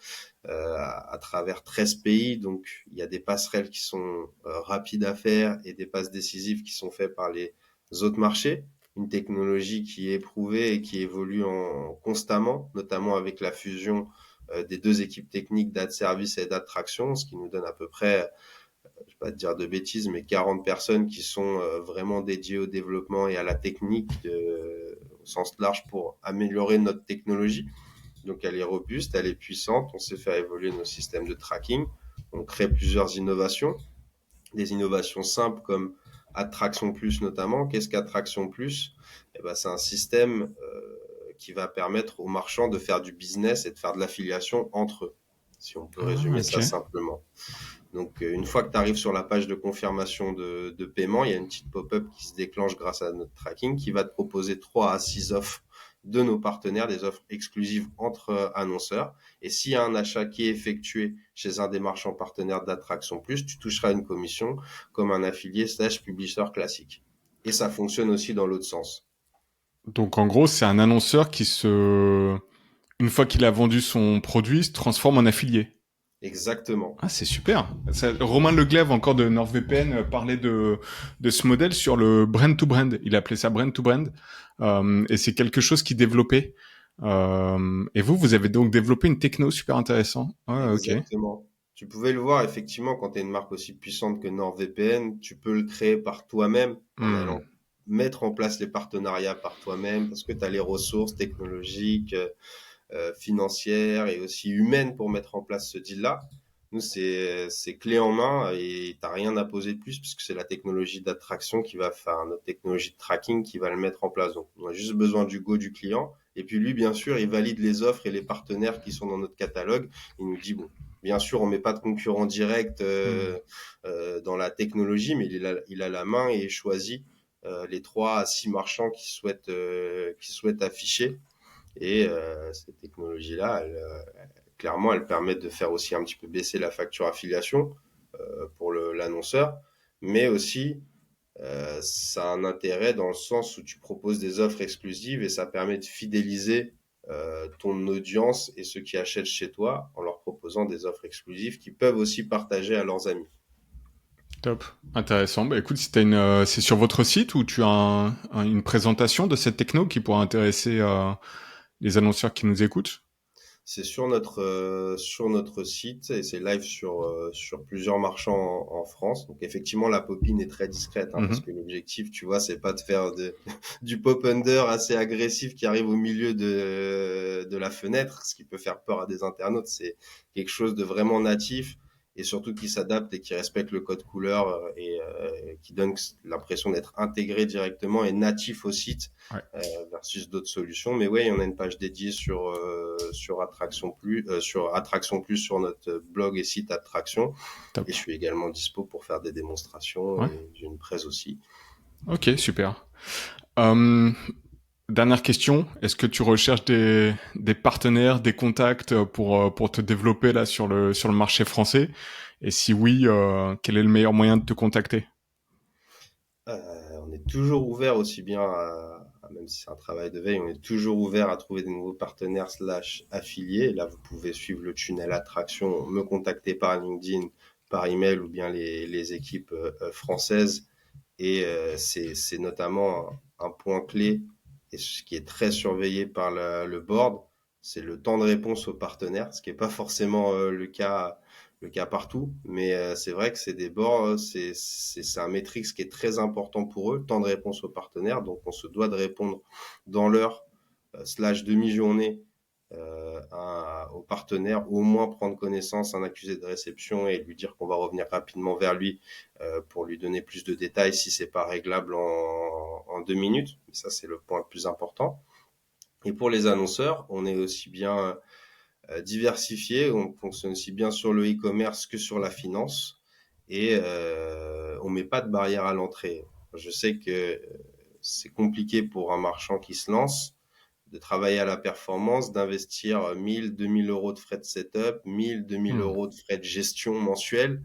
à travers 13 pays. Donc, il y a des passerelles qui sont rapides à faire et des passes décisives qui sont faites par les autres marchés. Une technologie qui est éprouvée et qui évolue constamment, notamment avec la fusion des deux équipes techniques d'ad service et d'attraction, ce qui nous donne à peu près, je vais pas te dire de bêtises, mais 40 personnes qui sont vraiment dédiées au développement et à la technique au sens large pour améliorer notre technologie. Donc elle est robuste, elle est puissante, on sait faire évoluer nos systèmes de tracking, on crée plusieurs innovations, des innovations simples comme Attraction Plus notamment. Qu'est-ce qu'Attraction Plus? Eh ben, c'est un système qui va permettre aux marchands de faire du business et de faire de l'affiliation entre eux, si on peut Ah, résumer ok. ça simplement. Donc, une fois que tu arrives sur la page de confirmation de paiement, il y a une petite pop-up qui se déclenche grâce à notre tracking qui va te proposer 3 à 6 offres de nos partenaires, des offres exclusives entre annonceurs. Et s'il y a un achat qui est effectué chez un des marchands partenaires d'Attraction Plus, tu toucheras une commission comme un affilié slash publisher classique. Et ça fonctionne aussi dans l'autre sens. Donc en gros, c'est un annonceur une fois qu'il a vendu son produit, se transforme en affilié. Exactement. Ah, c'est super. Romain Leglaive, encore de NordVPN, parlait de ce modèle sur le brand to brand. Il appelait ça brand to brand. Et c'est quelque chose qui développait. Et vous avez donc développé une techno super intéressant. Ouais, ok. Exactement. Tu pouvais le voir effectivement quand tu es une marque aussi puissante que NordVPN, tu peux le créer par toi-même en Hmm. allant mettre en place les partenariats par toi-même parce que tu as les ressources technologiques, financières et aussi humaines pour mettre en place ce deal-là. Nous, c'est clé en main et t'as rien à poser de plus puisque c'est la technologie d'attraction qui va faire notre technologie de tracking qui va le mettre en place. Donc, on a juste besoin du go du client. Et puis lui, bien sûr, il valide les offres et les partenaires qui sont dans notre catalogue. Il nous dit, bon, bien sûr, on met pas de concurrent direct Hmm. dans la technologie, mais il a la main et choisit les 3 à 6 marchands qui souhaitent afficher. Et cette technologie-là, clairement, elle permet de faire aussi un petit peu baisser la facture affiliation pour l'annonceur, mais aussi ça a un intérêt dans le sens où tu proposes des offres exclusives et ça permet de fidéliser ton audience et ceux qui achètent chez toi en leur proposant des offres exclusives qu'ils peuvent aussi partager à leurs amis. Top. Intéressant. Bah écoute, si c'est sur votre site où tu as une présentation de cette techno qui pourra intéresser les annonceurs qui nous écoutent. C'est sur notre site et c'est live sur plusieurs marchands en France. Donc effectivement, la popine est très discrète hein, parce Mhm. que l'objectif, tu vois, c'est pas de faire du pop under assez agressif qui arrive au milieu de la fenêtre, ce qui peut faire peur à des internautes. C'est quelque chose de vraiment natif et surtout qui s'adapte et qui respecte le code couleur et qui donne l'impression d'être intégré directement et natif au site Ouais. versus d'autres solutions. Mais ouais, on a une page dédiée sur sur Attraction Plus sur notre blog et site Attraction. Et Top. je suis également dispo pour faire des démonstrations Ouais. et j'ai une presse aussi. Ok, super. Euh, Dernière question. Est-ce que tu recherches des partenaires, des contacts pour te développer là sur le marché français? Et si oui, quel est le meilleur moyen de te contacter? On est toujours ouvert aussi bien même si c'est un travail de veille, on est toujours ouvert à trouver des nouveaux partenaires slash affiliés. Là, vous pouvez suivre le tunnel attraction, me contacter par LinkedIn, par email ou bien les équipes françaises. Et c'est notamment un point clé et ce qui est très surveillé par le board, c'est le temps de réponse aux partenaires, ce qui n'est pas forcément le cas partout, mais c'est vrai que c'est des boards, c'est un métrique qui est très important pour eux, le temps de réponse aux partenaires, donc on se doit de répondre dans l'heure slash demi-journée aux partenaires, au moins prendre connaissance, un accusé de réception et lui dire qu'on va revenir rapidement vers lui pour lui donner plus de détails si c'est pas réglable en 2 minutes. Ça, c'est le point le plus important. Et pour les annonceurs, on est aussi bien diversifié. On fonctionne aussi bien sur le e-commerce que sur la finance et on met pas de barrière à l'entrée. Je sais que c'est compliqué pour un marchand qui se lance de travailler à la performance, d'investir 1000, 2000 euros de frais de setup, 1000, 2000 Hmm. euros de frais de gestion mensuels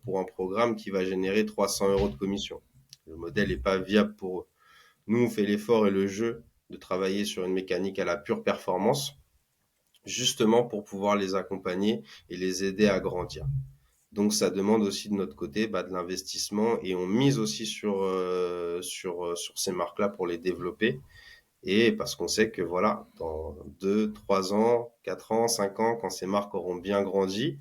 pour un programme qui va générer 300 euros de commission. Le modèle n'est pas viable pour eux. Nous, on fait l'effort et le jeu de travailler sur une mécanique à la pure performance, justement pour pouvoir les accompagner et les aider à grandir. Donc ça demande aussi de notre côté de l'investissement et on mise aussi sur ces marques-là pour les développer. Et parce qu'on sait que voilà, dans 2, 3 ans, 4 ans, 5 ans, quand ces marques auront bien grandi,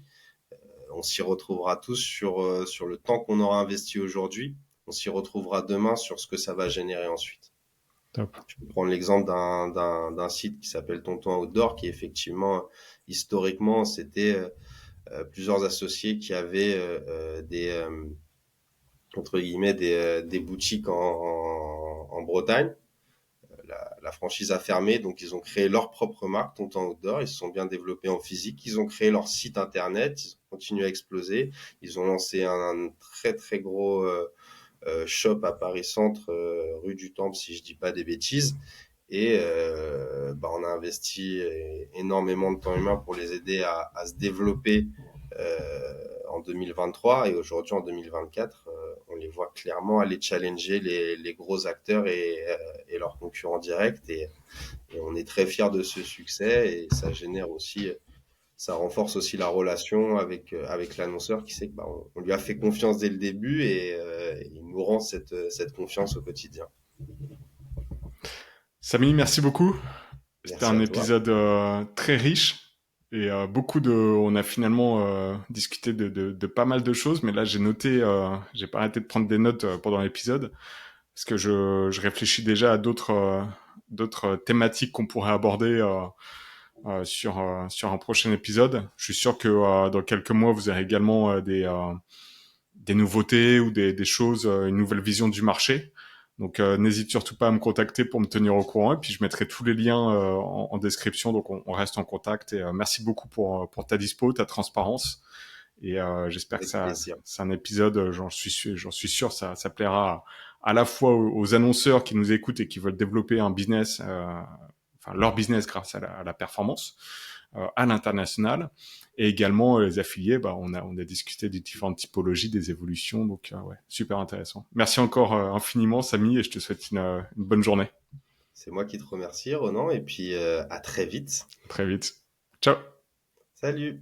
on s'y retrouvera tous sur le temps qu'on aura investi aujourd'hui. On s'y retrouvera demain sur ce que ça va générer ensuite. Top. Je peux prendre l'exemple d'un site qui s'appelle Tonton Outdoor, qui effectivement, historiquement, c'était plusieurs associés qui avaient entre guillemets, des boutiques en Bretagne. La franchise a fermé, donc ils ont créé leur propre marque, Tonton Outdoor. Ils se sont bien développés en physique. Ils ont créé leur site internet. Ils ont continué à exploser. Ils ont lancé un très très gros shop à Paris Centre, rue du Temple, si je dis pas des bêtises. Et on a investi énormément de temps humain pour les aider à se développer en 2023 et aujourd'hui en 2024, on les voit clairement aller challenger les gros acteurs et leurs concurrents directs et on est très fiers de ce succès et ça génère aussi, ça renforce aussi la relation avec l'annonceur qui sait que on lui a fait confiance dès le début et il nous rend cette confiance au quotidien. Samy, merci beaucoup. C'était Merci un à toi. épisode très riche et on a finalement discuté de pas mal de choses, mais là j'ai noté, j'ai pas arrêté de prendre des notes pendant l'épisode parce que je réfléchis déjà à d'autres thématiques qu'on pourrait aborder sur un prochain épisode. Je suis sûr que dans quelques mois vous aurez également des nouveautés ou des choses, une nouvelle vision du marché. Donc n'hésite surtout pas à me contacter pour me tenir au courant et puis je mettrai tous les liens en description. Donc on reste en contact et merci beaucoup pour ta dispo, ta transparence et j'espère que Avec plaisir. c'est un épisode, j'en suis sûr, ça plaira à la fois aux annonceurs qui nous écoutent et qui veulent développer un business, enfin leur business grâce à la performance à l'international. Et également, les affiliés, on a discuté des différentes typologies, des évolutions. Donc, ouais, super intéressant. Merci encore infiniment, Samy, et je te souhaite une bonne journée. C'est moi qui te remercie, Ronan, et puis à très vite. À très vite. Ciao. Salut!